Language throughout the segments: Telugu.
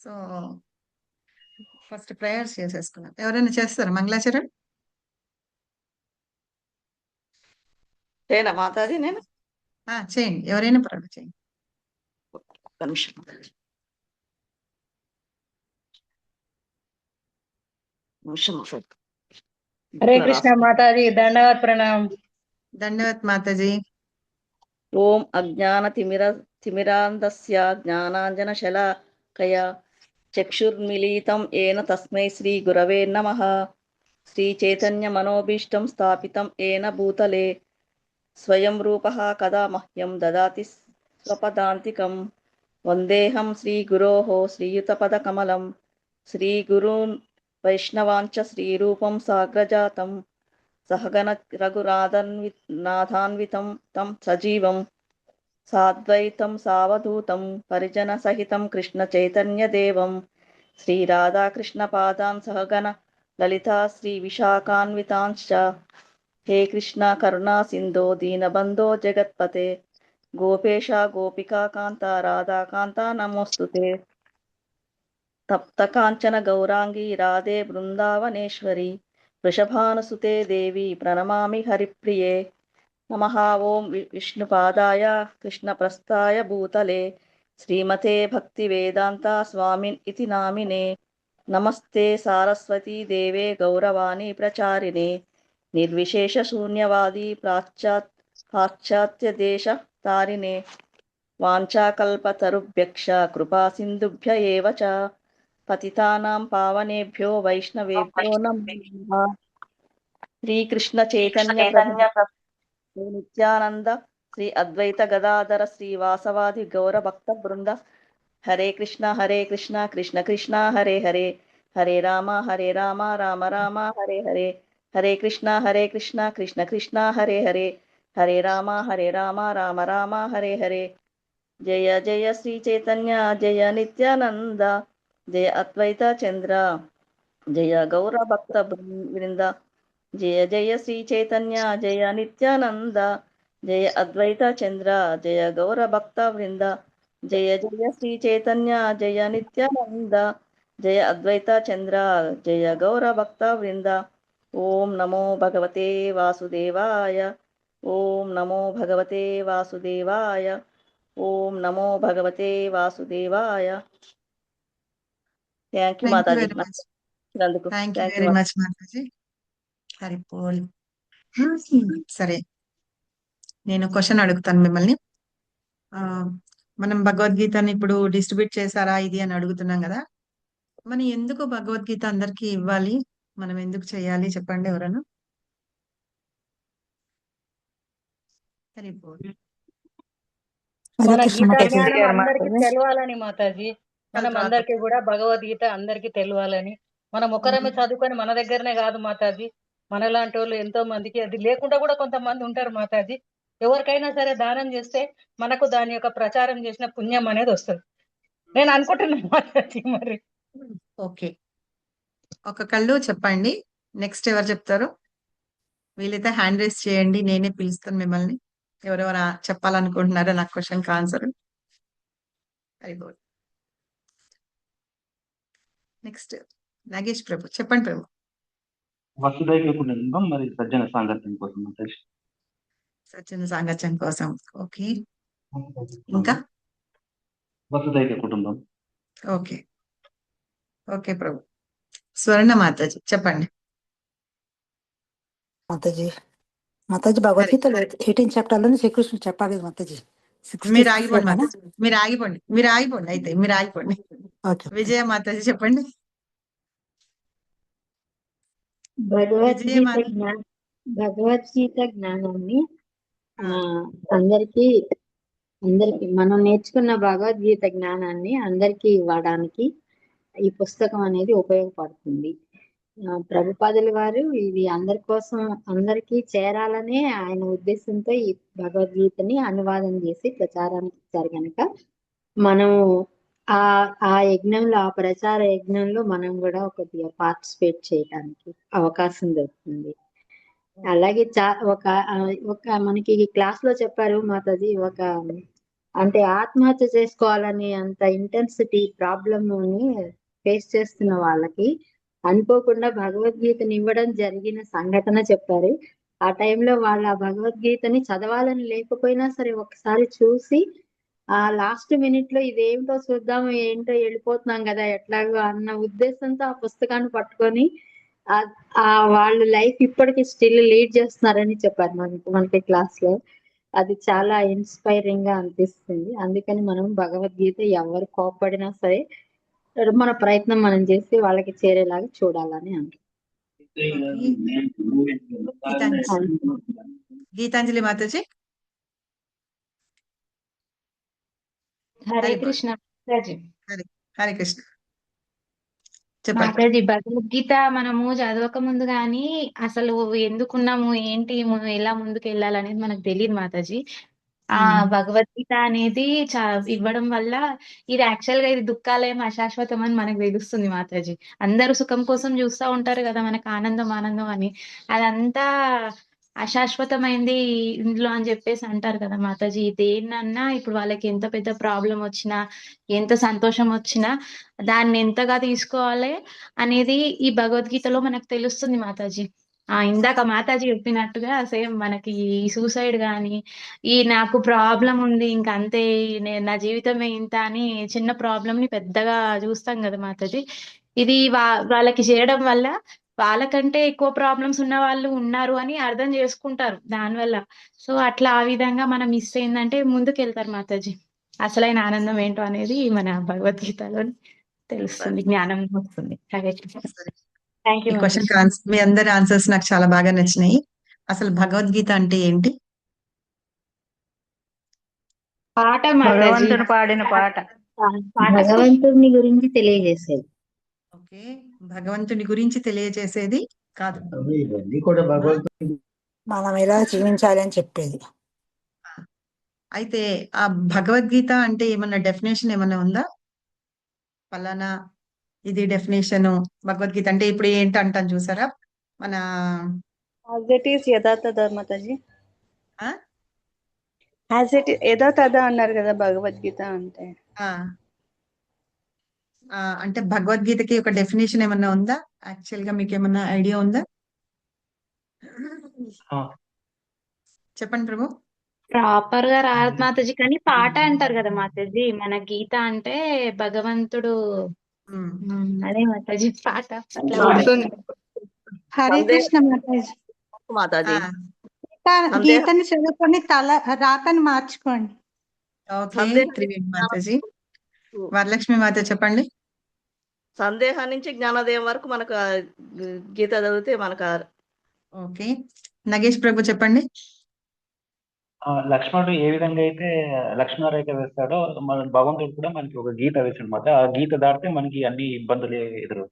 సో ఫస్ట్ ప్రేయర్స్ చేసేసుకున్నాం. ఎవరైనా చేస్తారా మంగళాచరణ్? చేయనా మాతాజీ నేను? చేయండి, ఎవరైనా పర్వాలేదు చేయండి. ఒక్క నిమిషం మాతాజీ. హరే కృష్ణ మాతాజీ, దండవత్ ప్రణామ్. దండవత్ మాతాజీ. ఓం అజ్ఞాన తిమిరాంధస్య జ్ఞానాంజన శలాకయ చక్షుర్మిలితం ఏన తస్మై శ్రీ గురవే నమః. శ్రీ చైతన్య మనోభీష్టం స్థాపితం ఏన భూతలే స్వయం రూపః కదా మహ్యం దదాతి స్వపదాంతికం. వందేహం శ్రీ గురోః శ్రీయుతపదకమలం శ్రీగురూన్ వైష్ణవాంచ శ్రీరూపం సాగ్రజాతం సహగణ రఘునాథాన్వితం తం సజీవం సాద్వైతం సావధూతం పరిజన సహితం కృష్ణ చైతన్యదేవం శ్రీ రాధాకృష్ణ పాదాన్ సహగణ లలితా శ్రీ విశాఖాన్వితాంశ్చ. హే కృష్ణ కరుణా సింధో దీనబంధో జగత్పతే గోపేశ గోపికా కాంత రాధాకాంత నమోస్తుతే. తప్త కాంచన గౌరాంగి రాధే బృందావనేశ్వరి వృషభానుసుతే దేవి ప్రణమామి హరిప్రియే. నమః. ఓం విష్ణుపాదాయ కృష్ణప్రస్థాయ భూతలే శ్రీమతే భక్తి వేదాంత స్వామిన్ ఇతి నామినే. నమస్తే సారస్వతీ దేవే గౌరవాణి ప్రచారిణే నిర్విశేష శూన్యవాది పాశ్చాత్య దేశ తారిణే. వాంఛాకల్పతరుభ్యక్ష కృపా సింధుభ్య ఏవ చ పతితానాం పావనేభ్యో వైష్ణవేభ్యో నమో నమః. శ్రీకృష్ణ చైతన్య ప్రభు నిత్యానంద శ్రీ అద్వైత గదాధర శ్రీవాసవాది గౌర భక్త బృంద. హరే కృష్ణ కృష్ణ కృష్ణ హరే హరే హరే రామ రామ రామ హరే హరే. హరే కృష్ణ కృష్ణ కృష్ణ హరే హరే హరే రామ రామ రామ హరే హరే. జయ జయ శ్రీ చైతన్య జయ నిత్యానంద జయ అద్వైత చంద్ర జయ గౌర భక్త బృంద. జయ జయ శ్రీ చైతన్య జయ నిత్యానంద జయ అద్వైత చంద్ర జయ గౌర భక్త వృంద. జయ జయ శ్రీ చైతన్య జయ నిత్యానంద జయ అద్వైత చంద్ర జయ గౌర భక్త వృంద. ఓం నమో భగవతే వాసుదేవాయ. ఓం నమో భగవతే వాసుదేవాయ. ఓం నమో భగవతే వాసుదేవాయ. Thank you Mataji. Thank you very much Mataji. Hari బోల్. సరే, నేను క్వశ్చన్ అడుగుతాను మిమ్మల్ని. మనం భగవద్గీతని ఇప్పుడు డిస్ట్రిబ్యూట్ చేశారా ఇది అని అడుగుతున్నాం కదా. మనం ఎందుకు భగవద్గీత అందరికి ఇవ్వాలి, మనం ఎందుకు చేయాలి చెప్పండి ఎవరన్నా. హరి బోల్. మన గీతా జ్ఞానం అందరికి తెలవాలని మాతాజీ. మనం అందరికి కూడా భగవద్గీత అందరికి తెలవాలని. మనం ఒకరమే చదువుకొని మన దగ్గరనే కాదు మాతాజీ, మనలాంటి వాళ్ళు ఎంతో మందికి అది లేకుండా కూడా కొంతమంది ఉంటారు మాతాజీ. ఎవరికైనా సరే దానం చేస్తే మనకు దాని యొక్క ప్రచారం చేసిన పుణ్యం అనేది వస్తుంది నేను అనుకుంటున్నాను మాతాజీ. మరి ఓకే, ఒక కళ్ళు చెప్పండి. నెక్స్ట్ ఎవరు చెప్తారు? వీలైతే హ్యాండ్ రైస్ చేయండి, నేనే పిలుస్తాను మిమ్మల్ని. ఎవరెవరు చెప్పాలనుకుంటున్నారో నా క్వశ్చన్కి answer. Very good. Next Nagesh Prabhu చెప్పండి ప్రభు. వసుదైక కుటుంబం మరి సజ్జన సాంగత్యం కోసం. సజ్జన సాంగత్యం కోసం, ఓకే. ఇంకా వసుదైక కుటుంబం. ఓకే ఓకే ప్రభు. స్వర్ణ మాతాజీ చెప్పండి. మాతాజీ భగవద్గీతలో 18 చాప్టర్లను శ్రీకృష్ణుడు చెప్పాలి మాతాజీ. మీరు ఆగిపోండి మాతాజీ, మీరు ఆగిపోండి అయితే మీరు ఆగిపోండి. విజయ మాతాజీ చెప్పండి. భగవద్గీత జ్ఞానాన్ని అందరికి మనం నేర్చుకున్న భగవద్గీత జ్ఞానాన్ని అందరికి ఇవ్వడానికి ఈ పుస్తకం అనేది ఉపయోగపడుతుంది. ప్రభుపాదుల వారు ఇది అందరి కోసం అందరికీ చేరాలనే ఆయన ఉద్దేశంతో ఈ భగవద్గీతని అనువాదం చేసి ప్రచారానికి ఇచ్చారు కనుక మనం ఆ యజ్ఞంలో, ఆ ప్రచార యజ్ఞంలో మనం కూడా కొద్దిగా పార్టిసిపేట్ చేయడానికి అవకాశం దొరుకుతుంది. అలాగే ఒక మనకి క్లాస్ లో చెప్పారు మాతాజీ, ఒక అంటే ఆత్మహత్య చేసుకోవాలని అంత ఇంటెన్సిటీ ప్రాబ్లమ్ని ఫేస్ చేస్తున్న వాళ్ళకి అనుకోకుండా భగవద్గీతని ఇవ్వడం జరిగిన సంఘటన చెప్పారు. ఆ టైంలో వాళ్ళు ఆ భగవద్గీతని చదవాలని లేకపోయినా సరే ఒకసారి చూసి ఆ లాస్ట్ మినిట్ లో ఇదేమిటో చూద్దాం, ఏంటో వెళ్ళిపోతున్నాం కదా ఎట్లాగో అన్న ఉద్దేశంతో ఆ పుస్తకాన్ని పట్టుకొని ఆ ఆ వాళ్ళు లైఫ్ ఇప్పటికీ స్టిల్ లీడ్ చేస్తున్నారని చెప్పారు మనకి క్లాస్ లో. అది చాలా ఇన్స్పైరింగ్ గా అనిపిస్తుంది. అందుకని మనం భగవద్గీత ఎవరు కోప్పడినా సరే మన ప్రయత్నం మనం చేసి వాళ్ళకి చేరేలాగా చూడాలని అంటారు. గీతాంజలి మాతాజీ. హరే కృష్ణ మాతాజీ. హరే కృష్ణ చెప్పండి మాతాజీ, భగవద్గీత మనము చదవక ముందు గాని అసలు ఎందుకున్నాము, ఏంటి, ఎలా ముందుకు వెళ్ళాలనేది మనకు తెలియదు మాతాజీ. ఆ భగవద్గీత అనేది ఇవ్వడం వల్ల ఇది యాక్చువల్ గా ఇది దుఃఖాలయం అశాశ్వతం అని మనకు తెలుస్తుంది మాతాజీ. అందరూ సుఖం కోసం చూస్తూ ఉంటారు కదా, మనకు ఆనందం ఆనందం అని. అదంతా అశాశ్వతమైంది ఇందులో అని చెప్పేసి అంటారు కదా మాతాజీ. దేన్నన్నా ఇప్పుడు వాళ్ళకి ఎంత పెద్ద ప్రాబ్లం వచ్చినా, ఎంత సంతోషం వచ్చినా దాన్ని ఎంతగా తీసుకోవాలి అనేది ఈ భగవద్గీతలో మనకు తెలుస్తుంది మాతాజీ. ఇందాక మాతాజీ చెప్పినట్టుగా సేమ్ మనకి ఈ సూసైడ్ గాని, ఈ నాకు ప్రాబ్లం ఉంది ఇంక అంతే, నా జీవితమే ఇంత అని చిన్న ప్రాబ్లం ని పెద్దగా చూస్తాం కదా మాతాజీ. ఇది వాళ్ళకి చేయడం వల్ల వాళ్ళకంటే ఎక్కువ ప్రాబ్లమ్స్ ఉన్న వాళ్ళు ఉన్నారు అని అర్థం చేసుకుంటారు దానివల్ల. సో అట్లా ఆ విధంగా మనం మిస్ అయిందంటే ముందుకు వెళ్తారు మాతాజీ. అసలైన ఆనందం ఏంటో అనేది మన భగవద్గీతలో తెలుస్తుంది, జ్ఞానం వస్తుంది. Thank you. ఈ క్వశ్చన్ మీ అందరి ఆన్సర్స్ నాకు చాలా బాగా నచ్చినాయి. అసలు భగవద్గీత అంటే ఏంటి? పాట భగవంతుడు పాడిన పాట. భగవంతుడిని గురించి తెలియజేసేది. ఓకే, భగవంతుని గురించి తెలియజేసేది కాదు, మనం ఎలా జీవించాలి అని చెప్పేది. అయితే ఆ భగవద్గీత అంటే ఏమన్నా డెఫినేషన్ ఏమన్నా ఉందా? ఫలానా ఇది డెఫినేషన్ భగవద్గీత అంటే ఇప్పుడు ఏంటి అంటాను చూసారా మన యాజ్ ఇట్ ఈస్ యథా తథా మాతాజీ. ఆ? యాజ్ ఇట్ యథా తథా అన్నారు కదా భగవద్గీత అంటే. అంటే భగవద్గీతకి ఒక డెఫినేషన్ ఏమన్నా ఉందా? యాక్చువల్ గా మీకు ఏమన్నా ఐడియా ఉందా? చెప్పండి ప్రభు. ప్రాపర్ గా రాదు మాతాజీ, కానీ పాట అంటారు కదా మాతాజీ. మన గీత అంటే భగవంతుడు. అదే మాతాజీ పాట అట్లా వస్తుంది. హరే కృష్ణ మాతాజీ. మాతాజీ గీతని చదువుకొని రాతని మార్చుకోండి. ఓకే, త్రివేణి మాతాజీ. వరలక్ష్మి మాత చెప్పండి. సందేహం నుంచి జ్ఞానోదయం వరకు మనకు గీత చదివితే మనకు. ఓకే, నగేష్ ప్రభు చెప్పండి. లక్ష్మణుడు ఏ విధంగా అయితే లక్ష్మణ రేఖ వేస్తాడో మన భగవంతుడు కూడా మనకి ఒక గీత వేసాడు అనమాట. ఆ గీత దాటితే మనకి అన్ని ఇబ్బందులు ఎదురు.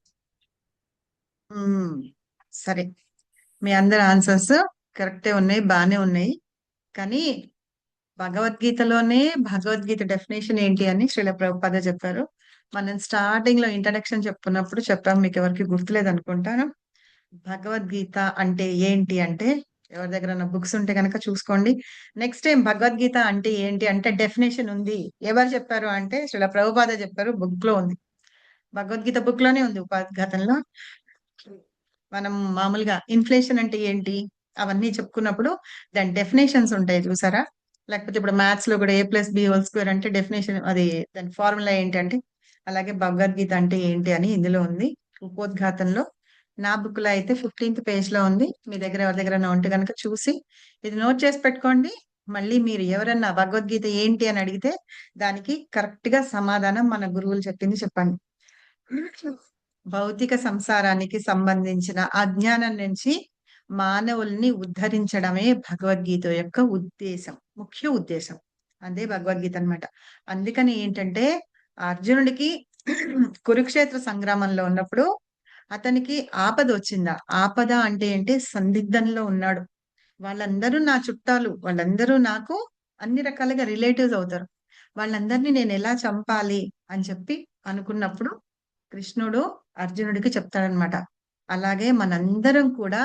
సరే, మీ అందరి ఆన్సర్స్ కరెక్టే ఉన్నాయి, బానే ఉన్నాయి. కానీ భగవద్గీతలోనే భగవద్గీత డెఫినేషన్ ఏంటి అని శ్రీల ప్రభుపాద చెప్పారు. మనం స్టార్టింగ్ లో ఇంట్రడక్షన్ చెప్పుకున్నప్పుడు చెప్పాం, మీకు ఎవరికి గుర్తులేదు అనుకుంటాను. భగవద్గీత అంటే ఏంటి అంటే, ఎవరి దగ్గర బుక్స్ ఉంటే కనుక చూసుకోండి. నెక్స్ట్ టైం భగవద్గీత అంటే ఏంటి అంటే డెఫినేషన్ ఉంది. ఎవరు చెప్పారు అంటే శ్రీల ప్రభుపాద చెప్పారు, బుక్ లో ఉంది, భగవద్గీత బుక్ లోనే ఉంది. ఉపోద్ఘాతంలో మనం మామూలుగా ఇన్ఫ్లేషన్ అంటే ఏంటి అవన్నీ చెప్పుకున్నప్పుడు దాని డెఫినేషన్స్ ఉంటాయి చూసారా. లేకపోతే ఇప్పుడు మ్యాథ్స్ లో కూడా A+B² అంటే డెఫినేషన్, అది దాని ఫార్ములా ఏంటంటే, అలాగే భగవద్గీత అంటే ఏంటి అని ఇందులో ఉంది ఉపోద్ఘాతంలో. నా బుక్ లో అయితే 15th పేజ్ లో ఉంది. మీ దగ్గర ఎవరి దగ్గర ఉంటే కనుక చూసి ఇది నోట్ చేసి పెట్టుకోండి. మళ్ళీ మీరు ఎవరన్నా భగవద్గీత ఏంటి అని అడిగితే దానికి కరెక్ట్ గా సమాధానం మన గురువులు చెప్పింది చెప్పండి. భౌతిక సంసారానికి సంబంధించిన అజ్ఞానం నుంచి మానవుల్ని ఉద్ధరించడమే భగవద్గీత యొక్క ఉద్దేశం, ముఖ్య ఉద్దేశం. అదే భగవద్గీత అన్నమాట. అందుకని ఏంటంటే అర్జునుడికి కురుక్షేత్ర సంగ్రామంలో ఉన్నప్పుడు అతనికి ఆపద వచ్చిందా? ఆపద అంటే ఏంటి? సందిగ్ధంలో ఉన్నాడు. వాళ్ళందరూ నా చుట్టాలు, వాళ్ళందరూ నాకు అన్ని రకాలుగా రిలేటివ్స్ అవుతారు. వాళ్ళందరినీ నేను ఎలా చంపాలి అని చెప్పి అనుకున్నప్పుడు కృష్ణుడు అర్జునుడికి చెప్తాడనమాట. అలాగే మనందరం కూడా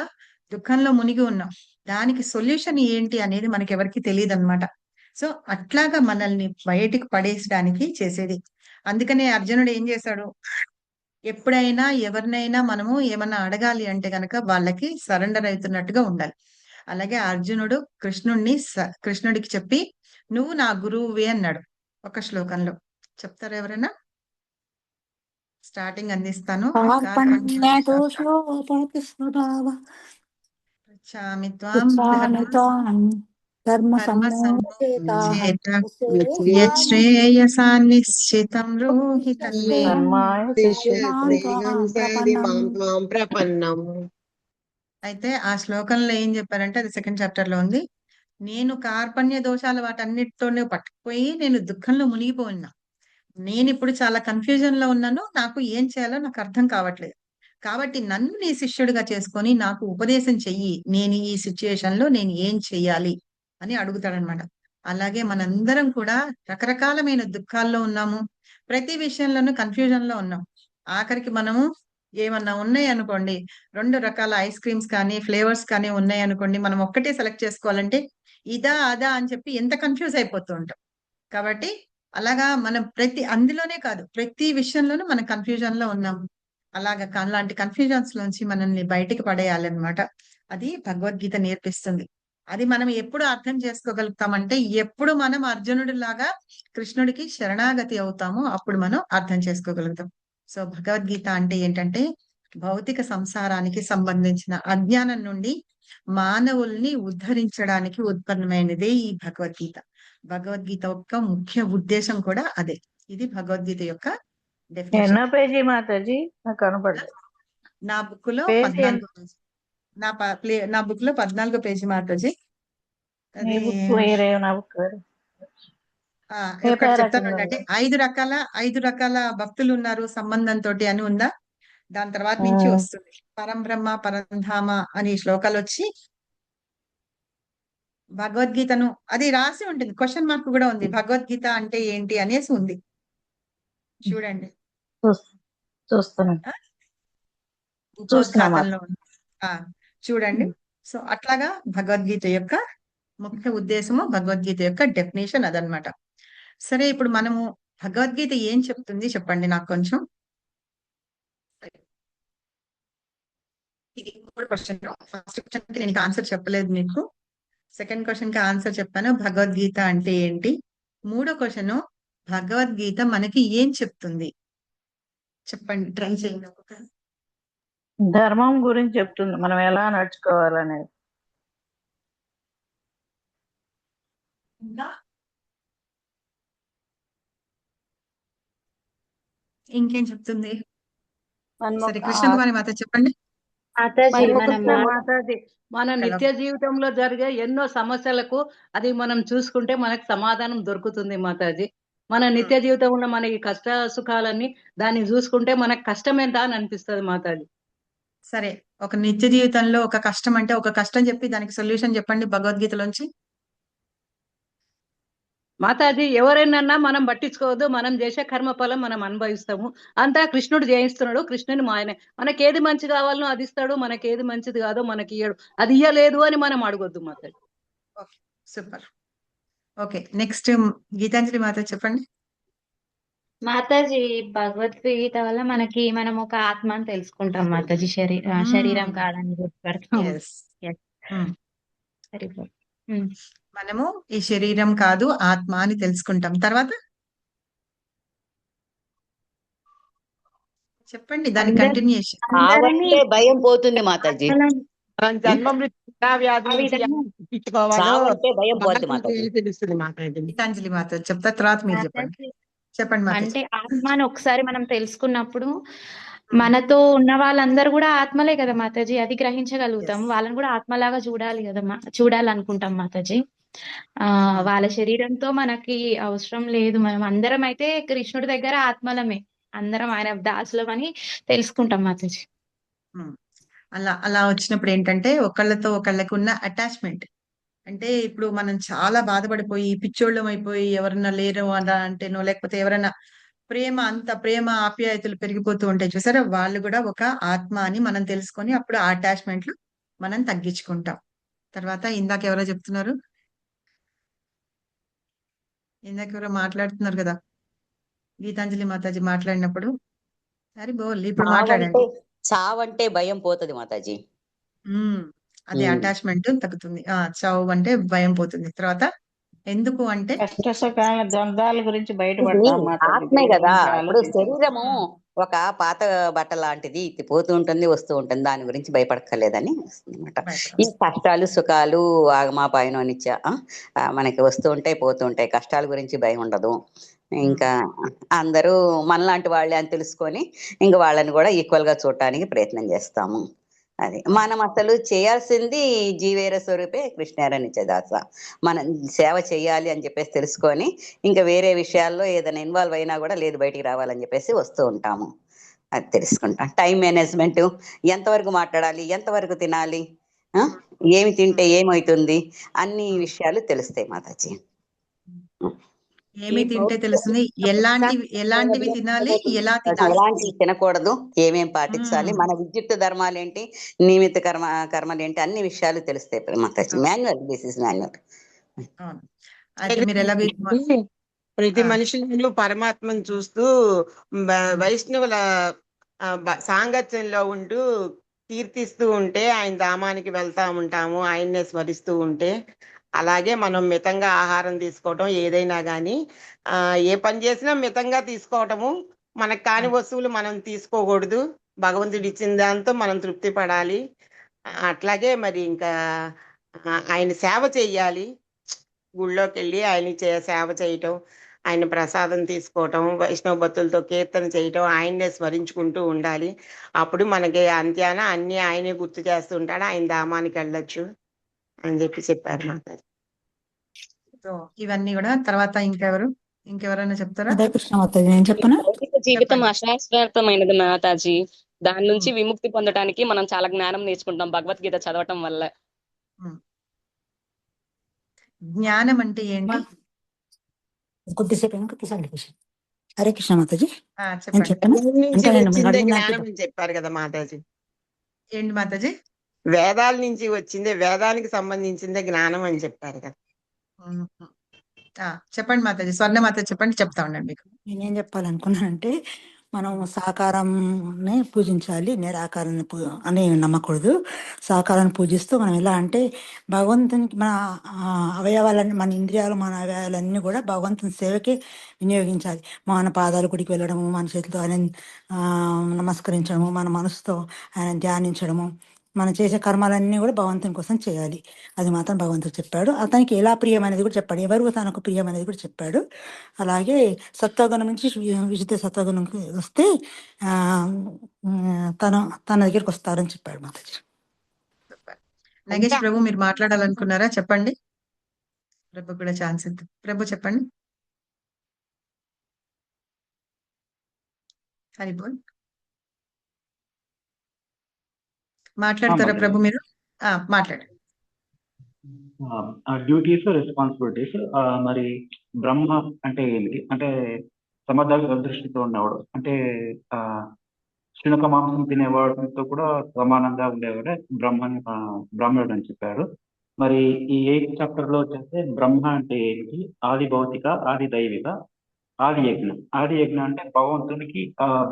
దుఃఖంలో మునిగి ఉన్నాం, దానికి సొల్యూషన్ ఏంటి అనేది మనకి ఎవరికి తెలియదు అనమాట. సో అట్లాగా మనల్ని బయటికి పడేసడానికి చేసేది. అందుకనే అర్జునుడు ఏం చేశాడు, ఎప్పుడైనా ఎవరినైనా మనము ఏమన్నా అడగాలి అంటే గనక వాళ్ళకి సరెండర్ అవుతున్నట్టుగా ఉండాలి. అలాగే అర్జునుడు కృష్ణుడికి చెప్పి నువ్వు నా గురువువి అన్నాడు ఒక శ్లోకంలో. చెప్తారా ఎవరైనా? స్టార్టింగ్ అందిస్తాను. పృచ్ఛామి త్వాం ధర్మ ధర్మ సమ్మోహచేతాః యచ్ఛ్రేయసాన్నిశ్చితం బ్రూహి తన్మే. ప్రపన్నం. అయితే ఆ శ్లోకంలో ఏం చెప్పారంటే, అది సెకండ్ చాప్టర్ లో ఉంది. నేను కార్పణ్య దోషాలు వాటన్నిటితోనే పట్టుకుపోయి నేను దుఃఖంలో మునిగిపోయినా. నేను ఇప్పుడు చాలా కన్ఫ్యూజన్ లో ఉన్నాను. నాకు ఏం చేయాలో నాకు అర్థం కావట్లేదు. కాబట్టి నన్ను నీ శిష్యుడిగా చేసుకొని నాకు ఉపదేశం చెయ్యి. నేను ఈ సిచ్యుయేషన్ లో నేను ఏం చెయ్యాలి అని అడుగుతాడనమాట. అలాగే మనందరం కూడా రకరకాలమైన దుఃఖాల్లో ఉన్నాము. ప్రతి విషయంలోనూ కన్ఫ్యూజన్ లో ఉన్నాం. ఆఖరికి మనము ఏమన్నా ఉన్నాయి అనుకోండి, 2 రకాల ఐస్ క్రీమ్స్ కానీ ఫ్లేవర్స్ కానీ ఉన్నాయి అనుకోండి, మనం ఒక్కటే సెలెక్ట్ చేసుకోవాలంటే ఇదా అదా అని చెప్పి ఎంత కన్ఫ్యూజ్ అయిపోతూ ఉంటాం. కాబట్టి అలాగా మనం అందులోనే కాదు, ప్రతి విషయంలోనూ మనం కన్ఫ్యూజన్ లో ఉన్నాము. అలాంటి కన్ఫ్యూజన్స్ లోంచి మనల్ని బయటికి పడేయాలన్నమాట. అది భగవద్గీత నేర్పిస్తుంది. అది మనం ఎప్పుడు అర్థం చేసుకోగలుగుతామంటే, ఎప్పుడు మనం అర్జునుడి లాగా కృష్ణుడికి శరణాగతి అవుతామో అప్పుడు మనం అర్థం చేసుకోగలుగుతాం. సో భగవద్గీత అంటే ఏంటంటే, భౌతిక సంసారానికి సంబంధించిన అజ్ఞానం నుండి మానవుల్ని ఉద్ధరించడానికి ఉత్పన్నమైనదే ఈ భగవద్గీత. భగవద్గీత యొక్క ముఖ్య ఉద్దేశం కూడా అదే. ఇది భగవద్గీత యొక్క డెఫినేషన్. పేజీ మాతాజీ నాకు కనపడలేదు. నా బుక్ లో 14 పేజీ. నా బుక్ లో 14 పేజీ మాతాజీ. అది ఇక్కడ చెప్తాను అంటే 5 రకాల భక్తులు ఉన్నారు సంబంధంతో అని ఉందా. దాని తర్వాత నుంచి వస్తుంది పరంబ్రహ్మ పరంధామ అని శ్లోకాలు వచ్చి భగవద్గీతను అది రాసి ఉంటుంది. క్వశ్చన్ మార్క్ కూడా ఉంది. భగవద్గీత అంటే ఏంటి అనేసి ఉంది. చూడండి, ఉపోద్ఘాతంలో ఉంది. చూడండి. సో అట్లాగా భగవద్గీత యొక్క ముఖ్య ఉద్దేశము, భగవద్గీత యొక్క డెఫినేషన్ అదనమాట. సరే, ఇప్పుడు మనము భగవద్గీత ఏం చెప్తుంది చెప్పండి నాకు కొంచెం. ఇది క్వశ్చన్. ఫస్ట్ క్వశ్చన్ కి నేను ఆన్సర్ చెప్పలేదు మీకు. సెకండ్ క్వశ్చన్ కి ఆన్సర్ చెప్పాను, భగవద్గీత అంటే ఏంటి. మూడో క్వశ్చన్, భగవద్గీత మనకి ఏం చెప్తుంది చెప్పండి, ట్రై చేయండి. ధర్మం గురించి చెప్తుంది, మనం ఎలా నడుచుకోవాలనేది. ఇంకేం చెప్తుంది? సరే, కృష్ణకుమారి మాత చెప్పండి. మాతాజీ, మన నిత్య జీవితంలో జరిగే ఎన్నో సమస్యలకు అది మనం చూసుకుంటే మనకు సమాధానం దొరుకుతుంది మాతాజీ. మన నిత్య జీవితంలో మనకి కష్ట సుఖాలన్నీ దాన్ని చూసుకుంటే మనకు కష్టం ఎంత అని అనిపిస్తుంది మాతాజీ. సరే, ఒక నిత్య జీవితంలో ఒక కష్టం అంటే ఒక కష్టం చెప్పి దానికి సొల్యూషన్ చెప్పండి భగవద్గీతలోంచి. మాతాజీ, ఎవరైనా మనం పట్టించుకోవద్దు, మనం చేసే కర్మఫలం మనం అనుభవిస్తాము. అంతా కృష్ణుడు జయిస్తున్నాడు. కృష్ణుని మాయనే. మనకేది మంచి కావాలనో అది ఇస్తాడు, మనకేది మంచిది కాదో మనకి ఇయ్యడు. అది ఇయ్యలేదు అని మనం అడగొద్దు మాతాజీ. సూపర్. ఓకే, నెక్స్ట్ గీతాంజలి మాత చెప్పండి. మాతాజీ, భగవద్గీత వల్ల మనం ఒక ఆత్మ అని తెలుసుకుంటాం మాతాజీ. శరీరం కాదని గుర్తుపడతాం. మనము ఈ శరీరం కాదు ఆత్మ అని తెలుసుకుంటాం. తర్వాత చెప్పండి దాని కంటిన్యూషన్. భయం పోతుంది మాతాజీ. గీతాంజలి మాత చెప్తా, తర్వాత మీరు చెప్పండి. చెప్పండి. అంటే ఆత్మని ఒకసారి మనం తెలుసుకున్నప్పుడు మనతో ఉన్న వాళ్ళందరూ కూడా ఆత్మలే కదా మాతాజీ. అది గ్రహించగలుగుతాము. వాళ్ళని కూడా ఆత్మలాగా చూడాలి కదా, చూడాలనుకుంటాం మాతాజీ. వాళ్ళ శరీరంతో మనకి అవసరం లేదు. మనం అందరం అయితే కృష్ణుడి దగ్గర ఆత్మలమే, అందరం ఆయన దాసులం అని తెలుసుకుంటాం మాతాజీ. అలా వచ్చినప్పుడు ఏంటంటే ఒకళ్ళతో ఒకళ్ళకి ఉన్న అటాచ్మెంట్, అంటే ఇప్పుడు మనం చాలా బాధపడిపోయి పిచ్చోళ్ళం అయిపోయి ఎవరన్నా లేరు అలా అంటేనో, లేకపోతే ఎవరైనా అంత ప్రేమ ఆప్యాయతలు పెరిగిపోతూ ఉంటాయి చూసారా, వాళ్ళు కూడా ఒక ఆత్మ అని మనం తెలుసుకొని అప్పుడు ఆ అటాచ్మెంట్లు మనం తగ్గించుకుంటాం. తర్వాత ఇందాక ఎవరో చెప్తున్నారు, ఇందాక ఎవరో మాట్లాడుతున్నారు కదా, గీతాంజలి మాతాజీ మాట్లాడినప్పుడు. సరే బోల్ ఇప్పుడు మాట్లాడండి. చావంటే భయం పోతది మాతాజీ. అది అటాచ్మెంట్ తగ్గుతుంది. చావు అంటే భయం పోతుంది. తర్వాత ఎందుకు అంటే కష్ట సుఖాల ద్వంద్వాల గురించి బయటపడతాం మాతాజీ. ఆత్మే దేని కదా. గురించి ఇప్పుడు ఆలోచించాలి. శరీరము ఒక పాత బట్ట లాంటిది, ఇది పోతూ ఉంటుంది వస్తూ ఉంటుంది, దాని గురించి భయపడక్కర్లేదని వస్తుందన్నమాట. ఈ కష్టాలు సుఖాలు ఆగమాపాయనం నిత్య మనకి వస్తూ ఉంటాయి పోతూ ఉంటాయి. కష్టాల గురించి భయం ఉండదు. ఇంకా అందరూ మనలాంటి వాళ్ళే అని తెలుసుకొని ఇంకా వాళ్ళని కూడా ఈక్వల్ గా చూడటానికి ప్రయత్నం చేస్తాము. అది మనం అసలు చేయాల్సింది జీవేర స్వరూపే కృష్ణార నిత్యదాస. మనం సేవ చేయాలి అని చెప్పేసి తెలుసుకొని ఇంకా వేరే విషయాల్లో ఏదైనా ఇన్వాల్వ్ అయినా కూడా లేదు, బయటికి రావాలని చెప్పేసి వస్తూ ఉంటాము. అది తెలుసుకుంటాం. టైం మేనేజ్మెంట్, ఎంతవరకు మాట్లాడాలి, ఎంతవరకు తినాలి, ఏమి తింటే ఏమవుతుంది, అన్ని విషయాలు తెలుస్తాయి మాతాజీ. ఏమి తింటే తెలుస్తుంది, ఎలాంటివి తినాలి, ఎలా తినాలి, ఎలాంటివి తినకూడదు, ఏమేం పాటించాలి, మన విద్యుత్ ధర్మాలు ఏంటి, నియమిత కర్మలు ఏంటి, అన్ని విషయాలు తెలుస్తాయి Mataji. Manual, this is manual. అయితే మీరు ఎలా ప్రతి మనుషులు పరమాత్మను చూస్తూ వైష్ణవుల సాంగత్యంలో ఉంటూ కీర్తిస్తూ ఉంటే ఆయన ధామానికి వెళ్తా ఉంటాము, ఆయన్నే స్మరిస్తూ ఉంటే. అలాగే మనం మితంగా ఆహారం తీసుకోవటం, ఏదైనా కానీ ఏ పని చేసినా మితంగా తీసుకోవటము. మనకు కాని వస్తువులు మనం తీసుకోకూడదు, భగవంతుడు ఇచ్చిన దాంతో మనం తృప్తి పడాలి. అట్లాగే మరి ఇంకా ఆయన సేవ చెయ్యాలి, గుళ్ళోకి వెళ్ళి ఆయన సేవ చేయటం, ఆయన ప్రసాదం తీసుకోవటం, వైష్ణవ భక్తులతో కీర్తన చేయటం, ఆయన్నే స్మరించుకుంటూ ఉండాలి. అప్పుడు మనకి అంత్యాన అన్ని ఆయనే గుర్తు చేస్తూ ఉంటాడు, ఆయన ధామానికి వెళ్ళొచ్చు అని చెప్పారు మాతాజీ. ఇవన్నీ కూడా తర్వాత ఇంకెవరైనా చెప్తారా? అదే కృష్ణ మాతాజీ, నేను చెప్పనా? జీవితం అశాశ్వతమైనది మాతాజీ. దాని నుంచి విముక్తి పొందడానికి మనం చాలా జ్ఞానం నేర్చుకుంటాం భగవద్గీత చదవటం వల్ల. జ్ఞానం అంటే ఏంటి? కొద్దిసేపు హరే కృష్ణ మాతాజీ, నేను చెప్పండి. చెప్పనా? ఇంకా నేను వచ్చిందే జ్ఞానం అని చెప్పారు కదా మాతాజీ. ఏంటి మాతాజీ? వేదాల నుంచి వచ్చిందే, వేదానికి సంబంధించిందే జ్ఞానం అని చెప్పారు కదా. చెప్పండి మాతాజీ. స్వర్ణ మాతాజీ చెప్పండి, చెప్తా ఉండండి మీకు. నేనేం చెప్పాలనుకున్నానంటే, మనం సాకారాన్ని పూజించాలి, నిరాకారాన్ని అని నమ్మకూడదు. సాకారాన్ని పూజిస్తూ మనం ఎలా అంటే భగవంతునికి మన అవయవాలన్నీ, మన ఇంద్రియాలు, మన అవయవాలన్నీ కూడా భగవంతుని సేవకి వినియోగించాలి. మన పాదాలు గుడికి వెళ్ళడము, మన చేతితో ఆయన నమస్కరించడము, మన మనసుతో ఆయన ధ్యానించడము, మనం చేసే కర్మాలన్నీ కూడా భగవంతుని కోసం చేయాలి. అది మాత్రం భగవంతుడు చెప్పాడు. అతనికి ఎలా ప్రియం అనేది కూడా చెప్పాడు, ఎవరు తనకు ప్రియం అనేది కూడా చెప్పాడు. అలాగే సత్వగుణం నుంచి విశుద్ధ సత్వగుణంకి వస్తే తన దగ్గరికి వస్తారని చెప్పాడు మాతాజీ. నగేష్ ప్రభు, మీరు మాట్లాడాలనుకున్నారా? చెప్పండి. ప్రభు కూడా ఛాన్స్ ఇద్దాం. ప్రభు చెప్పండి. హరిబోల్ మాట్లాడతారా ప్రభు? మీరు మాట్లాడండి. Duties, responsibilities. మరి బ్రహ్మ అంటే ఏంటి అంటే సమర్థ దృష్టితో ఉన్నవాడు, అంటే శునక మాంసం తినేవాడితో కూడా సమానంగా ఉండేవాడే బ్రహ్మణుడు అని చెప్పారు. మరి ఈ 8th చాప్టర్ లో వచ్చేస్తే బ్రహ్మ అంటే ఏంటి, ఆది భౌతిక, ఆది దైవిక, ఆది యజ్ఞం. ఆది యజ్ఞం అంటే భగవంతునికి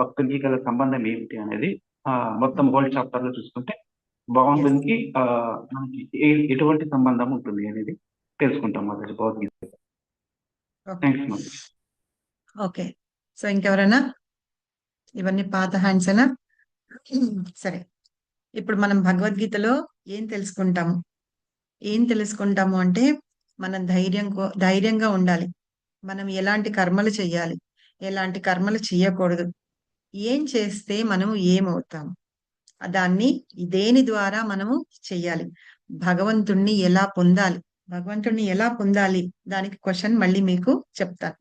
భక్తునికి గల సంబంధం ఏమిటి అనేది మొత్తం హోల్ చాప్టర్ లో చూసుకుంటే భగవంతునికి మనకి ఎటువంటి సంబంధం ఉంటుంది అనేది తెలుసుకుంటాం మాతాజీ భగవద్గీత. ఓకే, సో ఇంకెవరైనా? ఇవన్నీ పాత హ్యాండ్స్ ఏనా? సరే, ఇప్పుడు మనం భగవద్గీతలో ఏం తెలుసుకుంటాము అంటే మనం ధైర్యంగా ఉండాలి, మనం ఎలాంటి కర్మలు చెయ్యాలి, ఎలాంటి కర్మలు చెయ్యకూడదు, ఏం చేస్తే మనం ఏమవుతాము, దాన్ని దేని ద్వారా మనము చెయ్యాలి, భగవంతుణ్ణి ఎలా పొందాలి, దానికి క్వశ్చన్ మళ్ళీ మీకు చెప్తాను.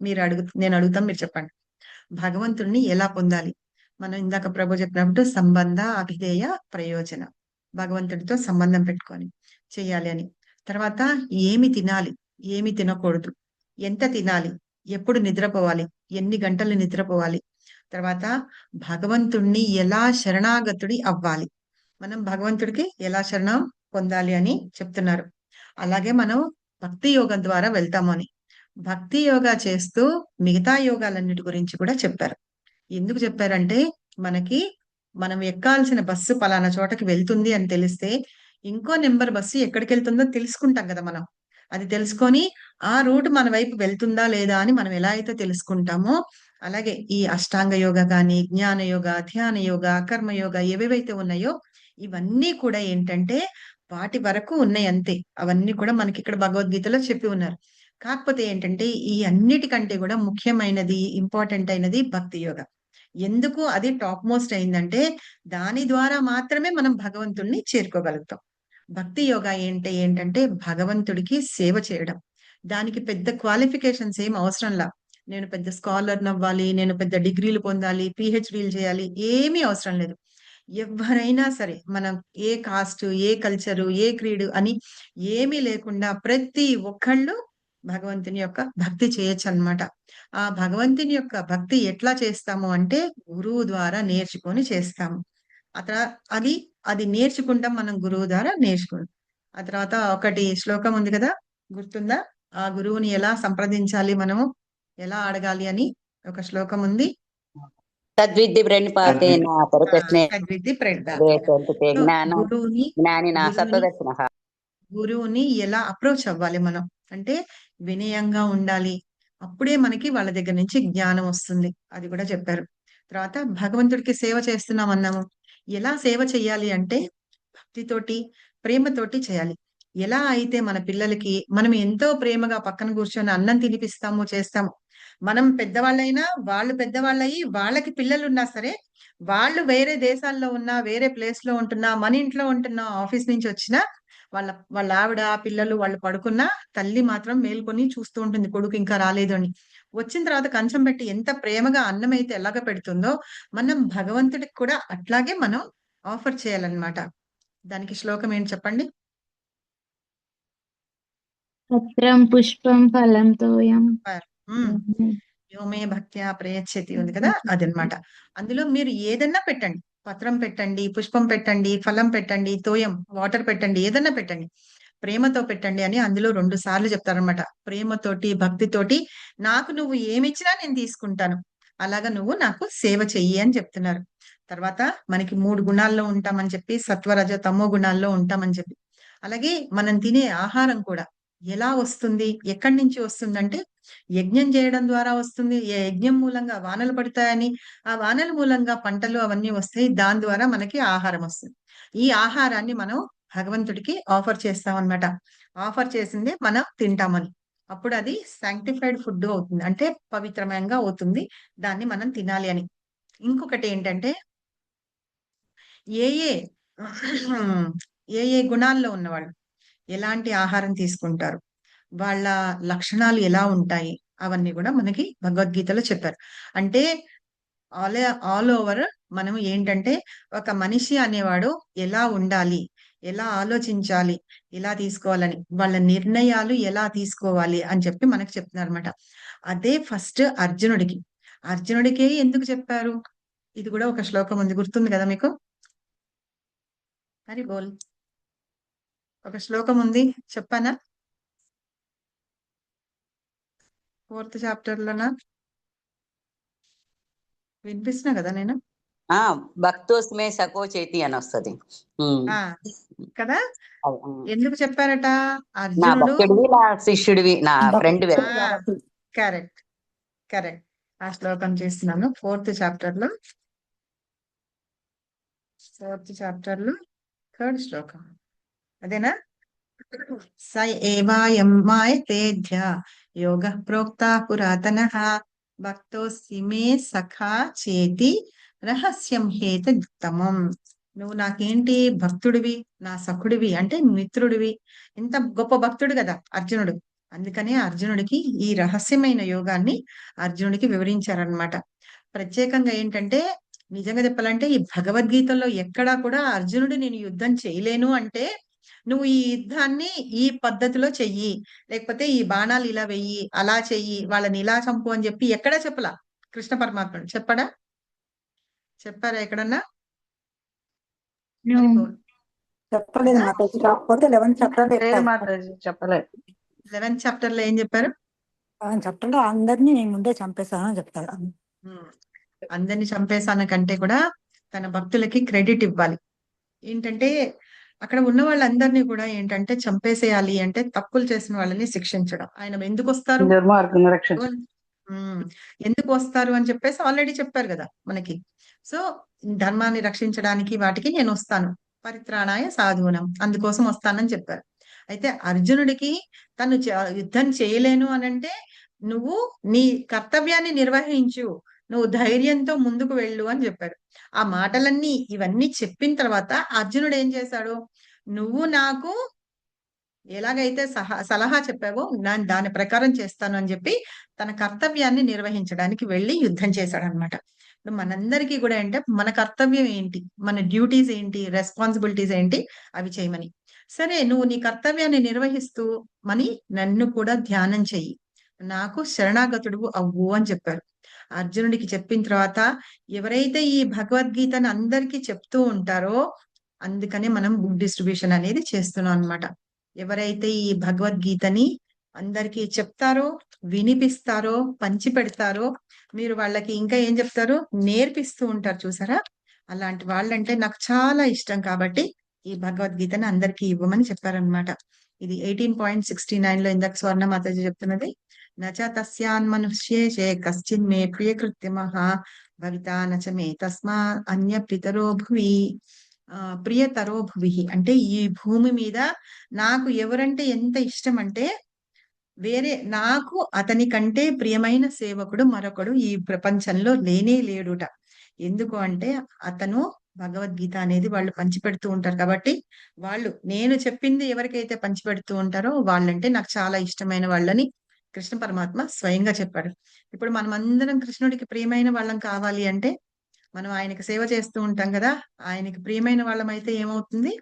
నేను అడుగుతాను, మీరు చెప్పండి. భగవంతుణ్ణి ఎలా పొందాలి? మనం ఇందాక ప్రభు చెప్పినప్పుడు సంబంధ, అభిధేయ, ప్రయోజన, భగవంతుడితో సంబంధం పెట్టుకొని చెయ్యాలి అని. తర్వాత ఏమి తినాలి, ఏమి తినకూడదు, ఎంత తినాలి, ఎప్పుడు నిద్రపోవాలి, ఎన్ని గంటలు నిద్రపోవాలి, తర్వాత భగవంతుణ్ణి ఎలా శరణాగతుడి అవ్వాలి, మనం భగవంతుడికి ఎలా శరణం పొందాలి అని చెప్తున్నారు. అలాగే మనం భక్తి యోగం ద్వారా వెళ్తాము అని. భక్తి యోగా చేస్తూ మిగతా యోగాలన్నిటి గురించి కూడా చెప్పారు. ఎందుకు చెప్పారంటే మనకి మనం ఎక్కాల్సిన బస్సు పలానా చోటకి వెళ్తుంది అని తెలిస్తే ఇంకో నెంబర్ బస్సు ఎక్కడికి వెళ్తుందో తెలుసుకుంటాం కదా మనం. అది తెలుసుకొని ఆ రూట్ మన వైపు వెళ్తుందా లేదా అని మనం ఎలా అయితే తెలుసుకుంటామో అలాగే ఈ అష్టాంగ యోగ కానీ, జ్ఞాన యోగ, ధ్యాన యోగ, కర్మ యోగ ఏవేవైతే ఉన్నాయో ఇవన్నీ కూడా ఏంటంటే వాటి వరకు ఉన్నాయి అంతే. అవన్నీ కూడా మనకి ఇక్కడ భగవద్గీతలో చెప్పి ఉన్నారు. కాకపోతే ఏంటంటే ఈ అన్నిటికంటే కూడా ముఖ్యమైనది, ఇంపార్టెంట్ అయినది భక్తి యోగ. ఎందుకు అది టాప్ మోస్ట్ అయిందంటే దాని ద్వారా మాత్రమే మనం భగవంతుణ్ణి చేరుకోగలుగుతాం. భక్తి యోగా ఏంటంటే భగవంతుడికి సేవ చేయడం. దానికి పెద్ద క్వాలిఫికేషన్స్ ఏం అవసరంలా. నేను పెద్ద స్కాలర్ అవ్వాలి, నేను పెద్ద డిగ్రీలు పొందాలి, పిహెచ్డీలు చేయాలి, ఏమీ అవసరం లేదు. ఎవరైనా సరే మనం ఏ కాస్ట్, ఏ కల్చరు, ఏ క్రీడు అని ఏమీ లేకుండా ప్రతి ఒక్కళ్ళు భగవంతుని యొక్క భక్తి చేయొచ్చు అన్నమాట. ఆ భగవంతుని యొక్క భక్తి ఎట్లా చేస్తాము అంటే గురువు ద్వారా నేర్చుకొని చేస్తాము. అది అది నేర్చుకుంటాం మనం గురువు ద్వారా నేర్చుకుంటాం. ఆ తర్వాత ఒకటి శ్లోకం ఉంది కదా, గుర్తుందా? ఆ గురువుని ఎలా సంప్రదించాలి, మనము ఎలా అడగాలి అని ఒక శ్లోకం ఉంది. తద్విద్ది ప్రణిపాతేన పరప్రశ్నే తద్విద్ది ప్రణిపాతేన. జ్ఞానం జ్ఞానినా సత్వదర్శనః. గురువుని ఎలా అప్రోచ్ అవ్వాలి మనం అంటే వినయంగా ఉండాలి. అప్పుడే మనకి వాళ్ళ దగ్గర నుంచి జ్ఞానం వస్తుంది. అది కూడా చెప్పారు. తర్వాత భగవంతుడికి సేవ చేస్తున్నాం అన్నాము. ఎలా సేవ చేయాలి అంటే భక్తితోటి, ప్రేమతోటి చేయాలి. ఎలా అయితే మన పిల్లలకి మనం ఎంతో ప్రేమగా పక్కన కూర్చొని అన్నం తినిపిస్తాము, చేస్తాము. మనం పెద్దవాళ్ళైనా వాళ్ళు పెద్దవాళ్ళయి వాళ్ళకి పిల్లలున్నా సరే వాళ్ళు వేరే దేశాల్లో ఉన్నా, వేరే ప్లేస్ లో ఉంటున్నా, మన ఇంట్లో ఉంటున్నా, ఆఫీస్ నుంచి వచ్చినా వాళ్ళ ఆవిడ, పిల్లలు వాళ్ళు పడుకున్నా తల్లి మాత్రం మేల్కొని చూస్తూ ఉంటుంది కొడుకు ఇంకా రాలేదు అని. వచ్చిన తర్వాత కంచం పెట్టి ఎంత ప్రేమగా అన్నం అయితే ఎలాగ పెడుతుందో మనం భగవంతుడికి కూడా అట్లాగే మనం ఆఫర్ చేయాలన్నమాట. దానికి శ్లోకం ఏంటి చెప్పండి? పత్రం పుష్పం ఫలం తోయం యోమే భక్త్యా ప్రయచ్చతి ఉంది కదా, అదనమాట. అందులో మీరు ఏదన్నా పెట్టండి, పత్రం పెట్టండి, పుష్పం పెట్టండి, ఫలం పెట్టండి, తోయం వాటర్ పెట్టండి, ఏదన్నా పెట్టండి, ప్రేమతో పెట్టండి అని అందులో 2 సార్లు చెప్తారనమాట. ప్రేమతోటి, భక్తితోటి నాకు నువ్వు ఏమిచ్చినా నేను తీసుకుంటాను, అలాగా నువ్వు నాకు సేవ చెయ్యి అని చెప్తున్నారు. తర్వాత మనకి 3 గుణాల్లో ఉంటామని చెప్పి, సత్వరజ తమో గుణాల్లో ఉంటామని చెప్పి, అలాగే మనం తినే ఆహారం కూడా ఎలా వస్తుంది, ఎక్కడి నుంచి వస్తుందంటే యజ్ఞం చేయడం ద్వారా వస్తుంది. యజ్ఞం మూలంగా వానలు పడతాయని, ఆ వానల మూలంగా పంటలు అవన్నీ వస్తాయి. దాని ద్వారా మనకి ఆహారం వస్తుంది. ఈ ఆహారాన్ని మనం భగవంతుడికి ఆఫర్ చేస్తామన్నమాట. ఆఫర్ చేసిందే మనం తింటామని. అప్పుడు అది సాంక్టిఫైడ్ ఫుడ్ అవుతుంది, అంటే పవిత్రమంగా అవుతుంది. దాన్ని మనం తినాలి అని. ఇంకొకటి ఏంటంటే ఏ ఏ ఏ ఏ గుణాల్లో ఉన్నవాళ్ళు ఎలాంటి ఆహారం తీసుకుంటారు, వాళ్ళ లక్షణాలు ఎలా ఉంటాయి, అవన్నీ కూడా మనకి భగవద్గీతలో చెప్పారు. అంటే ఆల్ ఓవర్ మనం ఏంటంటే ఒక మనిషి అనేవాడు ఎలా ఉండాలి, ఎలా ఆలోచించాలి, ఎలా తీసుకోవాలని, వాళ్ళ నిర్ణయాలు ఎలా తీసుకోవాలి అని చెప్పి మనకు చెప్తున్నారు అనమాట. అదే ఫస్ట్ అర్జునుడికి ఎందుకు చెప్పారు? ఇది కూడా ఒక శ్లోకం ఉంది, గుర్తుంది కదా మీకు? హరి బోల్. ఒక శ్లోకం ఉంది, చెప్పానా? 4th చాప్టర్ లోనా? వినిపిస్తున్నా కదా నేను? భక్తోస్మే సఖో చేతి అని వస్తుంది కదా. ఎందుకు చెప్పారట? నా అర్జునుడు భక్తుడివి, నా శిష్యుడివి, నా ఫ్రెండ్. Correct correct. ఆ శ్లోకం చేస్తున్నాను 4th చాప్టర్ లో 3rd శ్లోకం అదేనా? స ఏవాయం మాయతేధ్య యోగ ప్రోక్తా పురాతనః భక్తోస్మి మే సఖా చేతి రహస్యం హేతుత్తమం. నువ్వు నాకేంటి భక్తుడివి, నా సఖుడివి అంటే మిత్రుడివి. ఎంత గొప్ప భక్తుడు కదా అర్జునుడు. అందుకనే అర్జునుడికి ఈ రహస్యమైన యోగాన్ని అర్జునుడికి వివరించారనమాట. ప్రత్యేకంగా ఏంటంటే నిజంగా చెప్పాలంటే ఈ భగవద్గీతలో ఎక్కడా కూడా అర్జునుడు నేను యుద్ధం చేయలేను అంటే నువ్వు ఈ యుద్ధాన్ని ఈ పద్ధతిలో చెయ్యి, లేకపోతే ఈ బాణాలు ఇలా వెయ్యి, అలా చెయ్యి, వాళ్ళని ఇలా చంపు అని చెప్పి ఎక్కడా చెప్పలా కృష్ణ పరమాత్ముడు. చెప్పారా ఎక్కడన్నా? చెప్పలేదు మాతాజీ. కాకపోతే 11th చాప్టర్ మాతాజీ చెప్పలేదు. 11th చాప్టర్ లో ఏం చెప్పారు? అని చెప్తుంటే అందరినీ నేను ముందే చంపేశానని చెప్తాడు. అందరిని చంపేశాన కంటే కూడా తన భక్తులకి క్రెడిట్ ఇవ్వాలి. ఏంటంటే అక్కడ ఉన్న వాళ్ళందరినీ కూడా ఏంటంటే చంపేసేయాలి అంటే తప్పులు చేసిన వాళ్ళని శిక్షించడం. ఆయన ఎందుకు వస్తారు, దుర్మార్గుని రక్షించు. ఎందుకు వస్తారు అని చెప్పేసి ఆల్రెడీ చెప్పారు కదా మనకి. సో ధర్మాన్ని రక్షించడానికి వాటికి నేను వస్తాను, పరిత్రాణాయ సాధూనం, అందుకోసం వస్తానని చెప్పారు. అయితే అర్జునుడికి తను యుద్ధం చేయలేను అనంటే నువ్వు నీ కర్తవ్యాన్ని నిర్వహించు, నువ్వు ధైర్యంతో ముందుకు వెళ్ళు అని చెప్పారు. ఆ మాటలన్నీ ఇవన్నీ చెప్పిన తర్వాత అర్జునుడు ఏం చేశాడు, నువ్వు నాకు ఎలాగైతే సలహా చెప్పావో నేను దాని ప్రకారం చేస్తాను అని చెప్పి తన కర్తవ్యాన్ని నిర్వహించడానికి వెళ్ళి యుద్ధం చేశాడు అనమాట. ఇప్పుడు మనందరికీ కూడా అంటే మన కర్తవ్యం ఏంటి, మన డ్యూటీస్ ఏంటి, రెస్పాన్సిబిలిటీస్ ఏంటి, అవి చేయమని. సరే నువ్వు నీ కర్తవ్యాన్ని నిర్వహిస్తూ మని నన్ను కూడా ధ్యానం చెయ్యి, నాకు శరణాగతుడు అవ్వు అని చెప్పారు. అర్జునుడికి చెప్పిన తర్వాత ఎవరైతే ఈ భగవద్గీతను అందరికీ చెప్తూ ఉంటారో అందుకనే మనం బుక్ డిస్ట్రిబ్యూషన్ అనేది చేస్తున్నాం అన్నమాట. ఎవరైతే ఈ భగవద్గీతని అందరికీ చెప్తారో, వినిపిస్తారో, పంచి పెడతారో, మీరు వాళ్ళకి ఇంకా ఏం చెప్తారు, నేర్పిస్తూ ఉంటారు చూసారా, అలాంటి వాళ్ళంటే నాకు చాలా ఇష్టం కాబట్టి ఈ భగవద్గీతని అందరికీ ఇవ్వమని చెప్పారనమాట. ఇది 18.69 లో ఇందాక స్వర్ణ మాతాజీ చెప్తున్నది. నచ తస్యాన్ మనుష్యేషే కశ్చిన్ మే ప్రియకృత్యమః భవితా నచ మే తస్మా అన్య పితరో భువి ప్రియతరో భువి. అంటే ఈ భూమి మీద నాకు ఎవరంటే ఎంత ఇష్టం అంటే వేరే నాకు అతని కంటే ప్రియమైన సేవకుడు మరొకడు ఈ ప్రపంచంలో లేనే లేడుట. ఎందుకు అంటే అతను భగవద్గీత అనేది వాళ్ళు పంచిపెడుతూ ఉంటారు కాబట్టి, వాళ్ళు నేను చెప్పింది ఎవరికైతే పంచిపెడుతూ ఉంటారో వాళ్ళంటే నాకు చాలా ఇష్టమైన వాళ్ళని కృష్ణ పరమాత్మ స్వయంగా చెప్పాడు. ఇప్పుడు మనం అందరం కృష్ణుడికి ప్రియమైన వాళ్ళం కావాలి అంటే మనం ఆయనకి సేవ చేస్తూ ఉంటాం కదా, ఆయనకి ప్రియమైన వాళ్ళమైతే ఏమవుతుంది,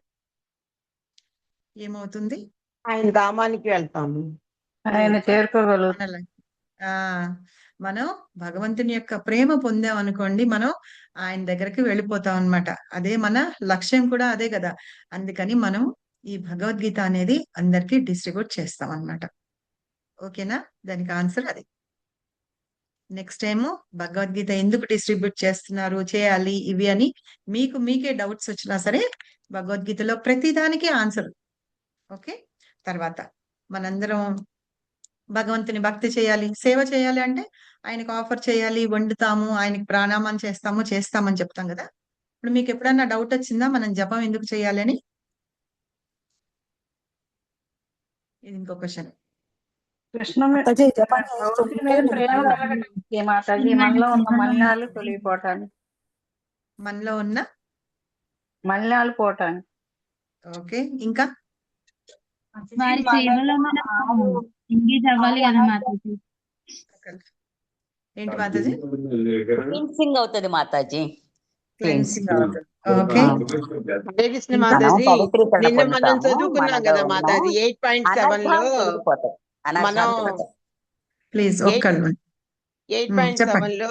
ఆయన ధామానికి వెళ్తాము, ఆయన చేరుకోగలుగుతాం. మనం భగవంతుని యొక్క ప్రేమ పొందాం అనుకోండి, మనం ఆయన దగ్గరికి వెళ్ళిపోతాం అన్నమాట. అదే మన లక్ష్యం కూడా అదే కదా. అందుకని మనం ఈ భగవద్గీత అనేది అందరికి డిస్ట్రిబ్యూట్ చేస్తాం అన్నమాట. ఓకేనా, దానికి ఆన్సర్ అది. నెక్స్ట్ టైము భగవద్గీత ఎందుకు డిస్ట్రిబ్యూట్ చేస్తున్నారు, చేయాలి ఇవి అని మీకే డౌట్స్ వచ్చినా సరే భగవద్గీతలో ప్రతి దానికి ఆన్సర్. ఓకే, తర్వాత మనందరం భగవంతుని భక్తి చేయాలి, సేవ చేయాలి అంటే ఆయనకు ఆఫర్ చేయాలి, వండుతాము, ఆయనకి ప్రాణామం చేస్తామని చెప్తాం కదా. ఇప్పుడు మీకు ఎప్పుడన్నా డౌట్ వచ్చిందా మనం జపం ఎందుకు చేయాలి అని? ఇది ఇంకో క్వశ్చన్. మాతాజీ మనలో ఉన్న మలినాలు తొలగిపోవటానికి, మనలో ఉన్న మలినాలు పోవటానికి. ఓకే, ఇంకా వారి సేవలో మనం ఎంగేజ్ అవ్వాలి కదా మాతాజీ. ఏంటి మాతాజీ? క్లీన్సింగ్ అవుతుంది మాతాజీ. క్లీన్సింగ్ అవుతుంది. ఓకే, హరే కృష్ణ మాతాజీ. నిన్న మనం చదువుకున్నాం కదా మాతాజీ 8.7 లో మనం ప్లీజ్ 8.7 లో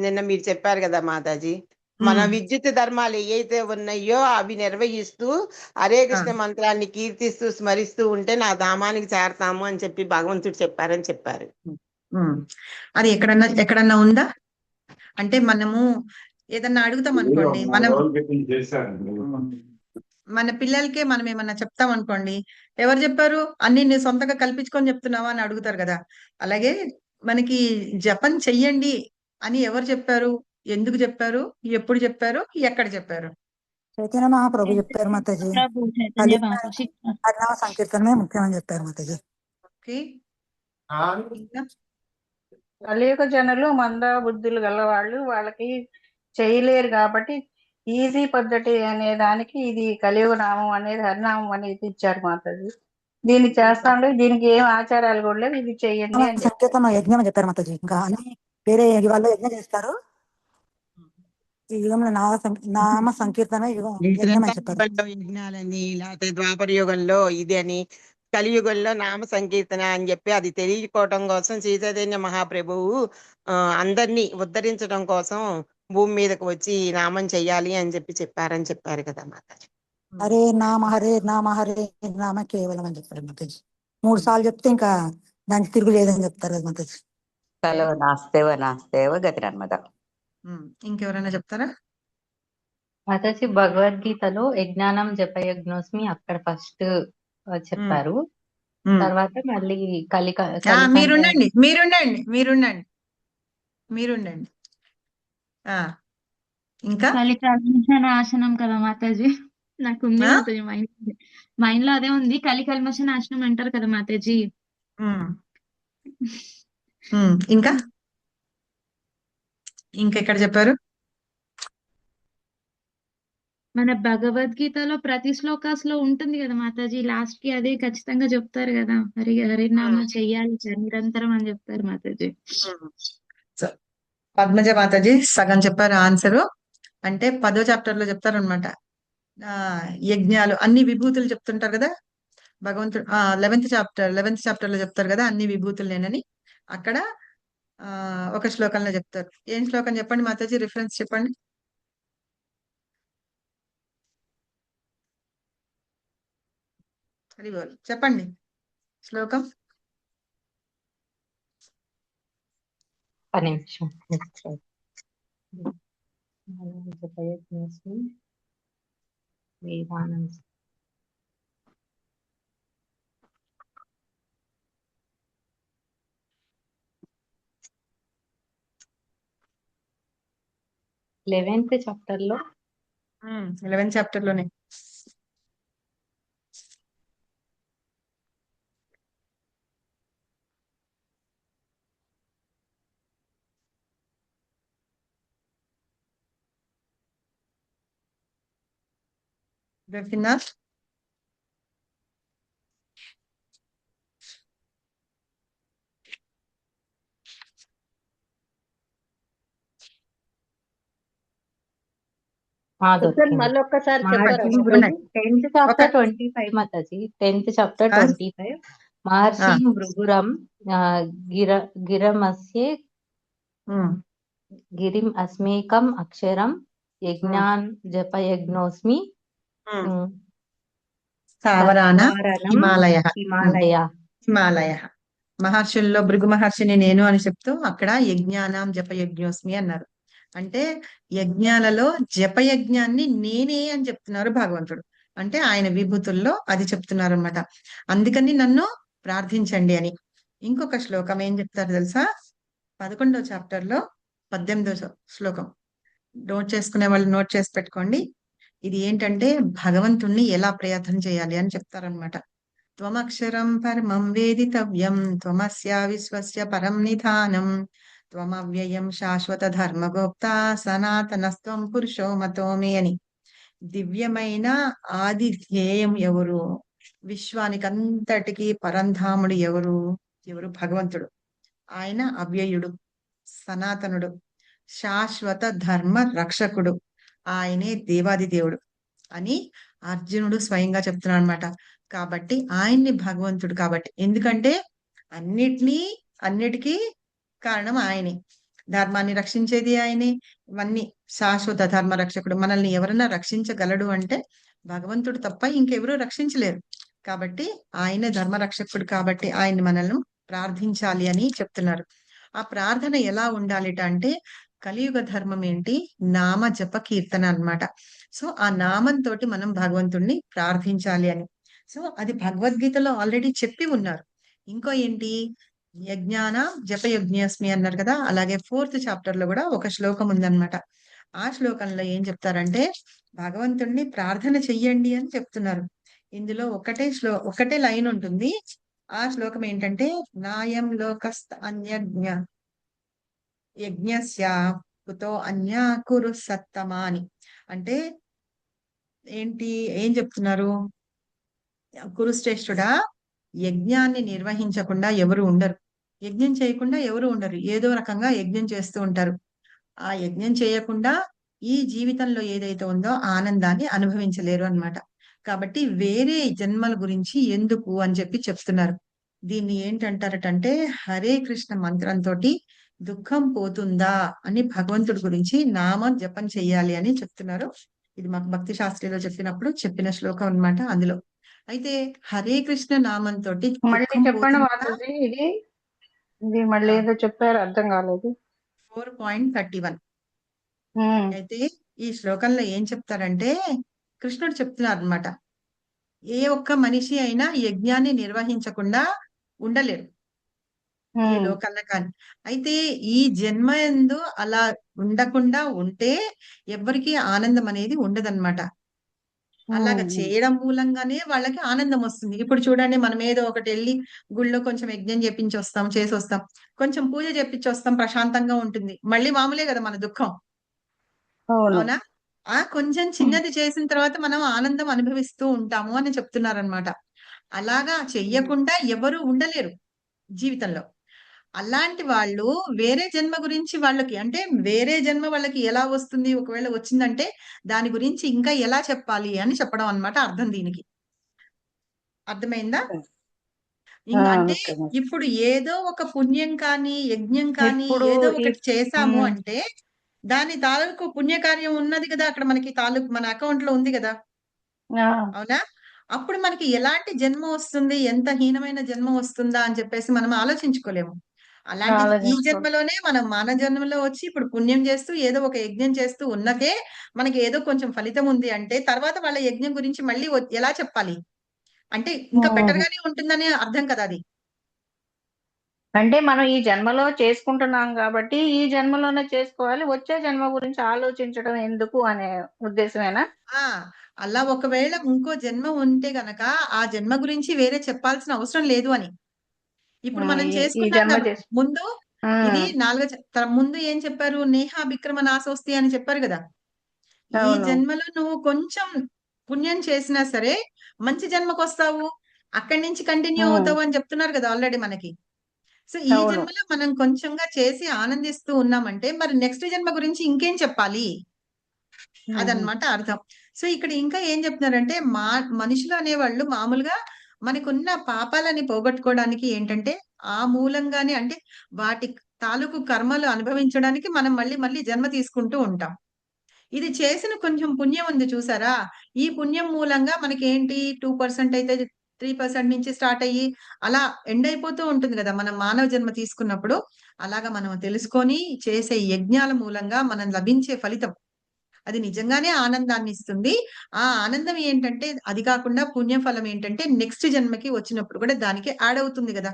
నిన్న మీరు చెప్పారు కదా మాతాజీ, మన విద్యుత్ ధర్మాలు ఏవైతే ఉన్నాయో అవి నిర్వహిస్తూ హరే కృష్ణ మంత్రాన్ని కీర్తిస్తూ స్మరిస్తూ ఉంటే నా ధామానికి చేరతాము అని చెప్పి భగవంతుడు చెప్పారని చెప్పారు. అది ఎక్కడన్నా ఉందా అంటే మనము ఏదన్నా అడుగుతాం అనుకోండి, మనం మన పిల్లలకే మనం ఏమన్నా చెప్తాం అనుకోండి, ఎవరు చెప్పారు, అన్ని నీ సొంతంగా కల్పించుకొని చెప్తున్నావా అని అడుగుతారు కదా. అలాగే మనకి జపం చెయ్యండి అని ఎవరు చెప్పారు, ఎందుకు చెప్పారు, ఎప్పుడు చెప్పారు, ఎక్కడ చెప్పారు? చైతన్య మహాప్రభు చెప్పారు మాతాజీ. హరినామ సంకీర్తనమే ముఖ్యమని చెప్పారు మాతాజీ. ఓకే, కలియుగ జనులు మంద బుద్ధులు గలవాళ్ళు, వాళ్ళకి చేయలేరు కాబట్టి ఈజీ పద్ధతి అనే దానికి ఇది కలియుగ నామం అనేది హరినామం అనేది ఇచ్చారు మాతాజీ. దీన్ని చేస్తా ఉంటే దీనికి ఏం ఆచారాలు కూడా లేవు, ఇది చెయ్యండి అని సంకీర్తన యజ్ఞం అని చెప్పారు మాతాజీ. ఇంకా అన్ని వేరే యుగాల్లో యజ్ఞం చేస్తారు, ఈ యుగంలో నామ సంకీర్తన యజ్ఞం అని చెప్పారు. యజ్ఞాలని లేకపోతే ద్వాపర యుగంలో ఇది అని, కలియుగంలో నామ సంకీర్తన అని చెప్పి అది తెలియకోవటం కోసం శ్రీ చైతన్య మహాప్రభువు అందరినీ ఉద్ధరించడం కోసం భూమి మీదకి వచ్చి నామం చెయ్యాలి అని చెప్పారని చెప్పారు కదా మాతాజీ. హరే నామ కేవలం అని చెప్పారు మాతాజీ. 3 సార్లు చెప్తే ఇంకా దానికి తిరుగులేదని చెప్తారు కదా మాతాజీ. కలో నాస్తేవ నాస్తేవ గతిరన్మద. ఇంకెవరైనా చెప్తారా? మాతాజీ భగవద్గీతలో యజ్ఞానం జపయజ్ఞోస్మి అక్కడ ఫస్ట్ చెప్పారు. తర్వాత మళ్ళీ మీరుండండి మీరుండండి మీరుండండి మీరుండండి. ఇంకా కలికల్మషనాశనం కదా మాతాజీ. నాకు ఉంది మాతాజీ మైండ్ లో అదే ఉంది. కలికల్మషనాశనం అంటారు కదా మాతాజీ. ఇంకా ఇంకెక్కడ చెప్పారు? మన భగవద్గీతలో ప్రతి శ్లోకాస్లో ఉంటుంది కదా మాతాజీ. లాస్ట్ కి అదే ఖచ్చితంగా చెప్తారు కదా, హరినామ చెయ్యాలి నిరంతరం అని చెప్తారు మాతాజీ. పద్మజ మాతాజీ సగం చెప్పారు ఆన్సరు. అంటే 10వ చాప్టర్ లో చెప్తారు అనమాట. యజ్ఞాలు అన్ని విభూతులు చెప్తుంటారు కదా భగవంతుడు. 11th చాప్టర్ లో చెప్తారు కదా అన్ని విభూతులు నేనని. అక్కడ ఒక శ్లోకంలో చెప్తారు. ఏం శ్లోకం చెప్పండి మాతాజీ, రిఫరెన్స్ చెప్పండి. చెప్పండి శ్లోకం. వేదానం 11th చాప్టర్ లో 11th చాప్టర్ లోనే విన్నా. మళ్ళీ ఒక్కసారి చెప్పారు. 10th chapter 25 Mataji. 10th chapter 25 మహర్షి భృగురం గిరమస్యే గిరిం అస్మేకం అక్షరం యజ్ఞాన్ జపయజ్ఞోస్మి హిమాలయ. మహర్షుల్లో భృగు మహర్షిని నేను అని చెప్తూ అక్కడ యజ్ఞానం జపయజ్ఞోస్మి అన్నారు. అంటే యజ్ఞాలలో జపయజ్ఞాన్ని నేనే అని చెప్తున్నారు భగవంతుడు. అంటే ఆయన విభూతుల్లో అది చెప్తున్నారు అనమాట. అందుకని నన్ను ప్రార్థించండి అని. ఇంకొక శ్లోకం ఏం చెప్తారు తెలుసా? 11వ చాప్టర్ లో 18వ శ్లోకం. నోట్ చేసుకునే వాళ్ళు నోట్ చేసి పెట్టుకోండి. ఇది ఏంటంటే భగవంతుణ్ణి ఎలా ప్రయత్నం చేయాలి అని చెప్తారనమాట. త్వమక్షరం పరమం వేదితవ్యం త్వమస్య విశ్వస్య పరం నిధానం త్వమవ్యయం శాశ్వత ధర్మగోప్త సనాతనస్త్వం పురుషో మతోమి అని. దివ్యమైన ఆది ధ్యేయం ఎవరు? విశ్వానికి అంతటికి పరంధాముడు ఎవరు? భగవంతుడు. ఆయన అవ్యయుడు, సనాతనుడు, శాశ్వత ధర్మ రక్షకుడు. ఆయనే దేవాది దేవుడు అని అర్జునుడు స్వయంగా చెప్తున్నాడు అనమాట. కాబట్టి ఆయన్ని భగవంతుడు కాబట్టి, ఎందుకంటే అన్నిటికీ కారణం ఆయనే. ధర్మాన్ని రక్షించేది ఆయనే. ఇవన్నీ శాశ్వత ధర్మ రక్షకుడు. మనల్ని ఎవరైనా రక్షించగలడు అంటే భగవంతుడు తప్ప ఇంకెవరూ రక్షించలేరు. కాబట్టి ఆయనే ధర్మ రక్షకుడు కాబట్టి ఆయన్ని మనల్ని ప్రార్థించాలి అని చెప్తున్నారు. ఆ ప్రార్థన ఎలా ఉండాలిట అంటే కలియుగ ధర్మం ఏంటి? నామ జప కీర్తన అన్నమాట. సో ఆ నామంతో మనం భగవంతుణ్ణి ప్రార్థించాలి అని. సో అది భగవద్గీతలో ఆల్రెడీ చెప్పి ఉన్నారు. ఇంకో ఏంటి? యజ్ఞాన జపయజ్ఞస్మి అన్నారు కదా. అలాగే 4th చాప్టర్ లో కూడా ఒక శ్లోకం ఉందన్నమాట. ఆ శ్లోకంలో ఏం చెప్తారంటే భగవంతుణ్ణి ప్రార్థన చెయ్యండి అని చెప్తున్నారు. ఇందులో ఒకటే లైన్ ఉంటుంది. ఆ శ్లోకం ఏంటంటే నాయం లోకస్థ అన్యజ్ఞ యజ్ఞస్య కుతో అన్యా కురు సత్తమా అని. అంటే ఏంటి? ఏం చెప్తున్నారు? కురుశ్రేష్ఠుడా, యజ్ఞాన్ని నిర్వహించకుండా ఎవరు ఉండరు, యజ్ఞం చేయకుండా ఎవరు ఉండరు. ఏదో రకంగా యజ్ఞం చేస్తూ ఉంటారు. ఆ యజ్ఞం చేయకుండా ఈ జీవితంలో ఏదైతే ఉందో ఆనందాన్ని అనుభవించలేరు అన్నమాట. కాబట్టి వేరే జన్మల గురించి ఎందుకు అని చెప్తున్నారు. దీన్ని ఏంటంటారటంటే హరే కృష్ణ మంత్రంతో దుఃఖం పోతుందా అని భగవంతుడి గురించి నామం జపం చెయ్యాలి అని చెప్తున్నారు. ఇది మాకు భక్తి శాస్త్రిలో చెప్పినప్పుడు చెప్పిన శ్లోకం అన్నమాట. అందులో అయితే హరే కృష్ణ నామంతో మళ్ళీ దుఃఖం చెప్పండి పోతుందా? మాతాజీ, ఇది మళ్ళీ ఏదో చెప్పారు, అర్థం కాలేదు. 4.31. అయితే ఈ శ్లోకంలో ఏం చెప్తారంటే కృష్ణుడు చెప్తున్నారు అనమాట, ఏ ఒక్క మనిషి అయినా యజ్ఞాన్ని నిర్వహించకుండా ఉండలేరు ఈ లోకంలో కానీ. అయితే ఈ జన్మ ఎందు అలా ఉండకుండా ఉంటే ఎవరికి ఆనందం అనేది ఉండదన్నమాట. అలాగా చేయడం మూలంగానే వాళ్ళకి ఆనందం వస్తుంది. ఇప్పుడు చూడండి, మనం ఏదో ఒకటి వెళ్ళి గుళ్ళో కొంచెం యజ్ఞం చేపించి వస్తాం, చేసి వస్తాం, కొంచెం పూజ చేపించి వస్తాం, ప్రశాంతంగా ఉంటుంది. మళ్ళీ మామూలే కదా మన దుఃఖం, అవునా? ఆ కొంచెం చిన్నది చేసిన తర్వాత మనం ఆనందం అనుభవిస్తూ ఉంటాము అని చెప్తున్నారనమాట. అలాగా చెయ్యకుండా ఎవరు ఉండలేరు జీవితంలో. అలాంటి వాళ్ళు వేరే జన్మ గురించి వాళ్ళకి, అంటే వేరే జన్మ వాళ్ళకి ఎలా వస్తుంది, ఒకవేళ వచ్చిందంటే దాని గురించి ఇంకా ఎలా చెప్పాలి అని చెప్పడం అన్నమాట అర్థం దీనికి. అర్థమైందా? అంటే ఇప్పుడు ఏదో ఒక పుణ్యం కానీ యజ్ఞం కానీ ఇప్పుడు ఏదో ఒకటి చేశాము అంటే దాని తాలూకు పుణ్యకార్యం ఉన్నది కదా అక్కడ మనకి, తాలూకు మన అకౌంట్ లో ఉంది కదా, అవునా? అప్పుడు మనకి ఎలాంటి జన్మ వస్తుంది, ఎంత హీనమైన జన్మ వస్తుందా అని చెప్పేసి మనం ఆలోచించుకోలేము. అలాంటిది ఈ జన్మలోనే మనం మానవ జన్మలో వచ్చి ఇప్పుడు పుణ్యం చేస్తూ ఏదో ఒక యజ్ఞం చేస్తూ ఉన్నకే మనకి ఏదో కొంచెం ఫలితం ఉంది అంటే తర్వాత వాళ్ళ యజ్ఞం గురించి మళ్ళీ ఎలా చెప్పాలి? అంటే ఇంకా బెటర్ గానే ఉంటుందని అర్థం కదా అది. అంటే మనం ఈ జన్మలో చేసుకుంటున్నాం కాబట్టి ఈ జన్మలోనే చేసుకోవాలి, వచ్చే జన్మ గురించి ఆలోచించడం ఎందుకు అనే ఉద్దేశమేనా? అలా ఒకవేళ ఇంకో జన్మ ఉంటే గనక ఆ జన్మ గురించి వేరే చెప్పాల్సిన అవసరం లేదు అని. ఇప్పుడు మనం చేసుకున్నాం కదా ముందు, ఇది ముందు ఏం చెప్పారు, నేహా విక్రమ నాశోస్తి అని చెప్పారు కదా. ఈ జన్మలో నువ్వు కొంచెం పుణ్యం చేసినా సరే మంచి జన్మకు వస్తావు, అక్కడి నుంచి కంటిన్యూ అవుతావు అని చెప్తున్నారు కదా ఆల్రెడీ మనకి. సో ఈ జన్మలో మనం కొంచెంగా చేసి ఆనందిస్తూ ఉన్నామంటే మరి నెక్స్ట్ జన్మ గురించి ఇంకేం చెప్పాలి, అదనమాట అర్థం. సో ఇక్కడ ఇంకా ఏం చెప్తున్నారంటే మనుషులు అనేవాళ్ళు మామూలుగా మనకున్న పాపాలని పోగొట్టుకోవడానికి ఏంటంటే ఆ మూలంగానే, అంటే వాటి తాలూకు కర్మలు అనుభవించడానికి మనం మళ్ళీ మళ్ళీ జన్మ తీసుకుంటూ ఉంటాం. ఇది చేసిన కొంచెం పుణ్యం ఉంది చూసారా, ఈ పుణ్యం మూలంగా మనకి ఏంటి 2% అయితే 3% నుంచి స్టార్ట్ అయ్యి అలా ఎండ్ అయిపోతూ ఉంటుంది కదా మనం మానవ జన్మ తీసుకున్నప్పుడు. అలాగా మనం తెలుసుకొని చేసే యజ్ఞాల మూలంగా మనం లభించే ఫలితం అది నిజంగానే ఆనందాన్ని ఇస్తుంది. ఆ ఆనందం ఏంటంటే అది కాకుండా పుణ్యఫలం ఏంటంటే నెక్స్ట్ జన్మకి వచ్చినప్పుడు కూడా దానికి యాడ్ అవుతుంది కదా.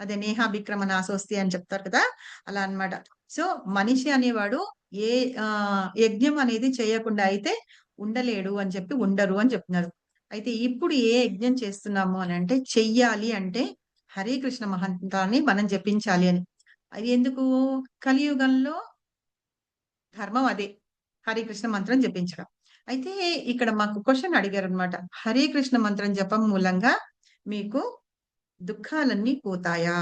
అదే నేహా విక్రమ నాశోస్తి అని చెప్తారు కదా, అలా అన్నమాట. సో మనిషి అనేవాడు ఏ యజ్ఞం అనేది చేయకుండా అయితే ఉండలేడు అని చెప్పి, ఉండరు అని చెప్తున్నారు. అయితే ఇప్పుడు ఏ యజ్ఞం చేస్తున్నాము అని అంటే చెయ్యాలి అంటే హరే కృష్ణ మహంతాన్ని మనం జపించాలి అని. అది ఎందుకు, కలియుగంలో ధర్మం అదే హరే కృష్ణ మంత్రం జపించడం. అయితే ఇక్కడ మాకు క్వశ్చన్ అడిగారు అనమాట, హరే కృష్ణ మంత్రం జపం మూలంగా మీకు దుఃఖాలన్నీ పోతాయా?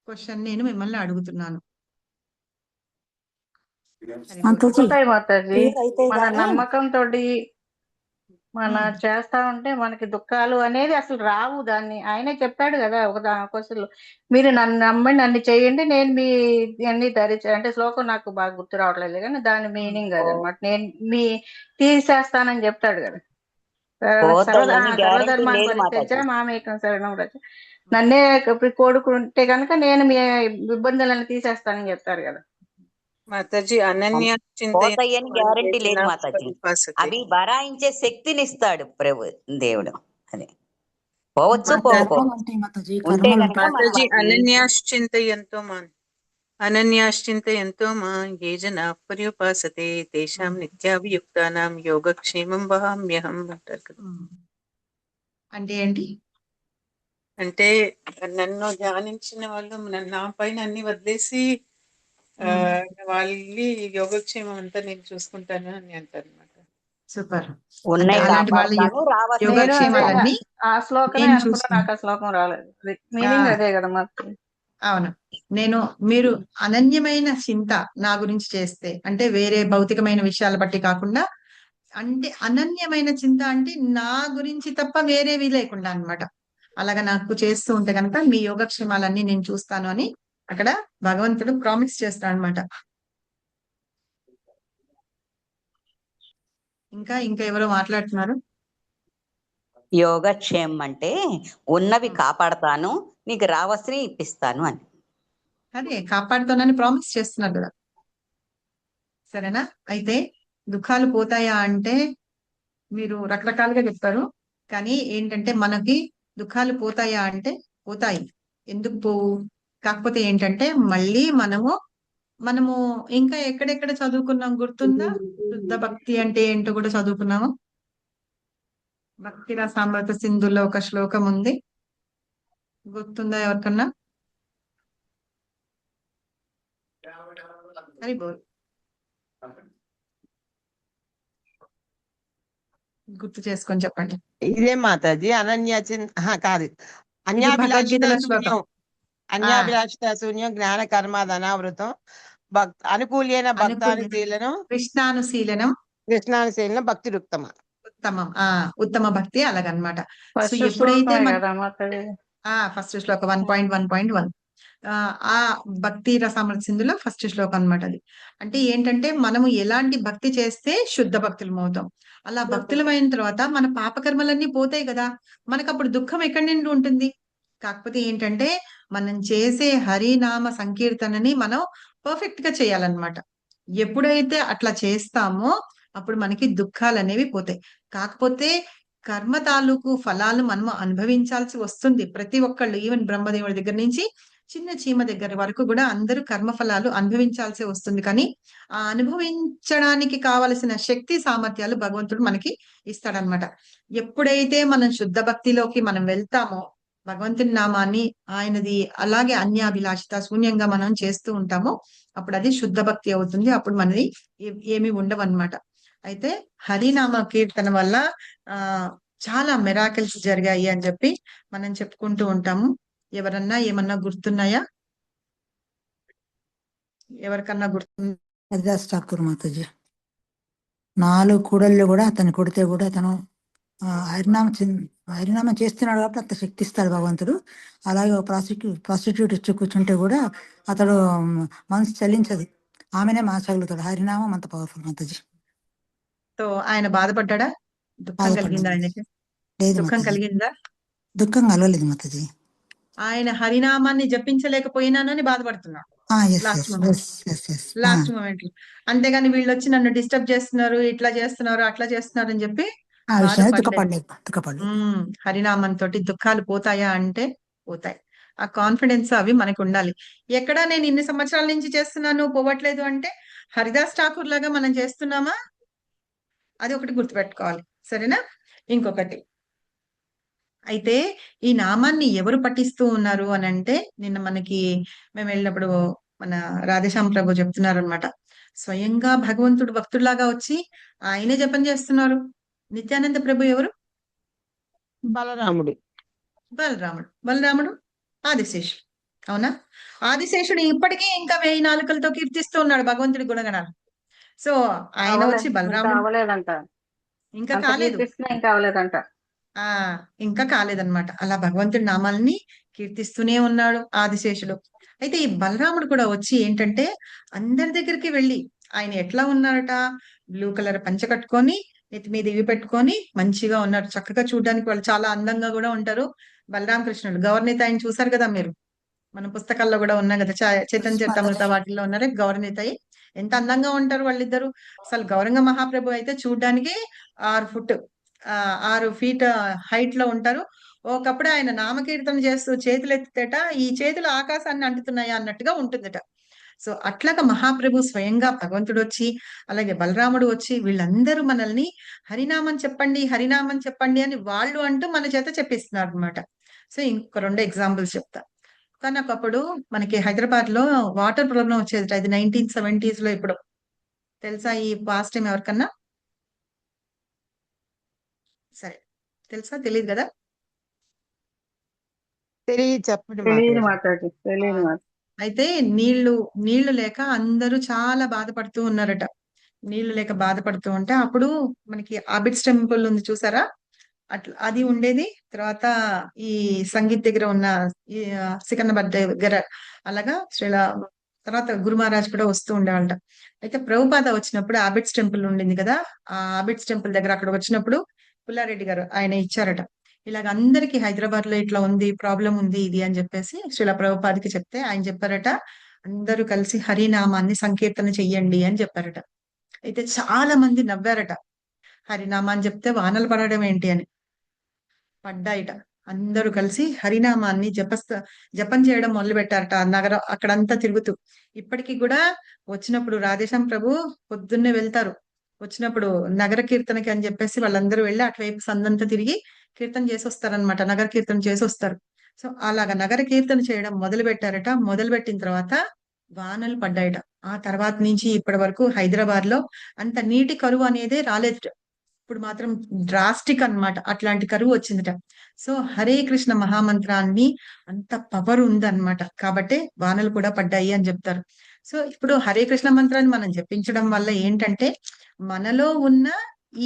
క్వశ్చన్ నేను మిమ్మల్ని అడుగుతున్నాను. పోతాయి మాతాజీ, మన నమ్మకంతో మన చేస్తా ఉంటే మనకి దుఃఖాలు అనేది అసలు రావు. దాన్ని ఆయనే చెప్పాడు కదా ఒక క్వశ్చన్లో, మీరు నన్ను నమ్మండి, నన్ను చేయండి, నేను మీ అన్ని అంటే శ్లోకం నాకు బాగా గుర్తు రావట్లేదు కానీ దాని మీనింగ్ అదనమాట, నేను మీ తీసేస్తానని చెప్తాడు కదా. సర్వధర్మాన్ని పరిత్యజ్య మామేకం శరణం రచ, నన్నే కోడుకుంటే కనుక నేను మీ ఇబ్బందులను తీసేస్తానని చెప్తారు కదా మాతాజీ. పోతాయని గ్యారంటీ లేదు మాతాజీ, అవి బరాయించే శక్తిని ఇస్తాడు ప్రభు దేవుడు. అది పోవచ్చు ఉంటే మాతాజీ అనన్యాశ్చింతయంతో మాన్, అనన్యాశ్చింతయంతో మా ఏ జనా పర్యుపాసతే తేషాం నిత్యాభియుక్తానాం యోగక్షేమం వహామ్యహం అంటారు కదా. అంటే ఏంటి అంటే నన్ను ధ్యానించిన వాళ్ళు నా పైన అన్ని వదిలేసి వాళ్ళని యోగక్షేమం అంతా నేను చూసుకుంటాను అని అంటారు అనమాట. సూపర్. అలాంటి వాళ్ళ యోగక్షేమాలన్నీ ఆ శ్లోకమే అనుకున్నా, నాకు ఆ శ్లోకం రాలేదు. మీనింగ్ అదే కదా మాకు. అవును, మీరు అనన్యమైన చింత నా గురించి చేస్తే, అంటే వేరే భౌతికమైన విషయాల బట్టి కాకుండా, అంటే అనన్యమైన చింత అంటే నా గురించి తప్ప వేరేవి లేకుండా అన్నమాట. అలాగా నాకు చేస్తూ ఉంటే కనుక మీ యోగక్షేమాలన్నీ నేను చూస్తాను అని అక్కడ భగవంతుడు ప్రామిస్ చేస్తాడు అనమాట. ఇంకా ఎవరో మాట్లాడుతున్నారు. యోగక్షేమం అంటే ఉన్నవి కాపాడతాను, నీకు రావలసినవి ఇప్పిస్తాను అని. అదే కాపాడుతానని ప్రామిస్ చేస్తున్నారు కదా. సరేనా? అయితే దుఃఖాలు పోతాయా అంటే మీరు రకరకాలుగా చెప్పారు. కానీ ఏంటంటే మనకి దుఃఖాలు పోతాయా అంటే పోతాయి. ఎందుకు పోవు? కాకపోతే ఏంటంటే మళ్ళీ మనము ఇంకా ఎక్కడెక్కడ చదువుకున్నాం గుర్తుందా? శుద్ధ భక్తి అంటే ఏంటో కూడా చదువుకున్నాము. భక్తి రసామృత సింధులో ఒక శ్లోకం ఉంది, గుర్తుందా ఎవరికన్నా? హరి బోల్. గుర్తు చేసుకొని చెప్పండి. ఇదే మాతాజీ కాదు, భగవద్గీతలో శ్లోకం. శూన్యం, అన్యాభిలాషిత శూన్యం, జ్ఞాన కర్మ ధనావృతం, అనుకూల్యైన భక్తానుశీలనం, కృష్ణానుశీలనం, భక్తి ఉత్తమ. ఉత్తమ భక్తి అలాగనమాట. సో ఫస్ట్ ఎప్పుడైతే శ్లోకమే కదా మాతాజీ. ఫస్ట్ శ్లోకం 1.1.1 ఆ భక్తి రసామృత సింధులో ఫస్ట్ శ్లోకం అన్నమాట అది. అంటే ఏంటంటే మనము ఎలాంటి భక్తి చేస్తే శుద్ధ భక్తులం అవుతాం. అలా భక్తులమైన తర్వాత మన పాపకర్మలన్నీ పోతాయి కదా, మనకు అప్పుడు దుఃఖం ఎక్కడి నుండి ఉంటుంది? కాకపోతే ఏంటంటే మనం చేసే హరినామ సంకీర్తనని మనం పర్ఫెక్ట్ గా చేయాలన్నమాట. ఎప్పుడైతే అట్లా చేస్తామో అప్పుడు మనకి దుఃఖాలు అనేవి పోతాయి. కాకపోతే కర్మ తాలూకు ఫలాలు మనము అనుభవించాల్సి వస్తుంది. ప్రతి ఒక్కళ్ళు, ఈవెన్ బ్రహ్మదేవుడి దగ్గర నుంచి చిన్న చీమ దగ్గర వరకు కూడా అందరూ కర్మ ఫలాలు అనుభవించాల్సి వస్తుంది. కానీ ఆ అనుభవించడానికి కావలసిన శక్తి సామర్థ్యాలు భగవంతుడు మనకి ఇస్తాడనమాట. ఎప్పుడైతే మనం శుద్ధ భక్తిలోకి మనం వెళ్తామో భగవంతుని నామాన్ని ఆయనది అలాగే అన్యాభిలాషిత శూన్యంగా మనం చేస్తూ ఉంటామో అప్పుడు అది శుద్ధ భక్తి అవుతుంది. అప్పుడు మనది ఏమి ఉండవన్నమాట. అయితే హరినామ కీర్తన వల్ల చాలా మిరాకిల్స్ జరిగాయి అని చెప్పి మనం చెప్పుకుంటూ ఉంటాము. ఎవరన్నా ఏమన్నా గుర్తున్నాయా? ఎవరికన్నా గుర్తుంది? హరిదాస్ ఠాకూర్ మాతాజీ 4 కూడళ్ళు కూడా అతను కొడితే కూడా అతను హరినామం చేస్తున్నాడు కాబట్టి అంత శక్తి ఇస్తాడు భగవంతుడు. అలాగే ప్రాస్టిట్యూట్ ఇచ్చి కూర్చుంటే కూడా అతడు మనసు చలించదు, ఆమెనే మార్చగలుగుతాడు. హరినామం అంత పవర్ఫుల్ మాతాజీ. సో ఆయన బాధపడ్డా? దుఃఖం కలిగిందా ఆయనకి? లేదు దుఃఖం మాతాజీ, కలిగిందా? దుఃఖం కలవలేదు మాతాజీ. ఆయన హరినామాన్ని జపించలేకపోయినానని బాధపడుతున్నాడు లాస్ట్ మూమెంట్ లో. అంతేగాని వీళ్ళు వచ్చి నన్ను డిస్టర్బ్ చేస్తున్నారు, ఇట్లా చేస్తున్నారు, అట్లా చేస్తున్నారు అని చెప్పి హరినామంతో దుఃఖాలు పోతాయా అంటే పోతాయి. ఆ కాన్ఫిడెన్స్ అవి మనకు ఉండాలి. ఎక్కడ నేను ఇన్ని సంవత్సరాల నుంచి చేస్తున్నాను పోవట్లేదు అంటే హరిదాస్ ఠాకూర్ లాగా మనం చేస్తున్నామా? అది ఒకటి గుర్తుపెట్టుకోవాలి. సరేనా? ఇంకొకటి అయితే ఈ నామాన్ని ఎవరు పఠిస్తూ ఉన్నారు అని అంటే నిన్న మేము వెళ్ళినప్పుడు మన రాధేశ్యామ ప్రభు చెప్తున్నారు అనమాట. స్వయంగా భగవంతుడు భక్తుడిలాగా వచ్చి ఆయనే జపం చేస్తున్నారు. నిత్యానంద ప్రభు ఎవరు? బలరాముడు. బలరాముడు ఆదిశేషుడు. అవునా? ఆదిశేషుడు ఇప్పటికీ ఇంకా 1000 నాలుకలతో కీర్తిస్తూ ఉన్నాడు భగవంతుడి గుణగణాలు. సో ఆయన వచ్చి బలరాముడు ఇంకా కాలేదు, ఇంకా కాలేదన్నమాట. అలా భగవంతుడి నామాలని కీర్తిస్తూనే ఉన్నాడు ఆదిశేషుడు. అయితే ఈ బలరాముడు కూడా వచ్చి ఏంటంటే అందరి దగ్గరికి వెళ్ళి ఆయన ఎట్లా ఉన్నారట, బ్లూ కలర్ పంచ కట్టుకొని నెత్తి మీద ఇవి పెట్టుకొని మంచిగా ఉన్నారు. చక్కగా చూడడానికి వాళ్ళు చాలా అందంగా కూడా ఉంటారు. బలరామకృష్ణుడు గౌరవనీత ఆయన చూసారు కదా మీరు, మన పుస్తకాల్లో కూడా ఉన్నా కదా, చైతన్య చరితామృత వాటిల్లో ఉన్నారే గౌరవనీత. ఎంత అందంగా ఉంటారు వాళ్ళిద్దరు. అసలు గౌరంగ మహాప్రభు అయితే చూడడానికి 6 ఫీట్ హైట్ లో ఉంటారు. ఒకప్పుడు ఆయన నామకీర్తన చేస్తూ చేతులు ఎత్తితేట ఈ చేతులు ఆకాశాన్ని అంటున్నాయా అన్నట్టుగా ఉంటుందట. సో అట్లాగా మహాప్రభు స్వయంగా భగవంతుడు వచ్చి అలాగే బలరాముడు వచ్చి వీళ్ళందరూ మనల్ని హరినామం చెప్పండి, హరినామం చెప్పండి అని వాళ్ళు అంటూ మన చేత చెప్పిస్తున్నారు అనమాట. సో ఇంకొక 2 ఎగ్జాంపుల్స్ చెప్తా. కానీ ఒకప్పుడు మనకి హైదరాబాద్ లో వాటర్ ప్రాబ్లం వచ్చేది. అది 1970s లో. ఇప్పుడు తెలుసా ఈ పాస్ట్ టైం ఎవరికన్నా? సరే, తెలుసా? తెలియదు కదా? అయితే నీళ్లు లేక అందరూ చాలా బాధపడుతూ ఉన్నారట. నీళ్లు లేక బాధపడుతూ ఉంటే అప్పుడు మనకి ఆబిడ్స్ టెంపుల్ ఉంది చూసారా, అట్లా అది ఉండేది. తర్వాత ఈ సంగీత్ దగ్గర ఉన్న ఈ సికన్నబాద్ దగ్గర అలాగా తర్వాత గురు మహారాజ్ కూడా వస్తూ ఉండేవాళ్ళ. అయితే ప్రభుపాద వచ్చినప్పుడు ఆబిడ్స్ టెంపుల్ ఉండింది కదా, ఆ ఆబిడ్స్ టెంపుల్ దగ్గర అక్కడ వచ్చినప్పుడు పుల్లారెడ్డి గారు ఆయన ఇచ్చారట. ఇలాగ అందరికి హైదరాబాద్ లో ఇట్లా ఉంది, ప్రాబ్లం ఉంది ఇది అని చెప్పేసి శ్రీల ప్రభుపాదికి చెప్తే ఆయన చెప్పారట, అందరూ కలిసి హరినామాన్ని సంకీర్తన చెయ్యండి అని చెప్పారట. అయితే చాలా మంది నవ్వారట, హరినామాన్ని చెప్తే వానలు పడడం ఏంటి అని. పడ్డాయిట. అందరూ కలిసి హరినామాన్ని జపం చేయడం మొదలు పెట్టారట ఆ నగరం అక్కడంతా తిరుగుతూ. ఇప్పటికి కూడా వచ్చినప్పుడు రాధేశ్యామ్ ప్రభు పొద్దున్నే వెళ్తారు, వచ్చినప్పుడు నగర కీర్తనకి అని చెప్పేసి వాళ్ళందరూ వెళ్ళి అటువైపు సందంతా తిరిగి కీర్తన చేసి వస్తారనమాట, నగర కీర్తన చేసి వస్తారు. సో అలాగా నగర కీర్తన చేయడం మొదలు పెట్టారట. మొదలు పెట్టిన తర్వాత వానలు పడ్డాయట. ఆ తర్వాత నుంచి ఇప్పటి వరకు హైదరాబాద్ లో అంత నీటి కరువు అనేది రాలేదు. ఇప్పుడు మాత్రం డ్రాస్టిక్ అన్నమాట, అట్లాంటి కరువు వచ్చిందట. సో హరే కృష్ణ మహామంత్రాన్ని అంత పవర్ ఉందన్నమాట, కాబట్టి వానలు కూడా పడ్డాయి అని చెప్తారు. సో ఇప్పుడు హరే కృష్ణ మంత్రాన్ని మనం జపించడం వల్ల ఏంటంటే మనలో ఉన్న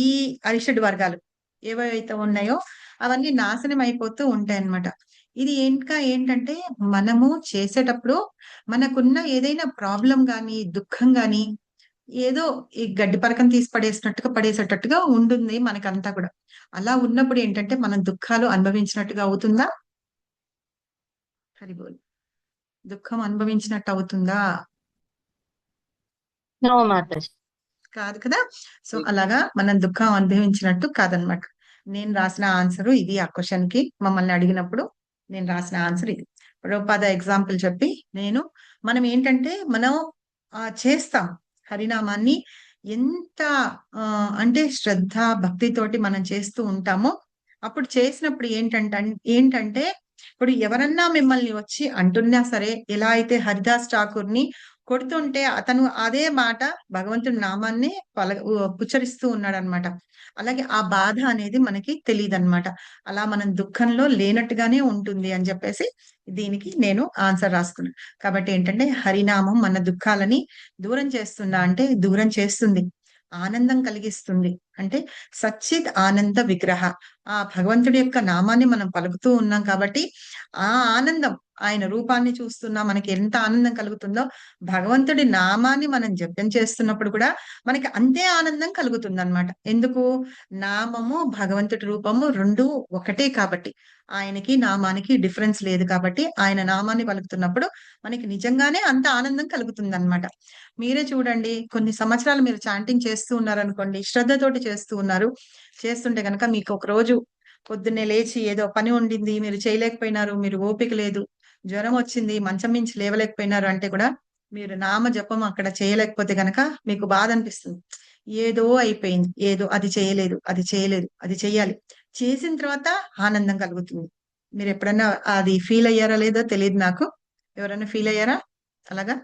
ఈ అరిషడ్ వర్గాలు ఏవైతే ఉన్నాయో అవన్నీ నాశనం అయిపోతూ ఉంటాయి అన్నమాట. ఇది ఇంకా ఏంటంటే మనము చేసేటప్పుడు మనకున్న ఏదైనా ప్రాబ్లం గాని దుఃఖం గాని ఏదో ఈ గడ్డి పరకం తీసి పడేసేటట్టుగా ఉంటుంది మనకంతా కూడా. అలా ఉన్నప్పుడు ఏంటంటే మనం దుఃఖాలు అనుభవించినట్టుగా అవుతుందా? హరిబోల్. దుఃఖం అనుభవించినట్టు అవుతుందా? కాదు కదా. సో అలాగా మనం దుఃఖం అనుభవించినట్టు కాదనమాట. నేను రాసిన ఆన్సర్ ఇది. ఆ క్వశ్చన్ కి మమ్మల్ని అడిగినప్పుడు నేను రాసిన ఆన్సర్ ఇది. ప్రభుపాద ఎగ్జాంపుల్ చెప్పి మనం ఏంటంటే మనం చేస్తాం హరినామాన్ని ఎంత అంటే శ్రద్ధ భక్తితోటి మనం చేస్తూ ఉంటామో అప్పుడు చేసినప్పుడు ఏంటంటే ఇప్పుడు ఎవరన్నా మిమ్మల్ని వచ్చి అంటున్నా సరే, ఎలా అయితే హరిదాస్ ఠాకూర్ని కొడుతుంటే అతను అదే మాట భగవంతుడి నామాన్ని ఉచ్చరిస్తూ ఉన్నాడు అనమాట. అలాగే ఆ బాధ అనేది మనకి తెలియదన్నమాట. అలా మనం దుఃఖంలో లేనట్టుగానే ఉంటుంది అని చెప్పేసి దీనికి నేను ఆన్సర్ రాసుకున్నాను. కాబట్టి ఏంటంటే హరినామం మన దుఃఖాలని దూరం చేస్తుందా అంటే దూరం చేస్తుంది, ఆనందం కలిగిస్తుంది. అంటే సచ్చిత్ ఆనంద విగ్రహ, ఆ భగవంతుడి యొక్క నామాన్ని మనం పలుకుతూ ఉన్నాం కాబట్టి ఆ ఆనందం, ఆయన రూపాన్ని చూస్తున్నా మనకి ఎంత ఆనందం కలుగుతుందో భగవంతుడి నామాన్ని మనం జపం చేస్తున్నప్పుడు కూడా మనకి అంతే ఆనందం కలుగుతుంది అన్నమాట. ఎందుకు? నామము భగవంతుడి రూపము రెండు ఒకటే కాబట్టి, ఆయనకి నామానికి డిఫరెన్స్ లేదు కాబట్టి ఆయన నామాన్ని పలుకుతున్నప్పుడు మనకి నిజంగానే అంత ఆనందం కలుగుతుంది అన్నమాట. మీరే చూడండి, కొన్ని సంవత్సరాలు మీరు చాంటింగ్ చేస్తూ ఉన్నారనుకోండి, శ్రద్ధతోటి చేస్తూ ఉన్నారు, చేస్తుంటే కనుక మీకు ఒక రోజు పొద్దున్నే లేచి ఏదో పని ఉండింది, మీరు చేయలేకపోయినారు, మీరు ఓపిక లేదు, జ్వరం వచ్చింది, మంచం మించి లేవలేకపోయినారు అంటే కూడా మీరు నామ జపం అక్కడ చేయలేకపోతే గనక మీకు బాధ అనిపిస్తుంది. ఏదో అయిపోయింది, ఏదో అది చేయలేదు, అది చేయలేదు, అది చెయ్యాలి. చేసిన తర్వాత ఆనందం కలుగుతుంది. మీరు ఎప్పుడన్నా అది ఫీల్ అయ్యారా లేదో తెలియదు నాకు. ఎవరైనా ఫీల్ అయ్యారా అలాగా?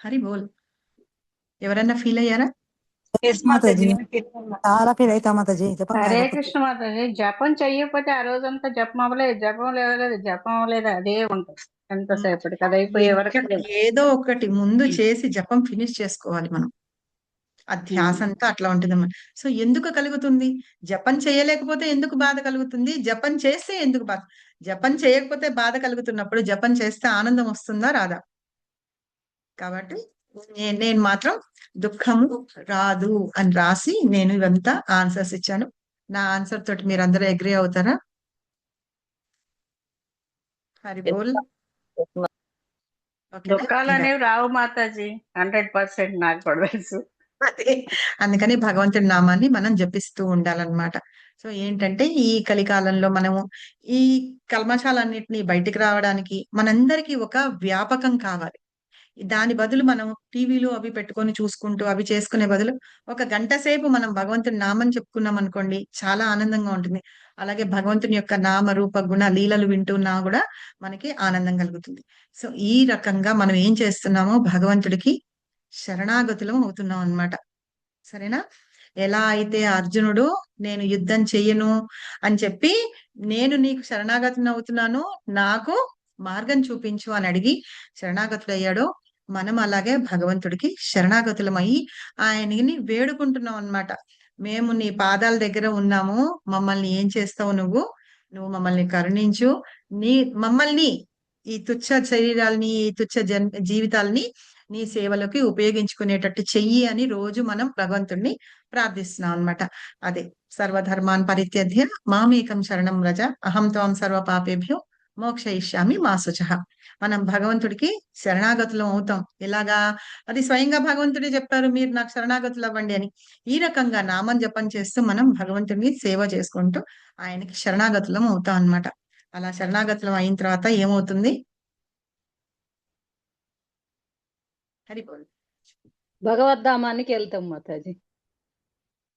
హరి బోల్. ఎవరైనా ఫీల్ అయ్యారా? చాలా ఫీల్ అవుతా మాతాజీ. హరే కృష్ణ మాతాజీ. జపం చెయ్యకపోతే ఆ రోజంతా జపం అవ్వలేదు, జపం అవ్వలేదు, అదే ఉంటుంది ఎంతసేపటికి, అది అయిపోయే వరకు. ఏదో ఒకటి ముందు చేసి జపం ఫినిష్ చేసుకోవాలి మనం. ఆ ధ్యాస అంతా అట్లా ఉంటుందన్నమాట. సో ఎందుకు కలుగుతుంది? జపం చేయలేకపోతే ఎందుకు బాధ కలుగుతుంది? జపం చేస్తే ఎందుకు బాధ? జపం చేయకపోతే బాధ కలుగుతున్నప్పుడు జపం చేస్తే ఆనందం వస్తుందా రాదా? కాబట్టి నేను మాత్రం దుఃఖము రాదు అని రాసి నేను ఇవంతా ఆన్సర్స్ ఇచ్చాను. నా ఆన్సర్ తోటి మీరు అందరూ అగ్రీ అవుతారా? హరి బోల్. దుఃఖాలు అనేవి రావు మాతాజీ, 100% నాకు కూడా తెలుసు. అందుకని భగవంతుడి నామాన్ని మనం జపిస్తూ ఉండాలన్నమాట. సో ఏంటంటే ఈ కలికాలంలో మనము ఈ కల్మషాలన్నిటినీ బయటికి రావడానికి మనందరికీ ఒక వ్యాపకం కావాలి. దాని బదులు మనం టీవీలు అవి పెట్టుకొని చూసుకుంటూ అవి చేసుకునే బదులు ఒక గంట సేపు మనం భగవంతుని నామం చెప్పుకున్నాం అనుకోండి, చాలా ఆనందంగా ఉంటుంది. అలాగే భగవంతుని యొక్క నామ రూప గుణ లీలలు వింటున్నా కూడా మనకి ఆనందం కలుగుతుంది. సో ఈ రకంగా మనం ఏం చేస్తున్నామో భగవంతుడికి శరణాగతులం అవుతున్నాం అన్నమాట. సరేనా? ఎలా అయితే అర్జునుడు నేను యుద్ధం చెయ్యను అని చెప్పి నేను నీకు శరణాగతుని అవుతున్నాను, నాకు మార్గం చూపించు అని అడిగి శరణాగతుడయ్యాడో, మనం అలాగే భగవంతుడికి శరణాగతులమయ్యి ఆయనని వేడుకుంటున్నాం అన్నమాట. మేము నీ పాదాల దగ్గర ఉన్నాము, మమ్మల్ని ఏం చేస్తావు నువ్వు మమ్మల్ని కరుణించు, మమ్మల్ని ఈ తుచ్చ శరీరాలని, ఈ తుచ్చ జీవితాలని నీ సేవలోకి ఉపయోగించుకునేటట్టు చెయ్యి అని రోజు మనం భగవంతుణ్ణి ప్రార్థిస్తున్నాం అన్నమాట. అదే సర్వధర్మాన్ పరిత్యజ్య మామేకం శరణం వ్రజ అహం త్వాం సర్వ పాపేభ్యో మోక్షయిష్యామి మా శుచః. మనం భగవంతుడికి శరణాగతులం అవుతాం. ఎలాగా? అది స్వయంగా భగవంతుడే చెప్పారు, మీరు నాకు శరణాగతులు అవ్వండి అని. ఈ రకంగా నామం జపం చేస్తూ మనం భగవంతుడిని సేవ చేసుకుంటూ ఆయనకి శరణాగతులం అవుతాం అన్నమాట. అలా శరణాగతులం అయిన తర్వాత ఏమవుతుంది? హరిబోల్. భగవద్ధామానికి వెళ్తాం మాతాజీ.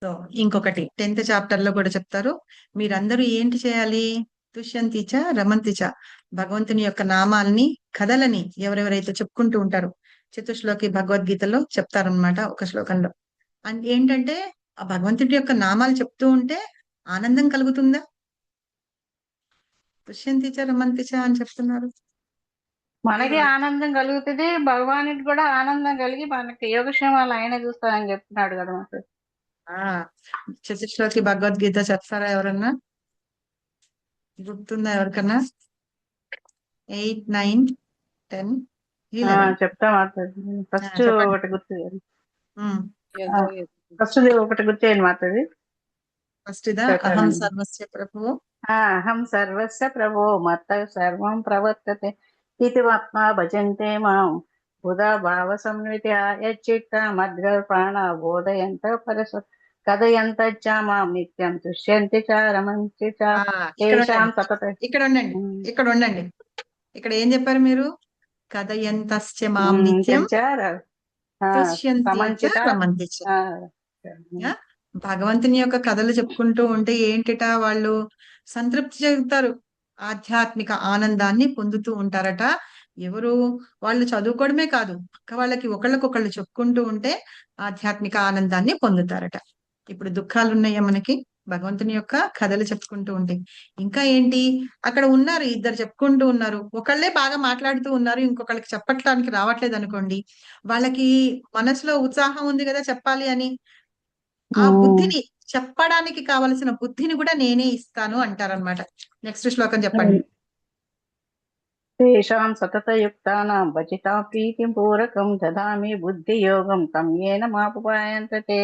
సో ఇంకొకటి 10th చాప్టర్ లో కూడా చెప్తారు, మీరందరూ ఏంటి చేయాలి? తుష్యంతిచ రమంతిచ, భగవంతుని యొక్క నామాల్ని కథలని ఎవరెవరైతే చెప్పుకుంటూ ఉంటారు, చతుశ్లోకి భగవద్గీతలో చెప్తారనమాట ఒక శ్లోకంలో. ఏంటంటే ఆ భగవంతుడి యొక్క నామాలు చెప్తూ ఉంటే ఆనందం కలుగుతుందా? తుష్యంతిచ రమంతిచ అని చెప్తున్నారు. మనకి ఆనందం కలుగుతుంది, భగవానికి కూడా ఆనందం కలిగి మనకి యోగక్షేమాలు ఆయన చూస్తారని చెప్తున్నాడు కదా మాకు. చతుశ్లోకి భగవద్గీత చెప్తారా ఎవరన్నా? గుర్తుందా ఎవరికన్నా? 8, 9, 10, 11. చెప్తా మాట్లాడు. ఫస్ట్ ఒకటి గుర్తు ఫస్ట్ ఒకటి గుర్తేయండి మాట్లాడి. ఫస్ట్ ఇదా అహం సర్వస్య ప్రభువో. అహం సర్వస్య ప్రభువో మత్త సర్వం ప్రవర్తతే ఇతిమాత్మా భజంతే మాం బుధా భావ సంవితి యచ్చిత్త మద్గ ప్రాణ బోధయంత పరస కథయంత మాం నిత్యం తుష్యంతి చ రమంతి చ తేషాం సతత. ఇక్కడ ఉండండి. ఇక్కడ ఏం చెప్పారు మీరు? కథయంతశ్చ మాం నిత్యం తుష్యంతి చ రమంతి చ. భగవంతుని యొక్క కథలు చెప్పుకుంటూ ఉంటే ఏంటిట? వాళ్ళు సంతృప్తి చెందుతారు, ఆధ్యాత్మిక ఆనందాన్ని పొందుతూ ఉంటారట. ఎవరు? వాళ్ళు చదువుకోవడమే కాదు, పక్క వాళ్ళకి ఒకళ్ళకొకళ్ళు చెప్పుకుంటూ ఉంటే ఆధ్యాత్మిక ఆనందాన్ని పొందుతారట. ఇప్పుడు దుఃఖాలు ఉన్నాయా మనకి? భగవంతుని యొక్క కథలు చెప్పుకుంటూ ఉంటే. ఇంకా ఏంటి? అక్కడ ఉన్నారు, ఇద్దరు చెప్పుకుంటూ ఉన్నారు, ఒకళ్ళే బాగా మాట్లాడుతూ ఉన్నారు, ఇంకొకళ్ళకి చెప్పడానికి రావట్లేదు అనుకోండి, వాళ్ళకి మనసులో ఉత్సాహం ఉంది కదా చెప్పాలి అని. ఆ బుద్ధిని, చెప్పడానికి కావలసిన బుద్ధిని కూడా నేనే ఇస్తాను అంటారనమాట. నెక్స్ట్ శ్లోకం చెప్పండి. తేషాం సతతయుక్తానాం భజితాం ప్రీతిం పూరకం దదామి బుద్ధి యోగం తం యేన మాపుపాయంతే.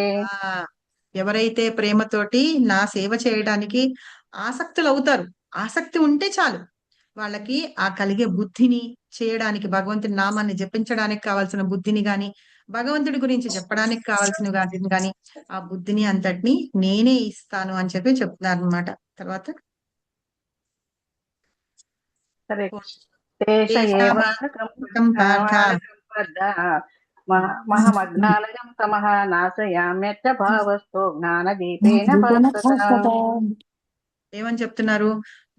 ఎవరైతే ప్రేమతోటి నా సేవ చేయడానికి ఆసక్తులు అవుతారు, ఆసక్తి ఉంటే చాలు, వాళ్ళకి ఆ కలిగే బుద్ధిని చేయడానికి, భగవంతుని నామాన్ని జపించడానికి కావాల్సిన బుద్ధిని గాని, భగవంతుడి గురించి చెప్పడానికి కావాల్సిన వాటిని గాని, ఆ బుద్ధిని అంతటిని నేనే ఇస్తాను అని చెప్పి చెప్తున్నారు అనమాట. తర్వాత మహమజ్ఞానజం తమః నాశయామ్యచ్చ భావస్థో జ్ఞానదీపేన భాస్వత. ఏమని చెప్తున్నారు?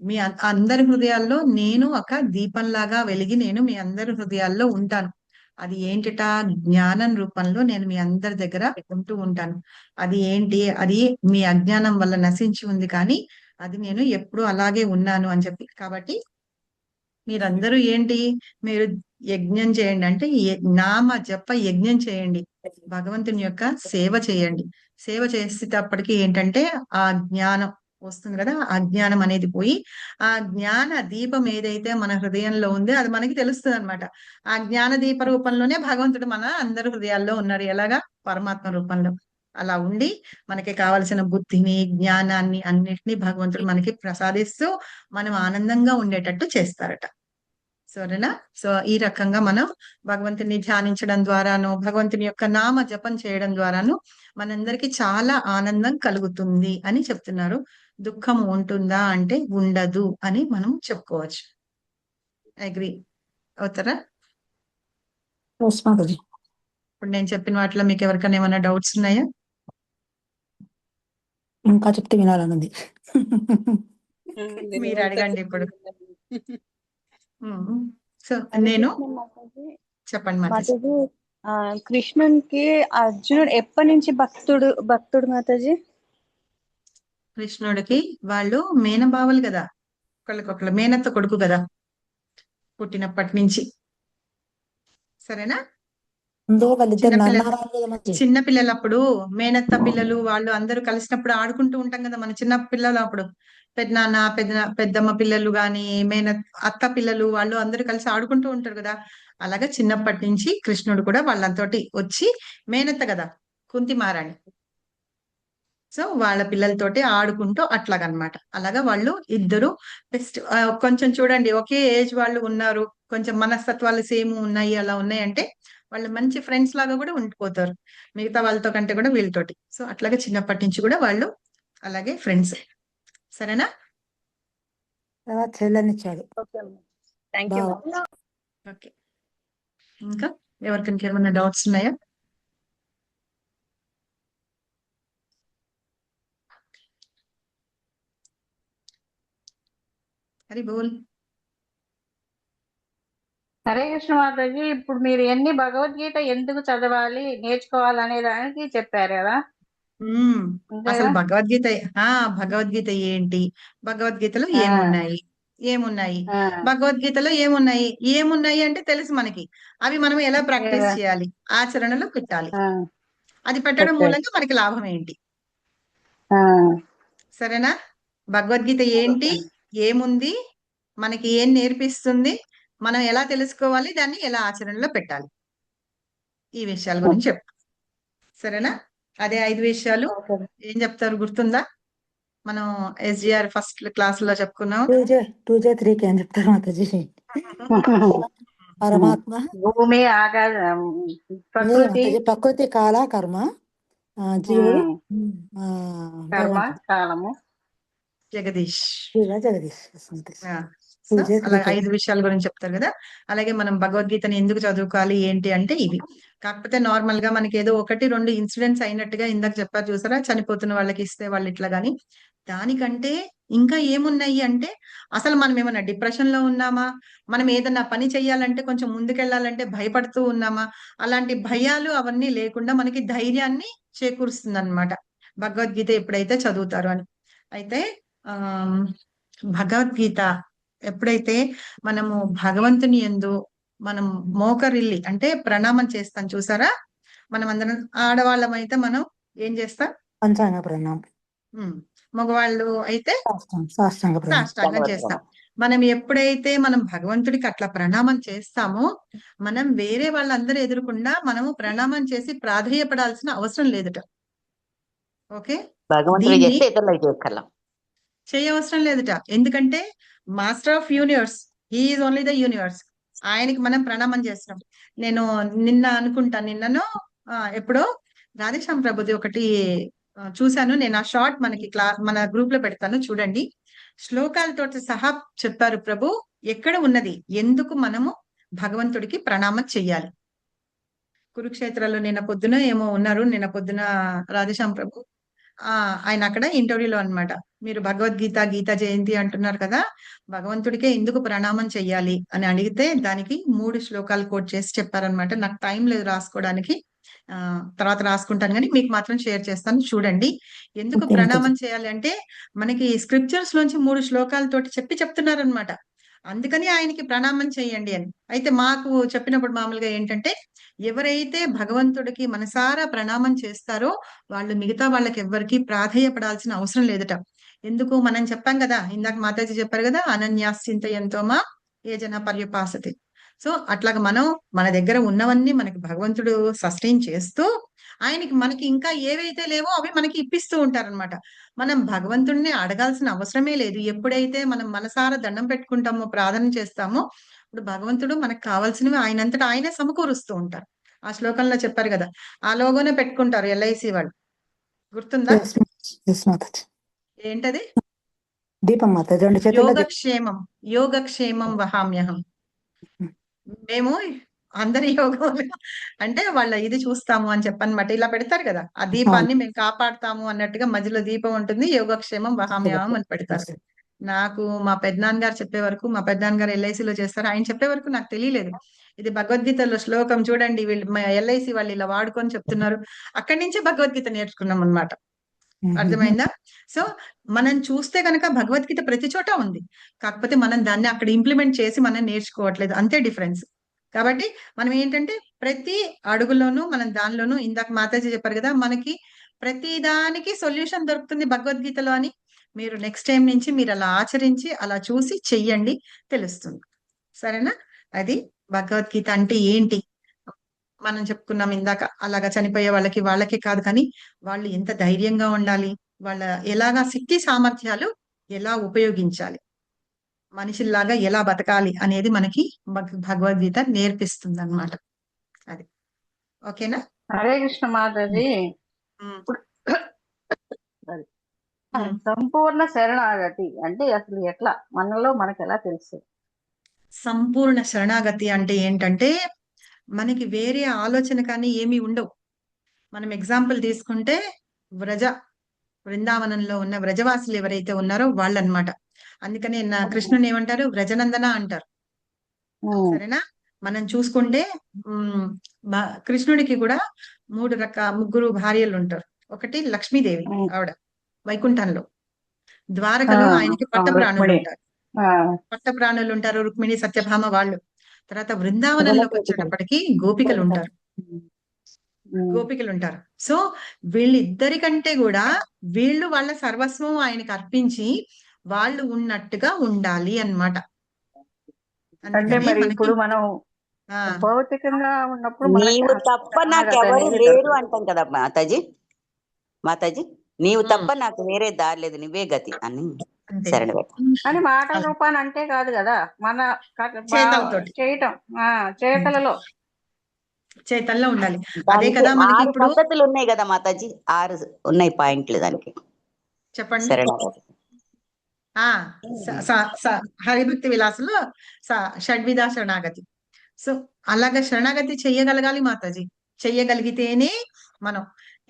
మీ అందరి హృదయాల్లో నేను ఒక దీపంలాగా వెలిగి నేను మీ అందరి హృదయాల్లో ఉంటాను. అది ఏంటిట? జ్ఞానం రూపంలో నేను మీ అందరి దగ్గర ఉంటూ ఉంటాను. అది ఏంటి? అది మీ అజ్ఞానం వల్ల నశించి ఉంది, కానీ అది నేను ఎప్పుడూ అలాగే ఉన్నాను అని చెప్పి. కాబట్టి మీరందరూ ఏంటి? మీరు యజ్ఞం చేయండి, అంటే నామ జప యజ్ఞం చేయండి, భగవంతుని యొక్క సేవ చేయండి. సేవ చేసేటప్పటికి ఏంటంటే ఆ జ్ఞానం వస్తుంది కదా, ఆ జ్ఞానం అనేది పోయి ఆ జ్ఞాన దీపం ఏదైతే మన హృదయంలో ఉందో అది మనకి తెలుస్తుంది అనమాట. ఆ జ్ఞాన దీప రూపంలోనే భగవంతుడు మన అందరి హృదయాల్లో ఉన్నారు. ఎలాగా? పరమాత్మ రూపంలో. అలా ఉండి మనకి కావలసిన బుద్ధిని, జ్ఞానాన్ని అన్నిటినీ భగవంతుడు మనకి ప్రసాదిస్తూ మనం ఆనందంగా ఉండేటట్టు చేస్తారట. సరేనా? సో ఈ రకంగా మనం భగవంతుని ధ్యానించడం ద్వారాను, భగవంతుని యొక్క నామ జపం చేయడం ద్వారాను మనందరికి చాలా ఆనందం కలుగుతుంది అని చెప్తున్నారు. దుఃఖం ఉంటుందా అంటే ఉండదు అని మనం చెప్పుకోవచ్చు. అగ్రీ అవుతారా? ఇప్పుడు నేను చెప్పిన వాటిలో మీకు ఎవరికైనా ఏమైనా డౌట్స్ ఉన్నాయా? ఇంకా చెప్తే వినాలన్నది. మీరు అడగండి ఇప్పుడు. సో నేను చెప్పండి మాతాజీ. కృష్ణునికి అర్జునుడు ఎప్పటి నుంచి భక్తుడు మాతాజీ? కృష్ణుడికి వాళ్ళు మేనబావలు కదా, ఒకళ్ళకొకళ్ళు మేనత్త కొడుకు కదా, పుట్టినప్పటి నుంచి. సరేనా? ముందు వాళ్ళిద్దరు చిన్నపిల్లలు నన్నారాలు చిన్న పిల్లలప్పుడు మేనత్త పిల్లలు వాళ్ళు అందరూ కలిసినప్పుడు ఆడుకుంటూ ఉంటాం కదా మన చిన్న పిల్లలు అప్పుడు పెద్దనాన్న పెద్దమ్మ పిల్లలు గాని అత్త పిల్లలు వాళ్ళు అందరూ కలిసి ఆడుకుంటూ ఉంటారు కదా. అలాగా చిన్నప్పటి నుంచి కృష్ణుడు కూడా వాళ్ళతోటి వచ్చి మేనత్త కదా కుంతి మహారాణి, సో వాళ్ళ పిల్లలతోటి ఆడుకుంటూ అట్లాగనమాట. అలాగా వాళ్ళు ఇద్దరు బెస్ట్. కొంచెం చూడండి ఒకే ఏజ్ వాళ్ళు ఉన్నారు, కొంచెం మనస్తత్వాలు సేమ్ ఉన్నాయి, అలా ఉన్నాయి అంటే వాళ్ళు మంచి ఫ్రెండ్స్ లాగా కూడా ఉండిపోతారు మిగతా వాళ్ళతో కంటే కూడా వీళ్ళతోటి. సో అట్లాగే చిన్నప్పటి నుంచి కూడా వాళ్ళు అలాగే ఫ్రెండ్స్. సరేనా? తర్వాత చెల్లెనిచ్చాడు. Thank you. ఓకే, ఇంకా ఎవరికైనా ఏమైనా డౌట్స్ ఉన్నాయా? హరి బోల్. హరే కృష్ణ మాతాజీ, ఇప్పుడు మీరు ఎన్ని భగవద్గీత ఎందుకు చదవాలి నేర్చుకోవాలి అనే దానికి చెప్పారు కదా. అసలు భగవద్గీత ఏంటి, భగవద్గీతలో ఏమున్నాయి భగవద్గీతలో ఏమున్నాయి అంటే తెలుసు మనకి. అవి మనం ఎలా ప్రాక్టీస్ చేయాలి, ఆచరణలో పెట్టాలి. అది పెట్టడం మూలంగా మనకి లాభం ఏంటి? సరేనా? భగవద్గీత ఏంటి, ఏముంది, మనకి ఏం నేర్పిస్తుంది, మనం ఎలా తెలుసుకోవాలి, దాన్ని ఎలా ఆచరణలో పెట్టాలి, ఈ విషయాల గురించి చెప్తాం. సరేనా? అదే 5 విషయాలు. ఏం చెప్తారు గుర్తుందా? మనం SGR ఫస్ట్ క్లాస్ లో చెప్పుకున్నాం. 2J 3K అని చెప్తారు మాతాజీ. పరమాత్మ, భూమి, ఆకాశం, ప్రకృతి, కాల, కర్మ, జీవుడు, కర్మ, కాలము, జగదీష్. సో అలా 5 విషయాల గురించి చెప్తారు కదా. అలాగే మనం భగవద్గీతని ఎందుకు చదువుకోవాలి ఏంటి అంటే ఇవి. కాకపోతే నార్మల్ గా మనకి ఏదో 1-2 ఇన్సిడెంట్స్ అయినట్టుగా ఇందాక చెప్పారు చూసారా, చనిపోతున్న వాళ్ళకి ఇస్తే వాళ్ళు ఇట్లా గాని, దానికంటే ఇంకా ఏమున్నాయి అంటే అసలు మనం ఏమన్నా డిప్రెషన్ లో ఉన్నామా, మనం ఏదన్నా పని చెయ్యాలంటే కొంచెం ముందుకెళ్ళాలంటే భయపడుతూ ఉన్నామా, అలాంటి భయాలు అవన్నీ లేకుండా మనకి ధైర్యాన్ని చేకూరుస్తుంది అనమాట భగవద్గీత ఎప్పుడైతే చదువుతారో అని. అయితే ఆ భగవద్గీత ఎప్పుడైతే మనము భగవంతుని యందు మనం మోకరిల్లి అంటే ప్రణామం చేస్తాం చూసారా, మనం అందరం ఆడవాళ్ళం అయితే మనం ఏం చేస్తాం? పంచాంగ ప్రణామం. మగవాళ్ళు అయితే సాష్టాంగం చేస్తాం. మనం ఎప్పుడైతే మనం భగవంతుడికి అట్లా ప్రణామం చేస్తామో మనం వేరే వాళ్ళందరూ ఎదురకుండా మనము ప్రణామం చేసి ప్రాధేయపడాల్సిన అవసరం లేదుట. ఓకే, చేయవసరం లేదుట. ఎందుకంటే master of universe, he is only the universe, ఆయనకి మనం ప్రణామం చేస్తున్నాం. నేను నిన్ననో ఎప్పుడో రాధేశ్యామ్ ప్రభుది ఒకటి చూశాను నేను. ఆ షార్ట్ మనకి మన గ్రూప్ లో పెడతాను చూడండి. శ్లోకాలతో సహా చెప్పారు ప్రభు ఎక్కడ ఉన్నది, ఎందుకు మనము భగవంతుడికి ప్రణామం చెయ్యాలి. కురుక్షేత్రంలో నిన్న పొద్దున ఏమో ఉన్నారు, నిన్న పొద్దున రాధేశ్యామ్ ప్రభు ఆయన అక్కడ ఇంటర్వ్యూలో అన్నమాట, మీరు భగవద్గీత గీతా జయంతి అంటున్నారు కదా, భగవంతుడికే ఎందుకు ప్రణామం చెయ్యాలి అని అడిగితే దానికి 3 శ్లోకాలు కోట్ చేసి చెప్పారనమాట. నాకు టైం లేదు రాసుకోవడానికి, తర్వాత రాసుకుంటాను కానీ మీకు మాత్రం షేర్ చేస్తాను చూడండి. ఎందుకు ప్రణామం చేయాలి అంటే మనకి స్క్రిప్చర్స్ లోంచి 3 శ్లోకాలతోటి చెప్తున్నారనమాట. అందుకని ఆయనకి ప్రణామం చేయండి అని. అయితే మాకు చెప్పినప్పుడు మామూలుగా ఏంటంటే ఎవరైతే భగవంతుడికి మనసారా ప్రణామం చేస్తారో వాళ్ళు మిగతా వాళ్ళకి ఎవ్వరికి ప్రాధేయపడాల్సిన అవసరం లేదట. ఎందుకు మనం చెప్పాం కదా, ఇందాక మాతాజీ చెప్పారు కదా, అనన్యాశ్చింతయంతోమా ఏ జన పర్యుపాసతే. సో అట్లాగా మనం మన దగ్గర ఉన్నవన్నీ మనకి భగవంతుడు సస్టైన్ చేస్తూ ఆయనకి మనకి ఇంకా ఏవైతే లేవో అవి మనకి ఇప్పిస్తూ ఉంటారనమాట. మనం భగవంతుడిని అడగాల్సిన అవసరమే లేదు. ఎప్పుడైతే మనం మనసారా దండం పెట్టుకుంటామో ప్రార్థన చేస్తామో ఇప్పుడు భగవంతుడు మనకు కావాల్సినవి ఆయనంతటా ఆయనే సమకూరుస్తూ ఉంటారు. ఆ శ్లోకంలో చెప్పారు కదా, ఆ లోగోనే పెట్టుకుంటారు LIC వాళ్ళు, గుర్తుందా? ఏంటది? దీపం మాతాజీ. యోగక్షేమం వహామ్యహం. మేము అందరి యోగం అంటే వాళ్ళ ఇది చూస్తాము అని చెప్పనమాట. ఇలా పెడతారు కదా, ఆ దీపాన్ని మేము కాపాడుతాము అన్నట్టుగా మధ్యలో దీపం ఉంటుంది, యోగక్షేమం వహామ్యహం అని పెడతారు. నాకు మా పెద్దనాన్నగారు చెప్పే వరకు, మా పెద్దనాన్నగారు LICలో చేస్తారు, ఆయన చెప్పే వరకు నాకు తెలియలేదు. ఇది భగవద్గీతలో శ్లోకం చూడండి, వీళ్ళు LIC వాళ్ళు ఇలా వాడుకొని చెప్తున్నారు. అక్కడి నుంచే భగవద్గీత నేర్చుకున్నాం అన్నమాట. అర్థమైందా? సో మనం చూస్తే కనుక భగవద్గీత ప్రతి చోట ఉంది, కాకపోతే మనం దాన్ని అక్కడ ఇంప్లిమెంట్ చేసి మనం నేర్చుకోవట్లేదు, అంతే డిఫరెన్స్. కాబట్టి మనం ఏంటంటే ప్రతి అడుగులోనూ మనం దానిలోనూ ఇందాక మాతాజీ చెప్పారు కదా, మనకి ప్రతి దానికి సొల్యూషన్ దొరుకుతుంది భగవద్గీతలో అని. మీరు నెక్స్ట్ టైం నుంచి మీరు అలా ఆచరించి అలా చూసి చెయ్యండి, తెలుస్తుంది. సరేనా? అది భగవద్గీత అంటే ఏంటి మనం చెప్పుకున్నాం ఇందాక. అలాగా చనిపోయే వాళ్ళకి కాదు, కానీ వాళ్ళు ఎంత ధైర్యంగా ఉండాలి, వాళ్ళ ఎలాగా శక్తి సామర్థ్యాలు ఎలా ఉపయోగించాలి, మనిషిలాగా ఎలా బతకాలి అనేది మనకి భగవద్గీత నేర్పిస్తుంది అన్నమాట. అది ఓకేనా? హరే కృష్ణ మాతాజీ. సంపూర్ణ శరణాగతి అంటే అసలు ఎట్లా, మనలో మనకు ఎలా తెలుసు? సంపూర్ణ శరణాగతి అంటే ఏంటంటే మనకి వేరే ఆలోచన కానీ ఏమీ ఉండవు. మనం ఎగ్జాంపుల్ తీసుకుంటే బృందావనంలో ఉన్న వ్రజవాసులు ఎవరైతే ఉన్నారో వాళ్ళన్నమాట. అందుకనే కృష్ణుని ఏమంటారు? వ్రజనందన అంటారు. సరేనా? మనం చూసుకుంటే కృష్ణుడికి కూడా ముగ్గురు భార్యలు ఉంటారు. ఒకటి లక్ష్మీదేవి, ఆవిడ వైకుంఠంలో. ద్వారకలో ఆయనకి పట్టప్రాణులు ఉంటారు, రుక్మిణి, సత్యభామ వాళ్ళు. తర్వాత బృందావనంలోకి వచ్చేటప్పటికి గోపికలు ఉంటారు. సో వీళ్ళిద్దరికంటే కూడా వీళ్ళు వాళ్ళ సర్వస్వం ఆయనకి అర్పించి వాళ్ళు ఉన్నట్టుగా ఉండాలి అన్నమాట. అంటే మరి ఇప్పుడు మనం భౌతికంగా ఉన్నప్పుడు నీవు తప్ప నాకెవరు లేరు అంటాం కదా మాతాజీ. నీవు తప్ప నాకు వేరే దారి లేదు, నువ్వే గతి అని శరణు అని మాటల రూపాన్ని అంటే కాదు కదా, మన చేతల్లో ఉండాలి. అదే కదా మనకి ఇప్పుడు పద్ధతులు ఉన్నాయి కదా మాతాజీ, 6 ఉన్నాయి పాయింట్లు దానికి. చెప్పండి. హరిభక్తి విలాసంలో షడ్విధ శరణాగతి. సో అలాగా శరణాగతి చెయ్యగలగాలి మాతాజీ. చెయ్యగలిగితేనే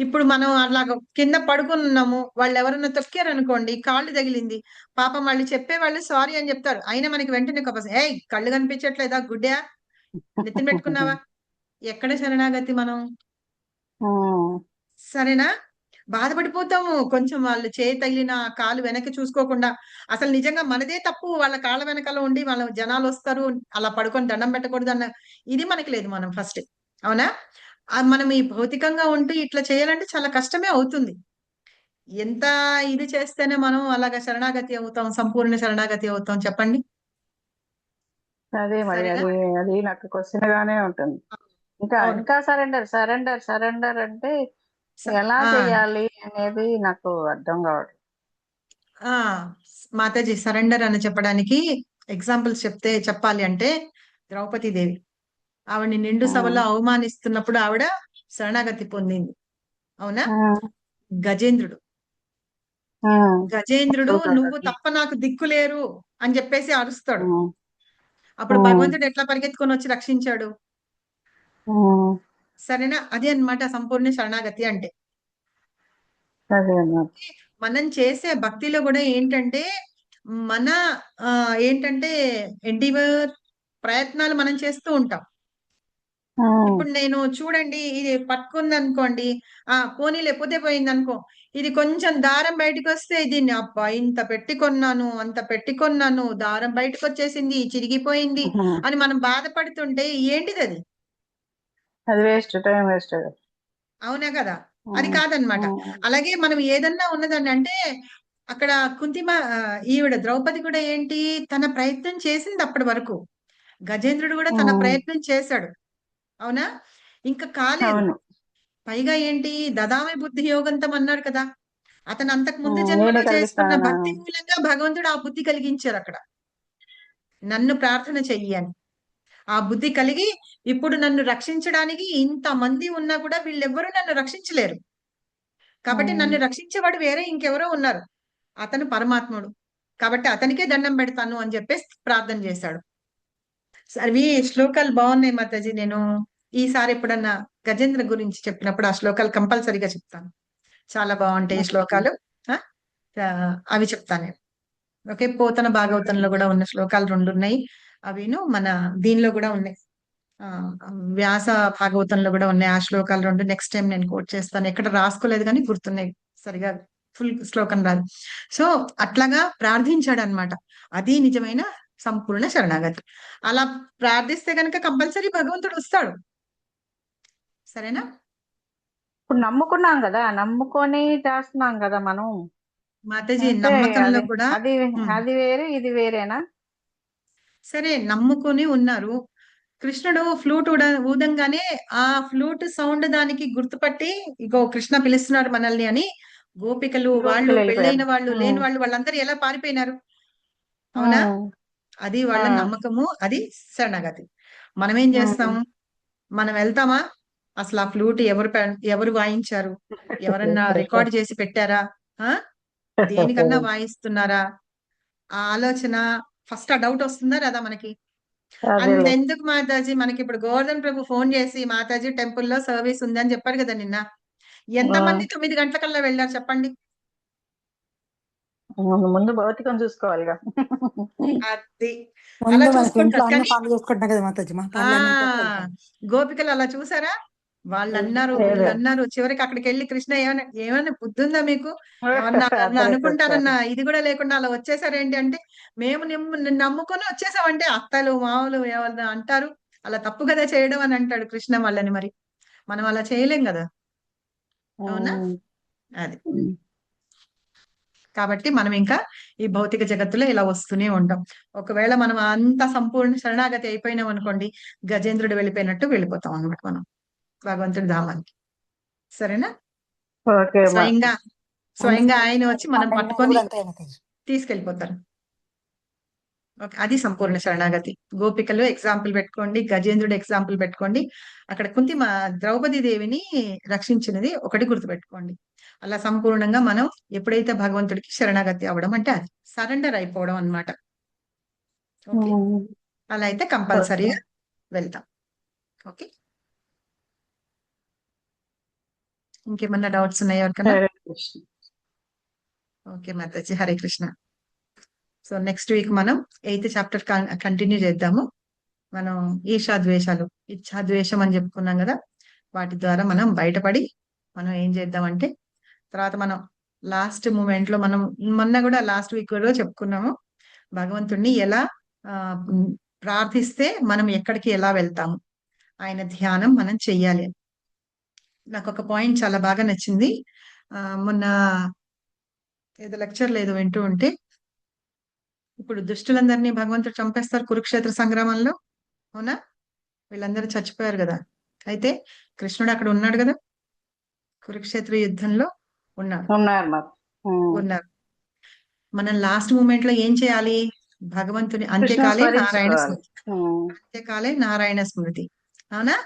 ఇప్పుడు మనం అలాగ కింద పడుకున్నాము, వాళ్ళు ఎవరన్నా తొక్కారు అనుకోండి, కాళ్ళు తగిలింది, పాపం వాళ్ళు చెప్పేవాళ్ళు సారీ అని చెప్తారు, అయినా మనకి వెంటనే కళ్ళు కనిపించట్లేదా, గుడ్డా నెత్తిన పెట్టుకున్నావా, ఎక్కడ శరణాగతి మనం? సరేనా? బాధపడిపోతాము కొంచెం, వాళ్ళు చేయి తగిలిన కాలు వెనక్కి చూసుకోకుండా. అసలు నిజంగా మనదే తప్పు, వాళ్ళ కాళ్ళ వెనకాల ఉండి వాళ్ళ జనాలు వస్తారు అలా పడుకొని దండం పెట్టకూడదు అన్న ఇది మనకి లేదు. మనం ఫస్ట్ అవునా, మనం ఈ భౌతికంగా ఉంటూ ఇట్లా చేయాలంటే చాలా కష్టమే అవుతుంది. ఎంత ఇది చేస్తేనే మనం అలాగా శరణాగతి అవుతాం, సంపూర్ణ శరణాగతి అవుతాం చెప్పండి. అదే మరి అది నాకు క్వశ్చన్ గానే ఉంటుంది. ఇంకా సరెండర్ అంటే ఎలా చేయాలి అనేది నాకు అర్థం కావట్లేదు. మాతాజీ సరెండర్ అని చెప్పడానికి ఎగ్జాంపుల్స్ చెప్పాలి అంటే, ద్రౌపదీదేవి ఆవిడని నిండు సభలో అవమానిస్తున్నప్పుడు ఆవిడ శరణాగతి పొందింది. అవునా? గజేంద్రుడు నువ్వు తప్ప నాకు దిక్కులేరు అని చెప్పేసి అరుస్తాడు. అప్పుడు భగవంతుడు ఎట్లా పరిగెత్తుకొని వచ్చి రక్షించాడు. సరేనా? అదే అన్నమాట సంపూర్ణ శరణాగతి అంటే. మనం చేసే భక్తిలో కూడా ఏంటంటే మన ఎండివర్ ప్రయత్నాలు మనం చేస్తూ ఉంటాం. ఇప్పుడు నేను చూడండి, ఇది పట్టుకుంది అనుకోండి, పోనీ లేకపోతే పోయింది అనుకో, ఇది కొంచెం దారం బయటకు వస్తే దీన్ని అబ్బా ఇంత పెట్టుకున్నాను, అంత పెట్టుకున్నాను, దారం బయటకు వచ్చేసింది, చిరిగిపోయింది అని మనం బాధపడుతుంటే ఏంటిది అది? అది వేస్ట్, టైం వేస్ట్. అవునా కదా? అది కాదనమాట. అలాగే మనం ఏదన్నా ఉన్నదాన్ని అంటే అక్కడ ఈవిడ ద్రౌపది కూడా ఏంటి, తన ప్రయత్నం చేసింది అప్పటి వరకు. గజేంద్రుడు కూడా తన ప్రయత్నం చేశాడు. అవునా? ఇంకా కాలేదు. పైగా ఏంటి, దదామి బుద్ధి యోగంతం అన్నాడు కదా, అతను అంతకు ముందు జన్మలో చేసుకున్న భక్తి మూలంగా భగవంతుడు ఆ బుద్ధి కలిగించారు అక్కడ. నన్ను ప్రార్థన చెయ్యి అని ఆ బుద్ధి కలిగి ఇప్పుడు నన్ను రక్షించడానికి ఇంతమంది ఉన్నా కూడా వీళ్ళెవ్వరూ నన్ను రక్షించలేరు. కాబట్టి నన్ను రక్షించేవాడు వేరే ఇంకెవరో ఉన్నారు, అతను పరమాత్ముడు, కాబట్టి అతనికే దండం పెడతాను అని చెప్పేసి ప్రార్థన చేశాడు. అవి శ్లోకాలు బాగున్నాయి మాతాజీ. నేను ఈసారి ఎప్పుడన్నా గజేంద్ర గురించి చెప్పినప్పుడు ఆ శ్లోకాలు కంపల్సరీగా చెప్తాను. చాలా బాగుంటాయి శ్లోకాలు, అవి చెప్తాను. ఓకే, పోతన భాగవతంలో కూడా ఉన్న శ్లోకాలు 2 ఉన్నాయి. అవిను మన దీనిలో కూడా ఉన్నాయి, వ్యాస భాగవతంలో కూడా ఉన్నాయి ఆ శ్లోకాలు 2. నెక్స్ట్ టైం నేను కోట్ చేస్తాను. ఎక్కడ రాసుకోలేదు కానీ గుర్తున్నాయి, సరిగా ఫుల్ శ్లోకం రాదు. సో అట్లాగా ప్రార్థించాడు అనమాట. అది నిజమైన సంపూర్ణ శరణాగతి. అలా ప్రార్థిస్తే కనుక కంపల్సరీ భగవంతుడు వస్తాడు. సరేనా? ఇప్పుడు నమ్ముకున్నాం కదా, నమ్ముకొని చేస్తున్నాం కదా మనం. మాతాజీ అంటే నమ్మకంలో అది కూడా అది అది వేరే ఇది వేరేనా? సరే నమ్ముకొని ఉన్నారు. కృష్ణుడు ఫ్లూట్ ఊదంగానే ఆ ఫ్లూట్ సౌండ్ దానికి గుర్తుపట్టి ఇగో కృష్ణ పిలుస్తున్నాడు మనల్ని అని గోపికలు వాళ్ళు గోపికలు వెళ్ళిపోయారు. పెళ్ళైన వాళ్ళు లేని వాళ్ళు వాళ్ళందరూ ఎలా పారిపోయినారు? అవునా? అది వాళ్ళ నమ్మకము, అది శరణాగతి. మనం ఏం చేస్తాం? మనం వెళ్తామా? అసలు ఆ ఫ్లూట్ ఎవరు వాయించారు? ఎవరన్నా రికార్డ్ చేసి పెట్టారా? ఆ దేనికన్నా వాయిస్తున్నారా? ఆ ఆలోచన ఫస్ట్ ఆ డౌట్ వస్తుందా రాదా మనకి? అంతెందుకు మాతాజీ, మనకి ఇప్పుడు గోవర్ధన్ ప్రభు ఫోన్ చేసి మాతాజీ టెంపుల్లో సర్వీస్ ఉంది అని చెప్పారు కదా నిన్న. ఎంతమంది 9 గంటలకల్లా వెళ్ళారు చెప్పండి? ముందు భౌతికం చూసుకోవాలిగా. అది ముందు అలా మనకి చూసుకుంటారు. ఇంట్లో అన్ని కానీ పనులు చేసుకుంటున్నాం కదా మాతాజీ, మా ఆ పనులన్నీ అయిపోతే వెళ్తాం. గోపికలు అలా చూసారా? వాళ్ళు అన్నారు వీళ్ళు అన్నారు, చివరికి అక్కడికి వెళ్ళి కృష్ణ ఏమైనా బుద్ధి ఉందా మీకు? ఏమన్నా అనుకుంటారన్న ఇది కూడా లేకుండా అలా వచ్చేసారేంటి అంటే, మేము నమ్ముకొని వచ్చేసామంటే అత్తలు మామూలు ఎవరన్నా అంటారు, అలా తప్పు కదా చేయడం అని అంటాడు కృష్ణ వాళ్ళని. మరి మనం అలా చేయలేం కదా, అవునా? అది కాబట్టి మనం ఇంకా ఈ భౌతిక జగత్తులో ఇలా వస్తూనే ఉంటాం. ఒకవేళ మనం అంత సంపూర్ణ శరణాగతి అయిపోయినాం అనుకోండి, గజేంద్రుడు వెళ్ళిపోయినట్టు వెళ్ళిపోతాం అన్నమాట మనం భగవంతుడి ధామానికి. సరేనా? స్వయంగా ఆయన వచ్చి మనం పట్టుకొని తీసుకెళ్ళిపోతారు. అది సంపూర్ణ శరణాగతి. గోపికలు ఎగ్జాంపుల్ పెట్టుకోండి, గజేంద్రుడు ఎగ్జాంపుల్ పెట్టుకోండి. అక్కడ కుంతి మా ద్రౌపది దేవిని రక్షించినది ఒకటి గుర్తుపెట్టుకోండి. అలా సంపూర్ణంగా మనం ఎప్పుడైతే భగవంతుడికి శరణాగతి అవ్వడం అంటే అది సరెండర్ అయిపోవడం అన్నమాట. ఓకే, అలా అయితే కంపల్సరీగా వెళ్తాం. ఓకే, ఇంకేమన్నా డౌట్స్ ఉన్నాయా ఎవరికన్నా? Okay Mataji, Hare Krishna. So next week మనం 8th చాప్టర్ కంటిన్యూ చేద్దాము. మనం ఈర్షాద్వేషాలు, ఇచ్ఛాద్వేషం అని చెప్పుకున్నాం కదా, వాటి ద్వారా మనం బయటపడి మనం ఏం చేద్దామంటే, తర్వాత మనం లాస్ట్ మూమెంట్ లో మనం మొన్న కూడా లాస్ట్ వీక్ కూడా చెప్పుకున్నాము, భగవంతుణ్ణి ఎలా ప్రార్థిస్తే మనం ఎక్కడికి ఎలా వెళ్తాము, ఆయన ధ్యానం మనం చెయ్యాలి. నాకు ఒక పాయింట్ చాలా బాగా నచ్చింది. మొన్న ఏదో లెక్చర్ లేదు వింటూ ఉంటే, ఇప్పుడు దుష్టులందరినీ భగవంతుడు చంపేస్తారు కురుక్షేత్ర సంగ్రామంలో, అవునా? వీళ్ళందరూ చచ్చిపోయారు కదా. అయితే కృష్ణుడు అక్కడ ఉన్నాడు కదా, కురుక్షేత్ర యుద్ధంలో ఉన్నారు. మనం లాస్ట్ మూమెంట్ లో ఏం చేయాలి? భగవంతుని అంత్యకాలే నారాయణ స్మృతి, అవునా?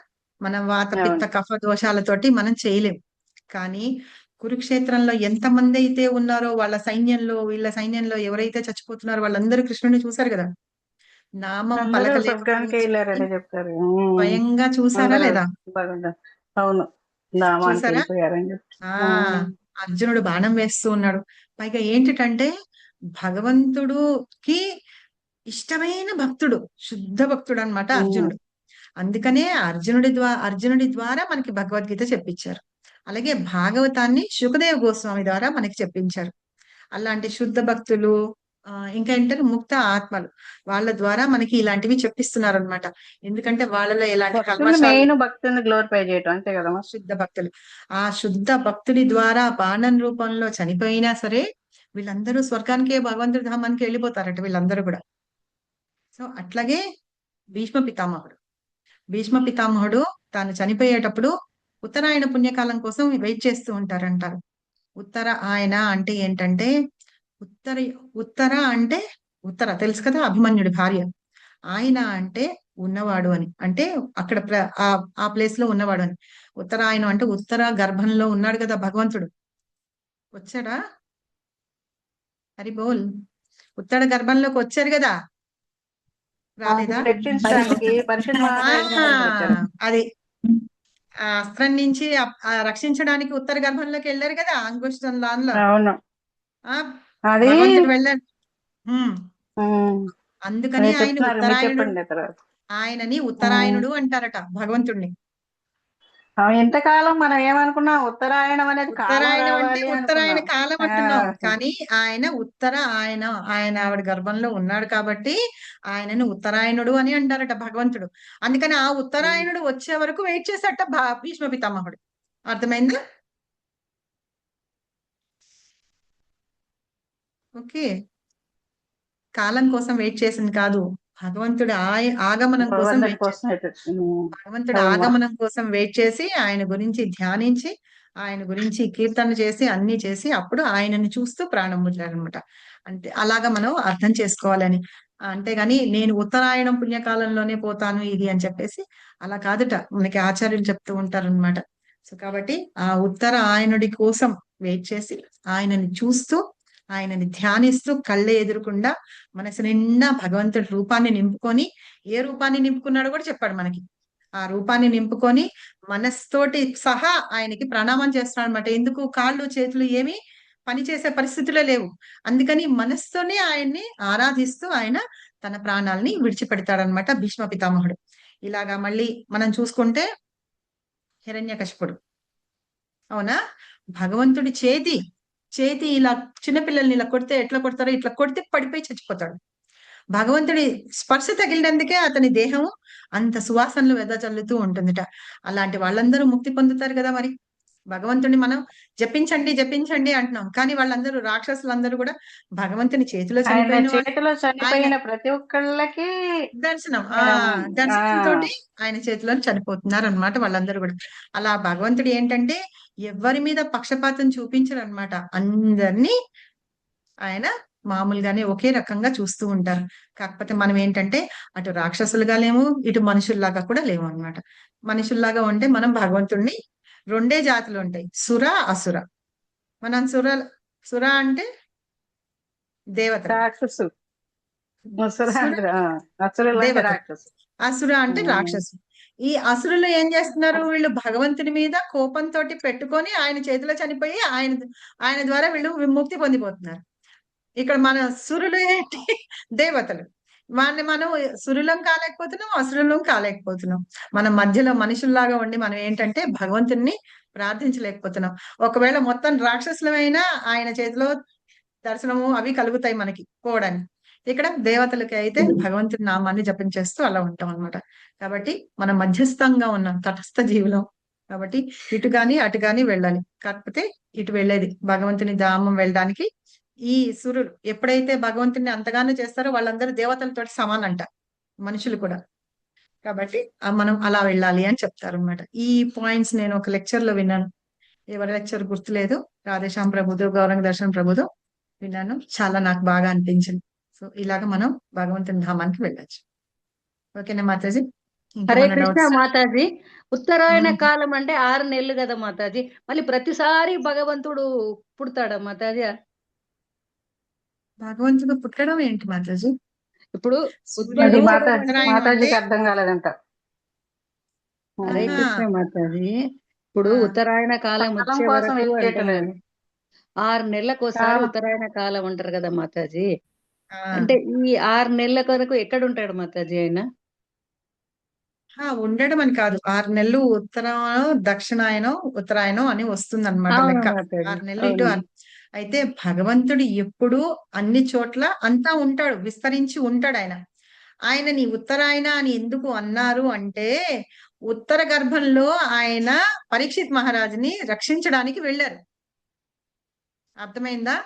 మనం వాత పిత్త కఫ దోషాలతోటి మనం చేయలేం. కానీ కురుక్షేత్రంలో ఎంతమంది అయితే ఉన్నారో వాళ్ళ సైన్యంలో, వీళ్ళ సైన్యంలో ఎవరైతే చచ్చిపోతున్నారో వాళ్ళందరూ కృష్ణుడిని చూశారు కదా. నామం స్వయంగా చూసారా లేదా? చూసారా? అర్జునుడు బాణం వేస్తూ ఉన్నాడు. పైగా ఏంటంటే భగవంతుడుకి ఇష్టమైన భక్తుడు, శుద్ధ భక్తుడు అన్నమాట అర్జునుడు. అందుకనే అర్జునుడి ద్వారా మనకి భగవద్గీత చెప్పించారు. అలాగే భాగవతాన్ని శుకదేవ గోస్వామి ద్వారా మనకి చెప్పించారు. అలాంటి శుద్ధ భక్తులు, ఇంకా ఏంటంటే ముక్త ఆత్మలు, వాళ్ళ ద్వారా మనకి ఇలాంటివి చెప్పిస్తున్నారు అనమాట. ఎందుకంటే వాళ్ళలో ఎలాంటి భక్తుని గ్లోరిఫై చేయడం అంతే కదా. శుద్ధ భక్తులు, ఆ శుద్ధ భక్తుడి ద్వారా బాణం రూపంలో చనిపోయినా సరే వీళ్ళందరూ స్వర్గానికి, భగవంతుడి ధామానికి వెళ్ళిపోతారట వీళ్ళందరూ కూడా. సో అట్లాగే భీష్మ పితామహుడు తాను చనిపోయేటప్పుడు ఉత్తరాయణ పుణ్యకాలం కోసం వెయిట్ చేస్తూ ఉంటారంటారు. ఉత్తర ఆయన అంటే ఏంటంటే, ఉత్తర అంటే ఉత్తర తెలుసు కదా, అభిమన్యుడి భార్య. ఆయన అంటే ఉన్నవాడు అని, అంటే అక్కడ ఆ ప్లేస్ లో ఉన్నవాడు అని. ఉత్తరాయణం అంటే ఉత్తర గర్భంలో ఉన్నాడు కదా భగవంతుడు. వచ్చాడా? హరి బోల్. ఉత్తర గర్భంలోకి వచ్చారు కదా, రాలేదా? అది ఆ అస్త్రం నుంచి రక్షించడానికి ఉత్తర గర్భంలోకి వెళ్ళారు కదా, అంకుశం దానిలో భగవంతుడు వెళ్ళాడు. అందుకని ఆయనని ఉత్తరాయణుడు అంటారట భగవంతుడిని. ఇంతకాలం మనం ఏమనుకున్నాం, ఉత్తరాయణం అనేది కాలం ఉత్తరాయణం అంటే రావాలి ఉత్తరాయణ అనుకున్నాం. కాలం అంటున్నాం, కానీ ఆయన ఆయన ఆవిడ గర్భంలో ఉన్నాడు కాబట్టి ఆయనను ఉత్తరాయణుడు అని అంటారట భగవంతుడు. అందుకని ఆ ఉత్తరాయణుడు వచ్చే వరకు వెయిట్ చేశాట భీష్మ పితామహుడు. అర్థమైందా? ఓకే, కాలం కోసం వెయిట్ చేసింది కాదు, భగవంతుడు ఆగమనం కోసం వెయిట్ చేసి భగవంతుడు ఆగమనం కోసం వెయిట్ చేసి ఆయన గురించి ధ్యానించి ఆయన గురించి కీర్తన చేసి అన్ని చేసి అప్పుడు ఆయనని చూస్తూ ప్రాణం వదిలారనమాట. అంటే అలాగా మనం అర్థం చేసుకోవాలని. అంతేగాని నేను ఉత్తరాయణం పుణ్యకాలంలోనే పోతాను ఇది అని చెప్పేసి అలా కాదుట, మనకి ఆచార్యులు చెప్తూ ఉంటారనమాట. సో కాబట్టి ఆ ఉత్తర ఆయనుడి కోసం వెయిట్ చేసి ఆయనని చూస్తూ ఆయనని ధ్యానిస్తూ కళ్ళే ఎదురకుండా మనసు నిండా భగవంతుడి రూపాన్ని నింపుకొని, ఏ రూపాన్ని నింపుకున్నాడో కూడా చెప్పాడు మనకి. ఆ రూపాన్ని నింపుకొని మనస్తోటి సహా ఆయనకి ప్రణామం చేస్తున్నాడు అనమాట. ఎందుకు? కాళ్ళు చేతులు ఏమి పనిచేసే పరిస్థితిలో లేవు. అందుకని మనస్తోనే ఆయన్ని ఆరాధిస్తూ ఆయన తన ప్రాణాలని విడిచిపెడతాడనమాట భీష్మ పితామహుడు. ఇలాగా మళ్ళీ మనం చూసుకుంటే హిరణ్యకశిపుడు, అవునా, భగవంతుడి చేతి ఇలా చిన్నపిల్లల్ని ఇలా కొడితే ఎట్లా కొడతారో ఇట్లా కొడితే పడిపోయి చచ్చిపోతాడు. భగవంతుడి స్పర్శ తగిలినందుకే అతని దేహం అంత సువాసనలు వెదజల్లుతూ ఉంటుందిట. అలాంటి వాళ్ళందరూ ముక్తి పొందుతారు కదా. మరి భగవంతుని మనం జపించండి జపించండి అంటున్నాం, కానీ వాళ్ళందరూ రాక్షసులందరూ కూడా భగవంతుని చేతిలో చనిపోయిన చేతిలో చనిపోయిన ప్రతి ఒక్కళ్ళకి దర్శనంతో ఆయన చేతిలో చనిపోతున్నారు అనమాట వాళ్ళందరూ కూడా. అలా భగవంతుడు ఏంటంటే ఎవరి మీద పక్షపాతం చూపించరు అనమాట, అందరినీ ఆయన మామూలుగానే ఒకే రకంగా చూస్తూ ఉంటారు. కాకపోతే మనం ఏంటంటే అటు రాక్షసులుగా లేము, ఇటు మనుషుల్లాగా కూడా లేము అనమాట. మనుషుల్లాగా ఉంటే మనం భగవంతుడిని రెండే జాతులు ఉంటాయి, సుర అసుర. మనం సుర అంటే దేవత, అసుర అంటే రాక్షసు. ఈ అసురులు ఏం చేస్తున్నారు? వీళ్ళు భగవంతుని మీద కోపంతో పెట్టుకొని ఆయన చేతిలో చనిపోయి ఆయన ద్వారా వీళ్ళు విముక్తి పొందిపోతున్నారు. ఇక్కడ మన సురులు ఏంటి? దేవతలు. మనం సురులం కాలేకపోతున్నాం, అసురులం కాలేకపోతున్నాం. మన మధ్యలో మనుషుల్లాగా ఉండి మనం ఏంటంటే భగవంతుని ప్రార్థించలేకపోతున్నాం. ఒకవేళ మొత్తం రాక్షసులమైనా ఆయన చేతిలో దర్శనము అవి కలుగుతాయి మనకి పోవడానికి. ఇక్కడ దేవతలకి అయితే భగవంతుని నామాన్ని జపించేస్తూ అలా ఉంటాం అనమాట. కాబట్టి మనం మధ్యస్థంగా ఉన్నాం, తటస్థ జీవులం. కాబట్టి ఇటు గాని అటు గాని వెళ్ళాలి. కాకపోతే ఇటు వెళ్ళేది భగవంతుని ధామం వెళ్ళడానికి. ఈ సురులు ఎప్పుడైతే భగవంతుని అంతగానో చేస్తారో వాళ్ళందరూ దేవతలతో సమానంట, మనుషులు కూడా. కాబట్టి మనం అలా వెళ్ళాలి అని చెప్తారు అనమాట. ఈ పాయింట్స్ నేను ఒక లెక్చర్ లో విన్నాను, ఎవరి లెక్చర్ గుర్తులేదు, రాధేశ్యాం ప్రభుదో గౌరంగ దర్శన్ ప్రభుదో విన్నాను. చాలా నాకు బాగా అనిపించింది. సో ఇలాగ మనం భగవంతుని ధామానికి వెళ్ళచ్చు. ఓకేనా మాతాజీ? హరే కృష్ణ మాతాజీ. ఉత్తరాయణ కాలం అంటే 6 నెలలు కదా మాతాజీ. మళ్ళీ ప్రతిసారి భగవంతుడు పుడతాడా మాతాజీ? భగవంతుడు పుట్టడం ఏంటి మాతాజీ? ఇప్పుడు మాతాజీకి అర్థం కాలేదంట. హరే కృష్ణ మాతాజీ. ఇప్పుడు ఉత్తరాయణ కాలం వచ్చే వరకు 6 నెలలకు ఒకసారి ఉత్తరాయణ కాలం అంటారు కదా మాతాజీ. అంటే ఈ 6 నెలల కొరకు ఎక్కడ ఉంటాడు మాతాజీ ఆయన? ఉండడం అని కాదు, 6 నెలలు ఉత్తరాయణం దక్షిణాయనం ఉత్తరాయణం అని వస్తుంది అనమాట లెక్క. 6 నెలలు ఇటు. అయితే భగవంతుడు ఎప్పుడు అన్ని చోట్ల అంతా ఉంటాడు, విస్తరించి ఉంటాడు. ఆయనని ఉత్తరాయణ అని ఎందుకు అన్నారు అంటే ఉత్తర గర్భంలో ఆయన పరీక్షిత్ మహారాజుని రక్షించడానికి వెళ్ళారు. అర్థమైందా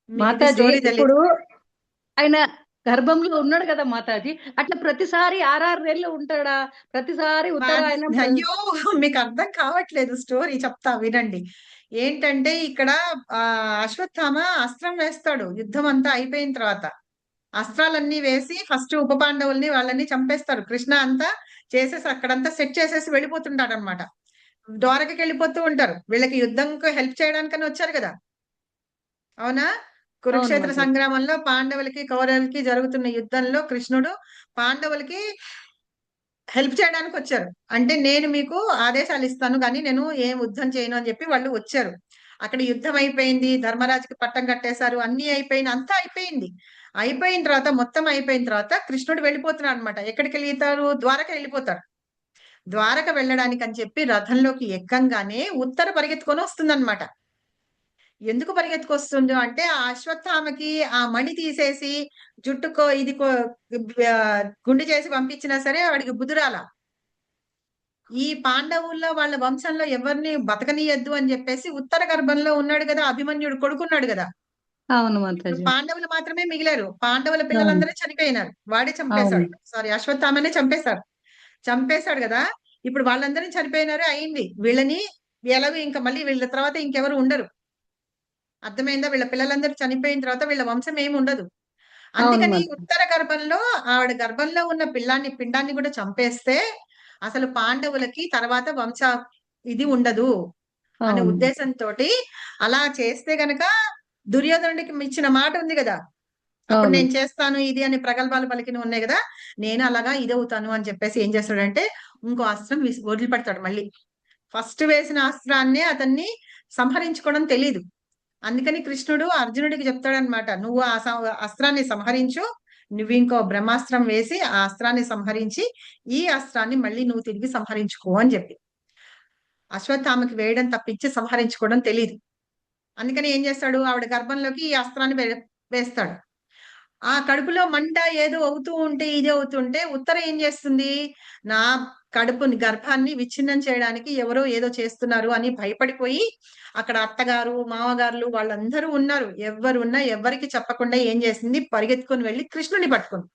మాతాజీ? ఇప్పుడు ఆయన గర్భంలో ఉన్నాడు కదా మాతాజీ, అట్లా ప్రతిసారి 6 నెలలు ఉంటాడా? ప్రతిసారి ఉత్తరాయణం? అయ్యో, మీకు అర్థం కావట్లేదు, స్టోరీ చెప్తా వినండి. ఏంటంటే ఇక్కడ అశ్వత్థామ అస్త్రం వేస్తాడు. యుద్ధం అంతా అయిపోయిన తర్వాత అస్త్రాలన్నీ వేసి ఫస్ట్ ఉప పాండవుల్ని వాళ్ళని చంపేస్తారు. కృష్ణ అంతా చేసేసి అక్కడంతా సెట్ చేసేసి వెళ్ళిపోతుంటాడు అనమాట. ద్వారకకి వెళ్ళిపోతూ ఉంటారు. వీళ్ళకి యుద్ధంకు హెల్ప్ చేయడానికని వచ్చారు కదా, అవునా? కురుక్షేత్ర సంగ్రామంలో పాండవులకి కౌరవులకి జరుగుతున్న యుద్ధంలో కృష్ణుడు పాండవులకి హెల్ప్ చేయడానికి వచ్చారు. అంటే నేను మీకు ఆదేశాలు ఇస్తాను కానీ నేను ఏం యుద్ధం చేయను అని చెప్పి వాళ్ళు వచ్చారు. అక్కడ యుద్ధం అయిపోయింది, ధర్మరాజుకి పట్టం కట్టేశారు, అన్ని అయిపోయింది, అంతా అయిపోయింది. అయిపోయిన తర్వాత మొత్తం అయిపోయిన తర్వాత కృష్ణుడు వెళ్ళిపోతున్నాడు అనమాట. ఎక్కడికి వెళ్తారు? ద్వారక వెళ్ళిపోతారు. ద్వారక వెళ్ళడానికి అని చెప్పి రథంలోకి ఎక్కంగానే ఉత్తర పరిగెత్తుకొని వస్తుందన్నమాట. ఎందుకు పరిగెత్తుకొస్తుందో అంటే ఆ అశ్వత్థామకి ఆ మణి తీసేసి జుట్టుకో ఇది గుండు చేసి పంపించినా సరే వాడికి బుధురాల. ఈ పాండవుల్లో వాళ్ళ వంశంలో ఎవరిని బతకనీయద్దు అని చెప్పేసి ఉత్తర గర్భంలో ఉన్నాడు కదా అభిమన్యుడు కొడుకున్నాడు కదా. అవును ఇప్పుడు మాతాజీ. పాండవులు మాత్రమే మిగిలారు. పాండవుల పిల్లలందరూ చనిపోయినారు. వాడే చంపేశాడు. సారీ, అశ్వత్థామనే చంపేశాడు కదా. ఇప్పుడు వాళ్ళందరూ చనిపోయినారు అయింది. వీళ్ళని ఎలాగో ఇంకా మళ్ళీ వీళ్ళ తర్వాత ఇంకెవరు ఉండరు. అర్థమైందా? వీళ్ళ పిల్లలందరూ చనిపోయిన తర్వాత వీళ్ళ వంశం ఏమి ఉండదు. అందుకని ఉత్తర గర్భంలో ఆవిడ గర్భంలో ఉన్న పిండాన్ని కూడా చంపేస్తే అసలు పాండవులకి తర్వాత వంశ ఇది ఉండదు అనే ఉద్దేశంతో అలా చేస్తే గనక దుర్యోధనుడికి ఇచ్చిన మాట ఉంది కదా, అప్పుడు నేను చేస్తాను ఇది అని ప్రగల్భాలు పలికిన ఉన్నాయి కదా, నేను అలాగా ఇదవుతాను అని చెప్పేసి ఏం చేస్తాడంటే ఇంకో అస్త్రం వదిలిపెడతాడు. మళ్ళీ ఫస్ట్ వేసిన అస్త్రాన్నే అతన్ని సంహరించుకోవడం తెలీదు. అందుకని కృష్ణుడు అర్జునుడికి చెప్తాడనమాట, నువ్వు ఆ అస్త్రాన్ని సంహరించు, నువ్వు ఇంకో బ్రహ్మాస్త్రం వేసి ఆ అస్త్రాన్ని సంహరించి ఈ అస్త్రాన్ని మళ్ళీ నువ్వు తిరిగి సంహరించుకో అని చెప్పి. అశ్వత్థామకి వేయడం తప్పించి సంహరించుకోవడం తెలియదు. అందుకని ఏం చేస్తాడు, ఆవిడ గర్భంలోకి ఈ అస్త్రాన్ని వేస్తాడు. ఆ కడుపులో మంట ఏదో అవుతూ ఉంటే ఇది అవుతుంటే ఉత్తర ఏం చేస్తుంది, నా గర్భాన్ని విచ్ఛిన్నం చేయడానికి ఎవరో ఏదో చేస్తున్నారు అని భయపడిపోయి అక్కడ అత్తగారు మామగారులు వాళ్ళందరూ ఉన్నారు, ఎవరున్నా ఎవరికి చెప్పకుండా ఏం చేసింది, పరిగెత్తుకొని వెళ్ళి కృష్ణుని పట్టుకుంది.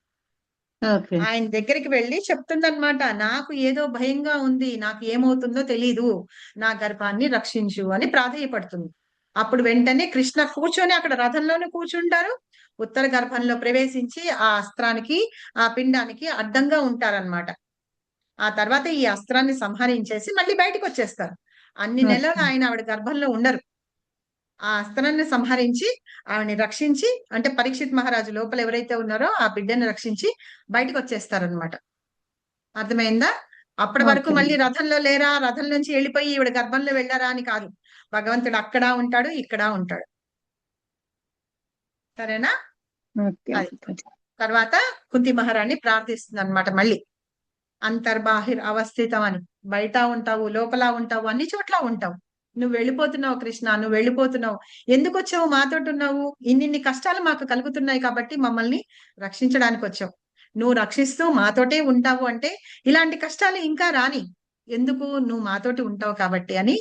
ఆయన దగ్గరికి వెళ్ళి చెప్తుందన్నమాట, నాకు ఏదో భయంగా ఉంది, నాకు ఏమవుతుందో తెలీదు, నా గర్భాన్ని రక్షించు అని ప్రాధేయపడుతుంది. అప్పుడు వెంటనే కృష్ణ కూర్చొని అక్కడ రథంలోనే కూర్చుంటారు, ఉత్తర గర్భంలో ప్రవేశించి ఆ అస్త్రానికి ఆ పిండానికి అడ్డంగా ఉంటారన్నమాట. ఆ తర్వాత ఈ అస్త్రాన్ని సంహరించేసి మళ్ళీ బయటకు వచ్చేస్తారు. అన్ని నెలలు ఆయన ఆవిడ గర్భంలో ఉండరు. ఆ అస్త్రాన్ని సంహరించి ఆవిడని రక్షించి, అంటే పరీక్షిత్ మహారాజు లోపల ఎవరైతే ఉన్నారో ఆ బిడ్డని రక్షించి బయటకు వచ్చేస్తారనమాట. అర్థమైందా? అప్పటి వరకు మళ్ళీ రథంలో లేరా, రథం నుంచి వెళ్ళిపోయి ఈవిడ గర్భంలో వెళ్ళారా అని కాదు, భగవంతుడు అక్కడ ఉంటాడు, ఇక్కడ ఉంటాడు. సరేనా? తర్వాత కుంతి మహారాణి ప్రార్థిస్తుంది అనమాట, మళ్ళీ అంతర్బాహిర్ అవస్థితం అని, బయట ఉంటావు లోపల ఉంటావు అన్ని చోట్ల ఉంటావు, నువ్వు వెళ్ళిపోతున్నావు కృష్ణ, నువ్వు వెళ్ళిపోతున్నావు, ఎందుకు వచ్చావు, మాతోటి ఉన్నావు, ఇన్నిన్ని కష్టాలు మాకు కలుగుతున్నాయి కాబట్టి మమ్మల్ని రక్షించడానికి వచ్చావు, నువ్వు రక్షిస్తూ మాతోటే ఉంటావు అంటే ఇలాంటి కష్టాలు ఇంకా రాని, ఎందుకు, నువ్వు మాతోటి ఉంటావు కాబట్టి అని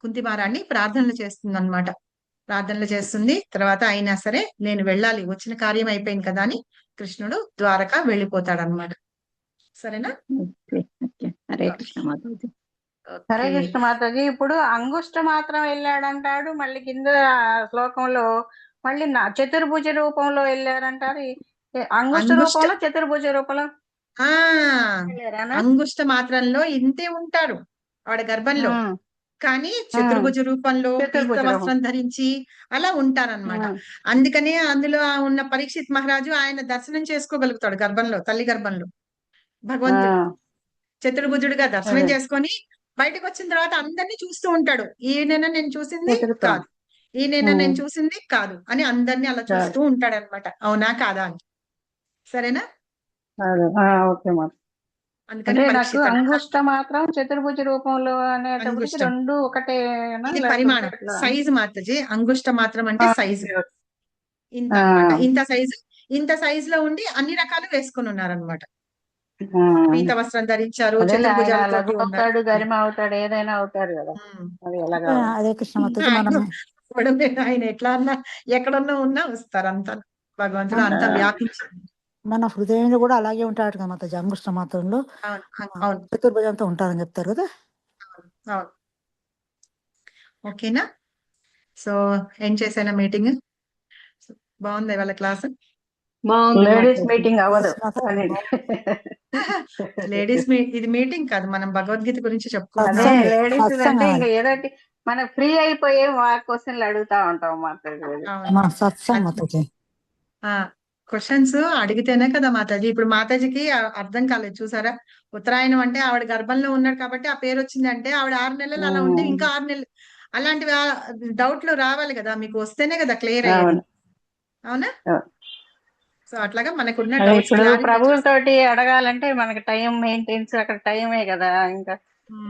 కుంతి మహారాణి ప్రార్థనలు చేస్తుంది అనమాట. ప్రార్థనలు చేస్తుంది. తర్వాత అయినా సరే నేను వెళ్ళాలి, వచ్చిన కార్యం అయిపోయింది కదా అని కృష్ణుడు ద్వారకా వెళ్ళిపోతాడనమాట. సరేనా? హరే కృష్ణ మాతాజీ. హరే కృష్ణ మాతాజీ. ఇప్పుడు అంగుష్ట మాత్రం వెళ్ళాడంటాడు, మళ్ళీ కింద శ్లోకంలో మళ్ళీ చతుర్భుజ రూపంలో వెళ్ళారంటారు. అంగుష్ట రూపంలో చతుర్భుజ రూపంలో అంగుష్ట మాత్రంలో ఇంతే ఉంటారు ఆవిడ గర్భంలో, కానీ చతుర్భుజ రూపంలో పీత వస్త్రం ధరించి అలా ఉంటారనమాట. అందుకనే అందులో ఉన్న పరీక్షిత్ మహారాజు ఆయన దర్శనం చేసుకోగలుగుతాడు గర్భంలో, తల్లి గర్భంలో. భగవంతుడు చతుర్భుజుడిగా దర్శనం చేసుకొని బయటకు వచ్చిన తర్వాత అందరినీ చూస్తూ ఉంటాడు, ఈయన నేను చూసింది కాదు, ఈయన నేను చూసింది కాదు అని అందరినీ అలా చూస్తూ ఉంటాడు అనమాట. అవునా కాదా అని. సరేనా? అంటే నాకు అంగుష్ట మాత్రం చతుర్భుజ రూపంలో అనేటప్పటికి రెండు ఒకటే పరిమాణం, సైజు మాత్రజీ. అంగుష్ట మాత్రం అంటే సైజు ఇంత, ఇంత సైజు లో ఉండి అన్ని రకాలు వేసుకుని ఉన్నారనమాట. పీత వస్త్రం ధరించారు, అవుతాడు, గరిమ అవుతాడు, ఏదైనా అవుతాడు కదా. అదే కృష్ణ ఆయన ఎట్లా అన్నా ఎక్కడన్నా ఉన్నా వస్తారు, అంతా భగవంతుడు అంతా వ్యాపించింది. మన హృదయంలో కూడా అలాగే ఉంటాడు కదా మాతాజీ, అంగుష్ట మాత్రంలో చతుర్భుజంతో ఉంటారని చెప్తారు కదా. అవును. ఓకేనా? సో ఏం చేసానా మీటింగ్ బాగుంది ఇవాళ క్లాస్. లేడీస్ మీటింగ్ అవ్వదు, లేడీస్ ఇది మీటింగ్ కాదు, మనం భగవద్గీత గురించి చెప్పుకుంటాం. లేడీస్ అంటే ఇంకా ఏదో మనం ఫ్రీ అయిపోయే క్వశ్చన్లు అడుగుతా ఉంటాం మాతాజీ. క్వశ్చన్స్ అడిగితేనే కదా మాతాజీ. ఇప్పుడు మాతాజీకి అర్థం కాలేదు చూసారా, ఉత్తరాయణం అంటే ఆవిడ గర్భంలో ఉన్నాడు కాబట్టి ఆ పేరు వచ్చింది, అంటే ఆవిడ 6 నెలలు అలా ఉంటే ఇంకా 6 నెలలు అలాంటివి డౌట్లు రావాలి కదా, మీకు వస్తేనే కదా క్లియర్ అయ్యేది. అవునా? సో అట్లాగా మనకున్న అదే డౌట్స్ ఇప్పుడు క్లారిఫై ప్రభువులతోటి అడగాలంటే మనకి టైం మెయింటెన్స్ అక్కడ టైమే కదా. ఇంకా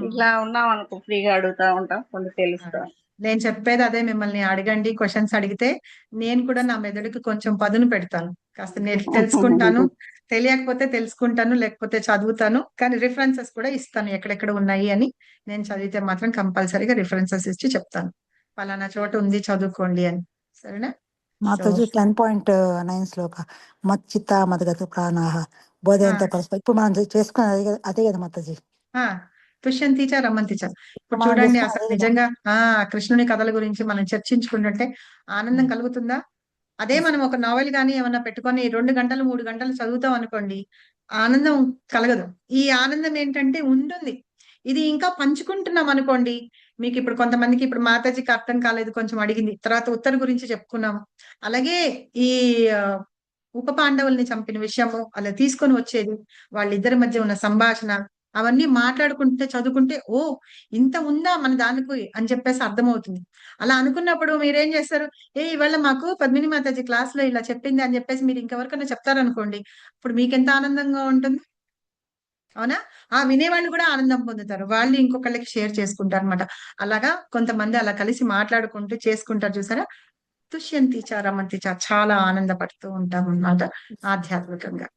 ఇట్లా ఉన్నాం అనుకో ఫ్రీగా అడుగుతా ఉంటాం, కొన్ని తెలుస్తాం. నేను చెప్పేది అదే, మిమ్మల్ని అడగండి, క్వశ్చన్స్ అడిగితే నేను కూడా నా మెదడుకి కొంచెం పదును పెడతాను, కాస్త నేను తెలుసుకుంటాను, తెలియకపోతే తెలుసుకుంటాను, లేకపోతే చదువుతాను, కానీ రిఫరెన్సెస్ కూడా ఇస్తాను ఎక్కడెక్కడ ఉన్నాయి అని. నేను చదివితే మాత్రం కంపల్సరీగా రిఫరెన్సెస్ ఇచ్చి చెప్తాను, పలానా చోట ఉంది చదువుకోండి అని. సరేనా? మాతాజీ 10.9 శ్లోక మచ్చిత మదగత ప్రాణాహ బోధయంతో పరస్పర. ఇప్పుడు మనం చేసుకున్నది అదే కదా మాతాజీ. తుష్యంతిచ రమంతిచ. ఇప్పుడు మనం చూడండి, చేసుకున్నది అసలు అదే కదా. నిజంగా కృష్ణుని కథల గురించి మనం చర్చించుకుంటుంటే ఆనందం కలుగుతుందా? అదే మనం ఒక నావెల్ గానీ ఏమన్నా పెట్టుకొని 2 గంటలు 3 గంటలు చదువుతాం అనుకోండి, ఆనందం కలగదు. ఈ ఆనందం ఏంటంటే ఉంటుంది, ఇది ఇంకా పంచుకుంటున్నాం అనుకోండి. మీకు ఇప్పుడు కొంతమందికి, ఇప్పుడు మాతాజీకి అర్థం కాలేదు, కొంచెం అడిగింది, తర్వాత ఉత్తర గురించి చెప్పుకున్నాం. అలాగే ఈ ఉప పాండవుల్ని చంపిన విషయము అలా తీసుకొని వచ్చేది, వాళ్ళిద్దరి మధ్య ఉన్న సంభాషణ, అవన్నీ మాట్లాడుకుంటే చదువుకుంటే ఓ ఇంత ఉందా మన దానికి అని చెప్పేసి అర్థమవుతుంది. అలా అనుకున్నప్పుడు మీరేం చేస్తారు, ఇవాళ మాకు పద్మిని మాతాజీ క్లాస్ లో ఇలా చెప్పింది అని చెప్పేసి మీరు ఇంకెవరికైనా చెప్తారనుకోండి, ఇప్పుడు మీకెంత ఆనందంగా ఉంటుంది, అవునా? వినేవాళ్ళు కూడా ఆనందం పొందుతారు, వాళ్ళు ఇంకొకళ్ళకి షేర్ చేసుకుంటారు అనమాట. అలాగా కొంతమంది అలా కలిసి మాట్లాడుకుంటూ చేసుకుంటారు, చూసారా? తుష్యంతిచ రమంతిచ, చాలా ఆనందపడుతూ ఉంటాం అన్నమాట ఆధ్యాత్మికంగా.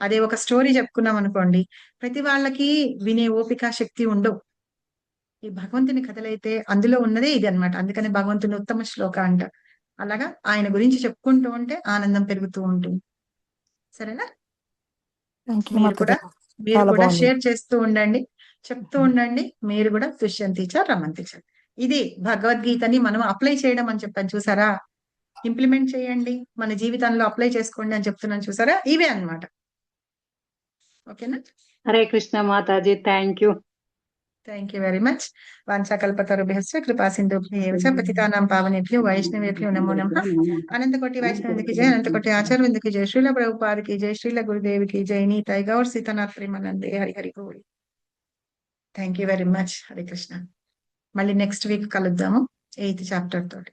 అదే ఒక స్టోరీ చెప్పుకున్నాం అనుకోండి, ప్రతి వాళ్ళకి వినే ఓపిక శక్తి ఉండవు. ఈ భగవంతుని కథలైతే అందులో ఉన్నదే ఇది అన్నమాట, అందుకని భగవంతుని ఉత్తమ శ్లోక అంట. అలాగా ఆయన గురించి చెప్పుకుంటూ ఉంటే ఆనందం పెరుగుతూ ఉంటుంది. సరేనా? మీరు కూడా చాలా బాగుంది. షేర్ చేస్తూ ఉండండి, చెప్తూ ఉండండి. మీరు కూడా తుష్యంతిచ రమంతిచ. ఇది భగవద్గీతని మనం అప్లై చేయడం అని చెప్పాను, చూసారా? ఇంప్లిమెంట్ చేయండి, మన జీవితంలో అప్లై చేసుకోండి అని చెప్తున్నాను, చూసారా? ఇవే అన్నమాట. ఓకేనా? Hare Krishna Mataji, thank you. Thank you very much. వాంఛాకల్పతరుభ్యశ్చ కృపా సింధుభ్యేవ చ పతితానాం పావనేభ్యో వైష్ణవేభ్యో నమో నమః. అనంతకోటి వైష్ణవునికి జై, అనంతకోటి ఆచార్యునికి జై, శ్రీల ప్రభుపాదికి జై, శ్రీల గురుదేవికి జై, నీతాయి గౌర్ సీతనాథ్ ప్రేమానందే. హరి హరి బోల్. Thank you very much. Hare Krishna. మళ్ళీ నెక్స్ట్ వీక్ కలుద్దాము 8th చాప్టర్ తోటి.